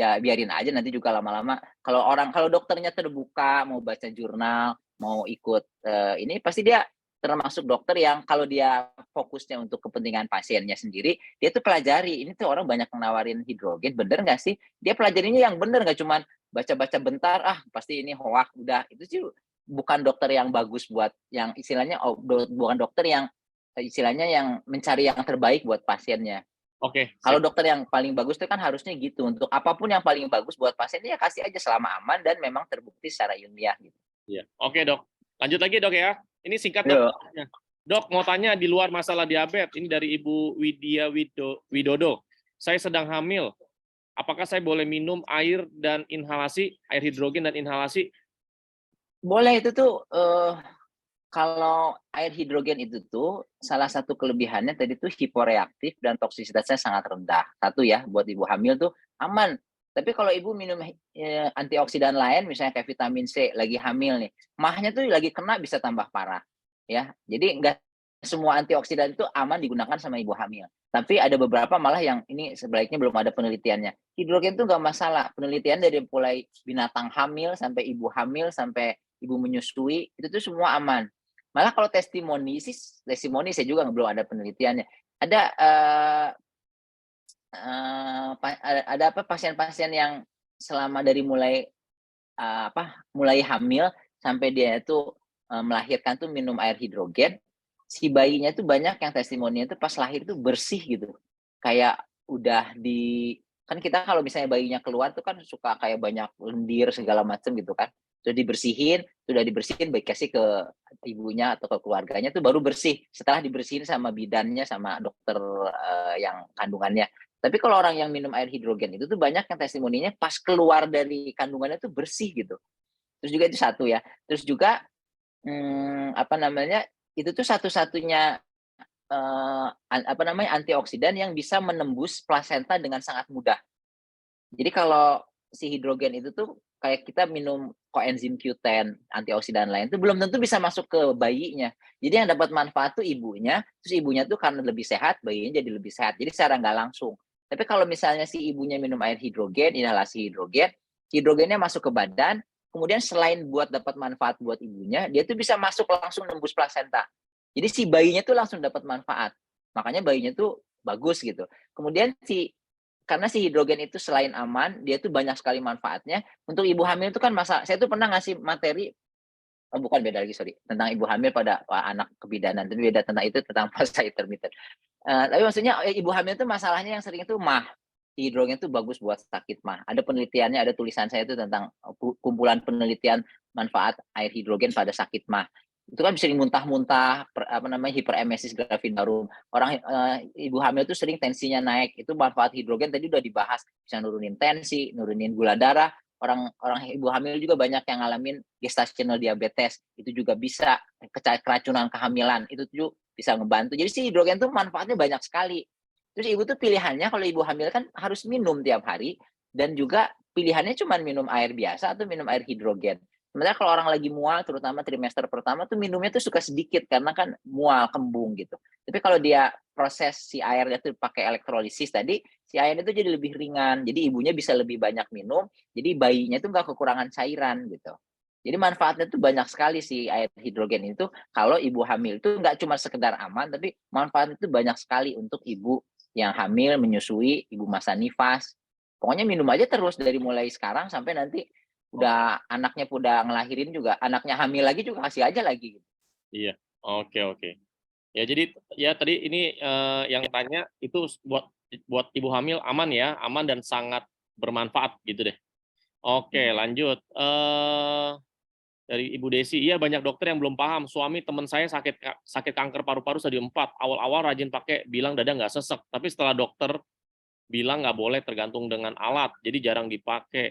ya biarin aja nanti juga lama-lama kalau dokternya terbuka mau baca jurnal, mau ikut ini pasti dia termasuk dokter yang kalau dia fokusnya untuk kepentingan pasiennya sendiri, dia tuh pelajari ini tuh orang banyak yang nawarin hidrogen, bener nggak sih? Dia pelajarinya yang bener, nggak cuman baca-baca bentar, pasti ini hoak, udah. Itu sih bukan dokter yang bagus buat yang istilahnya bukan dokter yang istilahnya yang mencari yang terbaik buat pasiennya. Oke, Kalau sip. dokter yang paling bagus itu kan harusnya gitu, untuk apapun yang paling bagus buat pasien ya kasih aja selama aman dan memang terbukti secara ilmiah gitu. Iya. Oke, Dok. Lanjut lagi, Dok ya. Ini singkat, Dok. Yo. Dok, mau tanya di luar masalah diabetes, ini dari Ibu Widya Widodo. Saya sedang hamil. Apakah saya boleh minum air dan inhalasi, air hidrogen dan inhalasi? Boleh, itu tuh kalau air hidrogen itu tuh salah satu kelebihannya tadi tuh hiporeaktif dan toksisitasnya sangat rendah. Satu ya, buat ibu hamil tuh aman. Tapi kalau ibu minum antioksidan lain, misalnya kayak vitamin C, lagi hamil nih, mahnya tuh lagi kena bisa tambah parah. Ya, jadi nggak semua antioksidan itu aman digunakan sama ibu hamil. Tapi ada beberapa malah yang ini sebaliknya belum ada penelitiannya. Hidrogen tuh nggak masalah. Penelitian dari mulai binatang hamil sampai ibu hamil sampai ibu menyusui itu tuh semua aman. Malah kalau testimoni saya juga belum ada penelitiannya. Ada pasien-pasien yang selama dari mulai hamil sampai dia itu melahirkan tuh minum air hidrogen, si bayinya tuh banyak yang testimoninya tuh pas lahir tuh bersih gitu. Kayak udah kan kita kalau misalnya bayinya keluar tuh kan suka kayak banyak lendir segala macam gitu kan. Sudah dibersihin baik kasih ke ibunya atau ke keluarganya tuh baru bersih. Setelah dibersihin sama bidannya sama dokter yang kandungannya. Tapi kalau orang yang minum air hidrogen itu tuh banyak yang testimoninya pas keluar dari kandungannya tuh bersih gitu. Terus juga itu satu ya. Terus juga itu tuh satu-satunya antioksidan yang bisa menembus plasenta dengan sangat mudah. Jadi kalau si hidrogen itu tuh kayak kita minum coenzim Q10, antioksidan lain itu belum tentu bisa masuk ke bayinya. Jadi yang dapat manfaat tuh ibunya, terus ibunya tuh karena lebih sehat, bayinya jadi lebih sehat. Jadi secara nggak langsung. Tapi kalau misalnya si ibunya minum air hidrogen, inhalasi hidrogen, hidrogennya masuk ke badan, kemudian selain buat dapat manfaat buat ibunya, dia tuh bisa masuk langsung nembus plasenta. Jadi si bayinya tuh langsung dapat manfaat. Makanya bayinya tuh bagus gitu. Kemudian karena si hidrogen itu selain aman, dia tuh banyak sekali manfaatnya. Untuk ibu hamil itu kan saya tuh pernah ngasih materi, bukan beda lagi, sorry, tentang ibu hamil pada anak kebidanan, tapi beda tentang itu tentang fase intermittent. Tapi maksudnya ibu hamil itu masalahnya yang sering itu mah. Hidrogen itu bagus buat sakit mah. Ada penelitiannya, ada tulisan saya itu tentang kumpulan penelitian manfaat air hidrogen pada sakit mah. Itu kan bisa dimuntah-muntah, hiperemesis gravidarum. Orang ibu hamil itu sering tensinya naik. Itu manfaat hidrogen tadi udah dibahas, bisa nurunin tensi, nurunin gula darah. Orang ibu hamil juga banyak yang ngalamin gestational diabetes. Itu juga bisa keracunan kehamilan. Itu juga bisa ngebantu. Jadi si hidrogen itu manfaatnya banyak sekali. Terus ibu tuh pilihannya kalau ibu hamil kan harus minum tiap hari dan juga pilihannya cuma minum air biasa atau minum air hidrogen. Sebenarnya kalau orang lagi mual, terutama trimester pertama tuh minumnya tuh suka sedikit karena kan mual, kembung gitu. Tapi kalau dia proses si airnya tuh pakai elektrolisis tadi, si airnya itu jadi lebih ringan. Jadi ibunya bisa lebih banyak minum, jadi bayinya tuh nggak kekurangan cairan gitu. Jadi manfaatnya tuh banyak sekali si air hidrogen itu kalau ibu hamil itu nggak cuma sekedar aman, tapi manfaatnya itu banyak sekali untuk ibu yang hamil, menyusui, ibu masa nifas. Pokoknya minum aja terus dari mulai sekarang sampai nanti anaknya udah ngelahirin juga, anaknya hamil lagi juga kasih aja lagi. Iya, oke. Ya jadi ya tadi ini yang tanya itu buat ibu hamil aman ya, aman dan sangat bermanfaat gitu deh. Oke, lanjut. Dari Ibu Desi, iya banyak dokter yang belum paham. Suami teman saya sakit kanker paru-paru stadium 4. Awal-awal rajin pakai, bilang dada nggak sesek. Tapi setelah dokter bilang nggak boleh tergantung dengan alat, jadi jarang dipakai.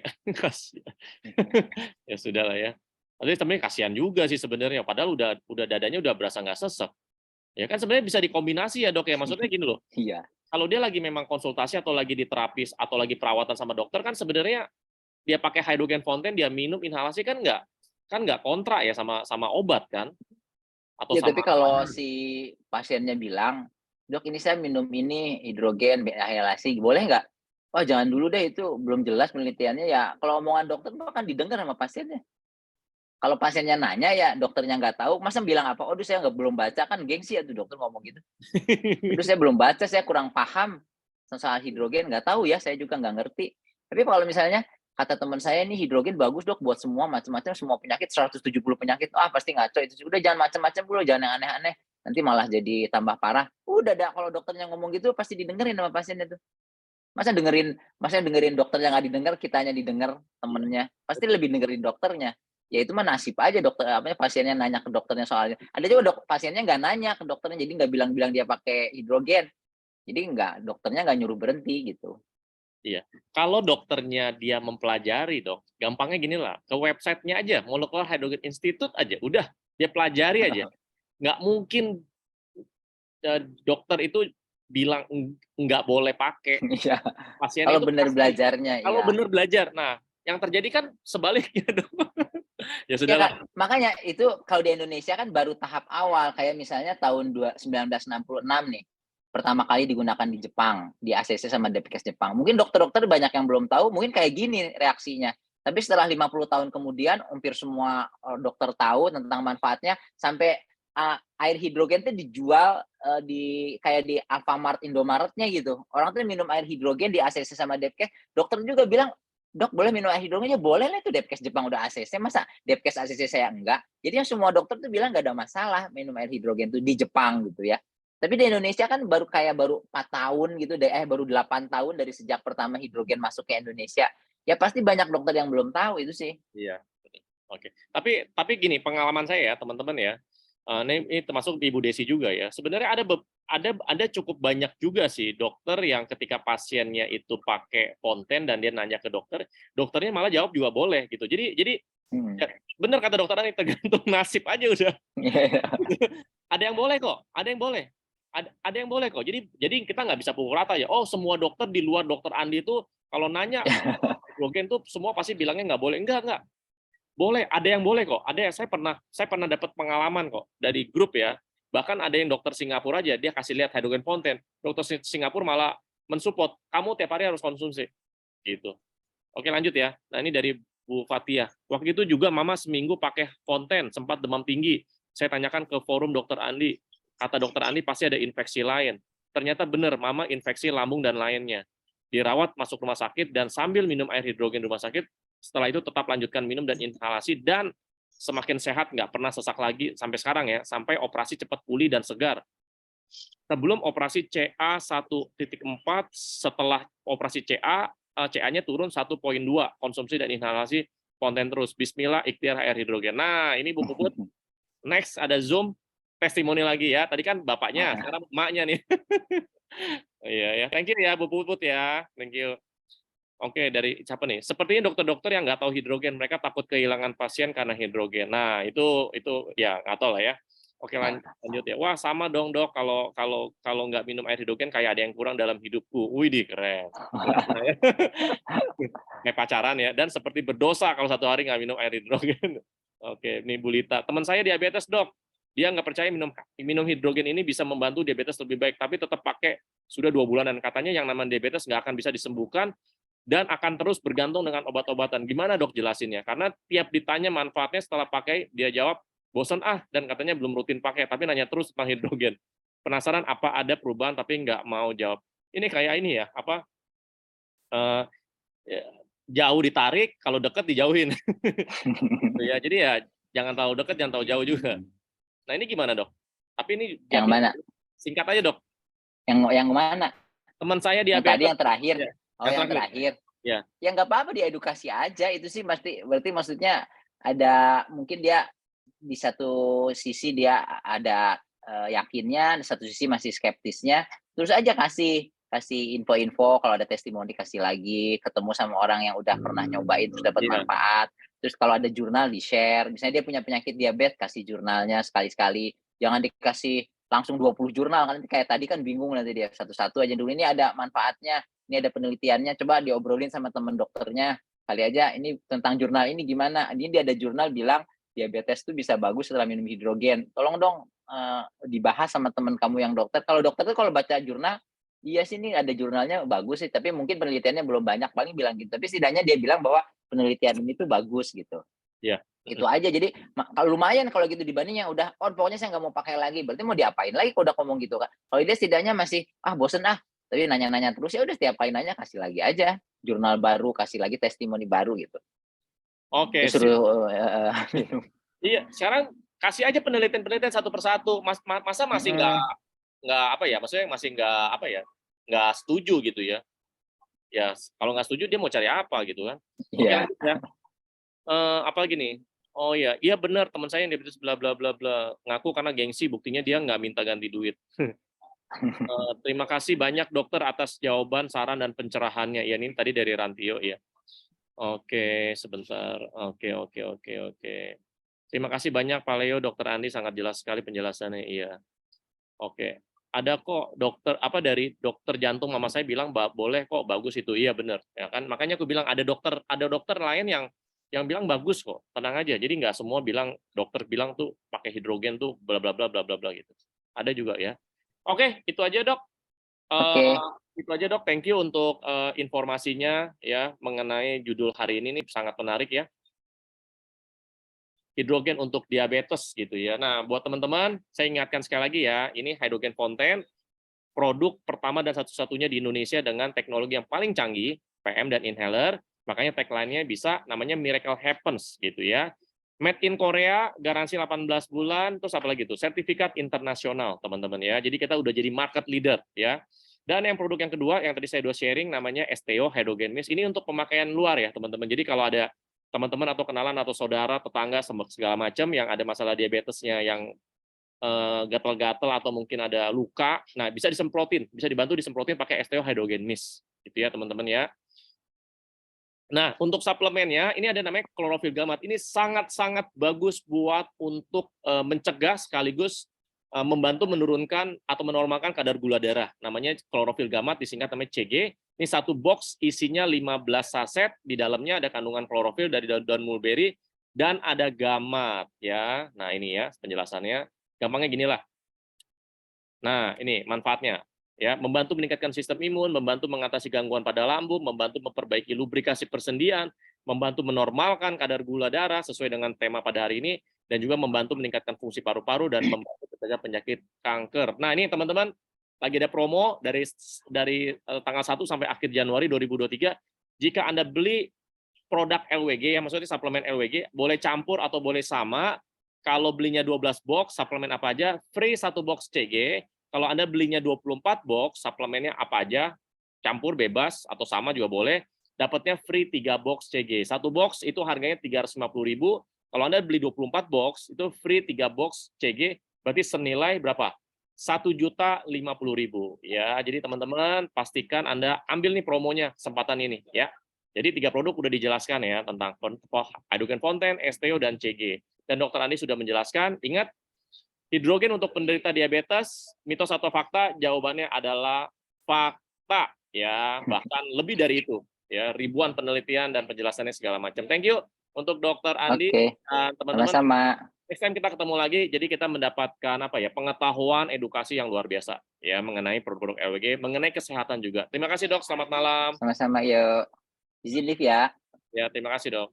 Ya sudah lah ya. Tapi sebenarnya kasihan juga sih sebenarnya. Padahal udah dadanya udah berasa nggak sesek. Ya kan sebenarnya bisa dikombinasi ya dok ya. Maksudnya gini loh. Iya. Kalau dia lagi memang konsultasi atau lagi di terapis atau lagi perawatan sama dokter kan sebenarnya dia pakai hydrogen fountain, dia minum inhalasi kan nggak kontra ya sama obat kan? Atau ya, sama tapi kalau si pasiennya bilang, dok ini saya minum ini hidrogen inhalasi, boleh nggak? Wah, jangan dulu deh, itu belum jelas penelitiannya ya. Kalau omongan dokter mah kan didengar sama pasiennya. Kalau pasiennya nanya ya dokternya nggak tahu, masa bilang apa, "Aduh saya belum baca," kan gengsi ya tuh dokter ngomong gitu. "Aduh saya belum baca, saya kurang paham soal hidrogen, nggak tahu ya, saya juga nggak ngerti." Tapi kalau misalnya kata teman saya nih, "Hidrogen bagus dok buat semua macam-macam, semua penyakit, 170 penyakit." Ah pasti ngaco itu, udah jangan macam-macam dulu, jangan yang aneh-aneh, nanti malah jadi tambah parah. Udah dah kalau dokternya ngomong gitu pasti didengerin sama pasiennya tuh. Masa dengerin dokternya nggak didengar, kitanya didengar, Iya, temennya. Pasti betul. lebih dengerin dokternya. Ya itu mah nasib aja dokter apa ya, pasiennya nanya ke dokternya soalnya. Ada juga pasiennya nggak nanya ke dokternya, jadi nggak bilang-bilang dia pakai hidrogen. Jadi dokternya nggak nyuruh berhenti gitu. Iya. Kalau dokternya dia mempelajari, Dok, gampangnya gini lah, ke websitenya aja, Molecular Hydrogen Institute aja, udah dia pelajari aja. Nggak mungkin dokter itu bilang nggak boleh pakai, Iya, pasien kalau itu benar pasti. belajarnya, Kalau iya. benar belajar. Nah, yang terjadi kan sebaliknya, Dok. Ya Ya sudahlah. Kak, makanya itu kalau di Indonesia kan baru tahap awal, kayak misalnya tahun 1966 nih, pertama kali digunakan di Jepang, di ACC sama DPKS Jepang. Mungkin dokter-dokter banyak yang belum tahu, mungkin kayak gini reaksinya. Tapi setelah 50 tahun kemudian, hampir semua dokter tahu tentang manfaatnya, sampai air hidrogen itu dijual kayak di Alfamart, Indomaretnya gitu. Orang tuh minum air hidrogen di ACC sama DPKS, dokter juga bilang, "Dok, boleh minum air hidrogen?" "Ya boleh lah, itu Depkes Jepang udah ACC, masa Depkes ACC saya enggak?" Jadi semua dokter tuh bilang nggak ada masalah minum air hidrogen tuh di Jepang gitu ya. Tapi di Indonesia kan baru 4 tahun gitu deh, baru 8 tahun dari sejak pertama hidrogen masuk ke Indonesia. Ya pasti banyak dokter yang belum tahu itu sih. Iya, betul. Oke. Tapi gini, pengalaman saya ya, teman-teman ya, ini termasuk Ibu Desi juga ya. Sebenarnya ada cukup banyak juga sih dokter yang ketika pasiennya itu pakai konten dan dia nanya ke dokter, dokternya malah jawab juga boleh gitu. Jadi Mhm. ya, benar kata dokter tadi, tergantung nasib aja udah. Iya. Ada yang boleh kok, ada yang boleh. Ada yang boleh kok. Jadi kita nggak bisa pukul rata ya. Oh, semua dokter di luar dokter Andi itu kalau nanya hidrogen tuh semua pasti bilangnya nggak boleh. Enggak. Boleh, ada yang boleh kok. Ada yang saya pernah dapat pengalaman kok dari grup ya. Bahkan ada yang dokter Singapura aja dia kasih lihat hydrogen fountain. Dokter Singapura malah mensupport, kamu tiap hari harus konsumsi. Gitu. Oke, lanjut ya. Nah, ini dari Bu Fatia. Waktu itu juga mama seminggu pakai fonten, sempat demam tinggi. Saya tanyakan ke forum dokter Andi. Kata dokter Andi pasti ada infeksi lain. Ternyata benar, mama infeksi lambung dan lainnya. Dirawat masuk rumah sakit dan sambil minum air hidrogen di rumah sakit, setelah itu tetap lanjutkan minum dan inhalasi dan semakin sehat, nggak pernah sesak lagi sampai sekarang ya, sampai operasi cepat pulih dan segar. Sebelum operasi CA 1.4, setelah operasi CA-nya turun 1.2, konsumsi dan inhalasi konten terus. Bismillah, ikhtiar air hidrogen. Nah, ini Bu Puput, next ada Zoom testimoni lagi ya. Tadi kan bapaknya, sekarang emaknya nih. Iya ya, thank you ya Bu Puput ya, thank you. Oke, dari siapa nih? Sepertinya dokter-dokter yang nggak tahu hidrogen, mereka takut kehilangan pasien karena hidrogen. Nah, itu ya nggak tahu lah ya. Oke, lanjut ya. Wah, sama dong dok. Kalau kalau kalau nggak minum air hidrogen kayak ada yang kurang dalam hidupku. Widih, keren. Nah, ya. Kayak pacaran ya. Dan seperti berdosa kalau satu hari nggak minum air hidrogen. Oke, ini Bu Lita. Teman saya diabetes dok. Dia nggak percaya minum hidrogen ini bisa membantu diabetes lebih baik, tapi tetap pakai sudah 2 bulanan. Katanya yang namanya diabetes nggak akan bisa disembuhkan dan akan terus bergantung dengan obat-obatan. Gimana dok jelasinnya? Karena tiap ditanya manfaatnya setelah pakai, dia jawab, bosan dan katanya belum rutin pakai, tapi nanya terus tentang hidrogen. Penasaran apa ada perubahan tapi nggak mau jawab. Ini kayak ini ya, apa, eh, ya, jauh ditarik, kalau deket dijauhin. Gitu ya, jadi ya jangan tahu deket, jangan tahu jauh juga. Nah ini gimana dok? Tapi ini Yang jawabnya mana? singkat aja dok. Yang mana? Teman saya Yang tadi diabetes. yang terakhir. Ya, Oh, yang yang terakhir. terakhir. Ya. Ya nggak apa-apa, diedukasi aja. Itu sih berarti maksudnya ada mungkin dia di satu sisi dia ada yakinnya, di satu sisi masih skeptisnya. Terus aja kasih info-info, kalau ada testimoni kasih lagi, ketemu sama orang yang udah pernah nyobain terus dapat Iya. manfaat. Terus kalau ada jurnal di-share. Misalnya dia punya penyakit diabetes, kasih jurnalnya sekali-sekali. Jangan dikasih langsung 20 jurnal kan kayak tadi kan bingung nanti dia. Satu-satu aja dulu, ini ada manfaatnya, ini ada penelitiannya, coba diobrolin sama teman dokternya. Kali aja ini tentang jurnal ini gimana? Ini dia ada jurnal bilang diabetes itu bisa bagus setelah minum hidrogen. Tolong dong dibahas sama teman kamu yang dokter. Kalau dokter tuh kalau baca jurnal iya sih ini ada jurnalnya bagus sih, tapi mungkin penelitiannya belum banyak, paling bilang gitu. Tapi setidaknya dia bilang bahwa penelitian ini tuh bagus gitu. Iya. Itu aja. Jadi kalau lumayan kalau gitu dibanding yang udah, oh pokoknya saya nggak mau pakai lagi. Berarti mau diapain lagi kalau udah ngomong gitu kan? Kalau dia setidaknya masih bosen tapi nanya-nanya terus, ya udah setiap kali nanya kasih lagi aja jurnal baru, kasih lagi testimoni baru gitu. Oke, Terus suruh iya, sekarang kasih aja penelitian-penelitian satu persatu. Masa masih nggak apa ya? Maksudnya masih nggak apa ya? Nggak setuju gitu ya? Ya, kalau nggak setuju dia mau cari apa gitu kan? Oke, Iya. lanjut ya. Apalagi nih? Oh ya, iya benar teman saya yang diabetes bla bla bla bla ngaku karena gengsi, buktinya dia nggak minta ganti duit. Terima kasih banyak dokter atas jawaban, saran dan pencerahannya. Ya ini tadi dari Rantio ya. Oke, sebentar. Oke. Terima kasih banyak Pak Leo, Dokter Andi sangat jelas sekali penjelasannya. Iya. Oke. Ada kok dokter dari dokter jantung mama saya bilang boleh kok, bagus itu. Iya benar. Ya kan? Makanya aku bilang ada dokter lain yang bilang bagus kok. Tenang aja. Jadi nggak semua bilang dokter bilang tuh pakai hidrogen tuh bla bla bla bla bla bla gitu. Ada juga ya. Oke, itu aja Dok. Oke. Itu aja Dok. Thank you untuk informasinya ya mengenai judul hari ini nih sangat menarik ya. Hidrogen untuk diabetes gitu ya. Nah, buat teman-teman, saya ingatkan sekali lagi ya, ini Hydrogen Fonten, produk pertama dan satu-satunya di Indonesia dengan teknologi yang paling canggih, PM dan inhaler, makanya tagline-nya bisa namanya Miracle Happens gitu ya. Made in Korea, garansi 18 bulan, terus apa lagi tuh? Sertifikat internasional, teman-teman ya. Jadi kita udah jadi market leader ya. Dan yang produk yang kedua, yang tadi saya udah sharing, namanya STO Hydrogen Mist. Ini untuk pemakaian luar ya, teman-teman. Jadi kalau ada teman-teman atau kenalan atau saudara, tetangga, segala macam yang ada masalah diabetesnya yang gatal-gatal atau mungkin ada luka, nah bisa disemprotin, bisa dibantu disemprotin pakai STO Hydrogen Mist, gitu ya teman-teman ya. Nah untuk suplemennya ini ada namanya klorofil gamat, ini sangat-sangat bagus buat untuk mencegah sekaligus membantu menurunkan atau menormalkan kadar gula darah. Namanya klorofil gamat, disingkat namanya CG. Ini satu box isinya 15 saset, di dalamnya ada kandungan klorofil dari daun mulberry dan ada gamat ya. Nah, ini ya penjelasannya. Gampangnya gini lah. Nah, ini manfaatnya ya, membantu meningkatkan sistem imun, membantu mengatasi gangguan pada lambung, membantu memperbaiki lubrikasi persendian, membantu menormalkan kadar gula darah sesuai dengan tema pada hari ini, dan juga membantu meningkatkan fungsi paru-paru dan membantu mencegah penyakit kanker. Nah, ini teman-teman lagi ada promo dari tanggal 1 sampai akhir Januari 2023. Jika Anda beli produk LWG, ya maksudnya suplemen LWG, boleh campur atau boleh sama. Kalau belinya 12 box, suplemen apa aja, free 1 box CG. Kalau Anda belinya 24 box, suplemennya apa aja, campur bebas atau sama juga boleh, dapatnya free 3 box CG. 1 box itu harganya 350.000. Kalau Anda beli 24 box, itu free 3 box CG, berarti senilai berapa? 1.050.000 ya. Jadi teman-teman pastikan Anda ambil nih promonya, kesempatan ini ya. Jadi 3 produk udah dijelaskan ya tentang Hydrogen Fonten, STO dan CG. Dan Dokter Andi sudah menjelaskan, ingat hidrogen untuk penderita diabetes, mitos atau fakta? Jawabannya adalah fakta ya, bahkan lebih dari itu ya, ribuan penelitian dan penjelasannya segala macam. Thank you untuk Dokter Andi dan teman-teman. Sama-sama. Next time kita ketemu lagi, jadi kita mendapatkan apa ya, pengetahuan, edukasi yang luar biasa ya mengenai produk-produk LWG, mengenai kesehatan juga. Terima kasih Dok, selamat malam. Sama-sama, yuk. Izin live ya. Ya, terima kasih Dok.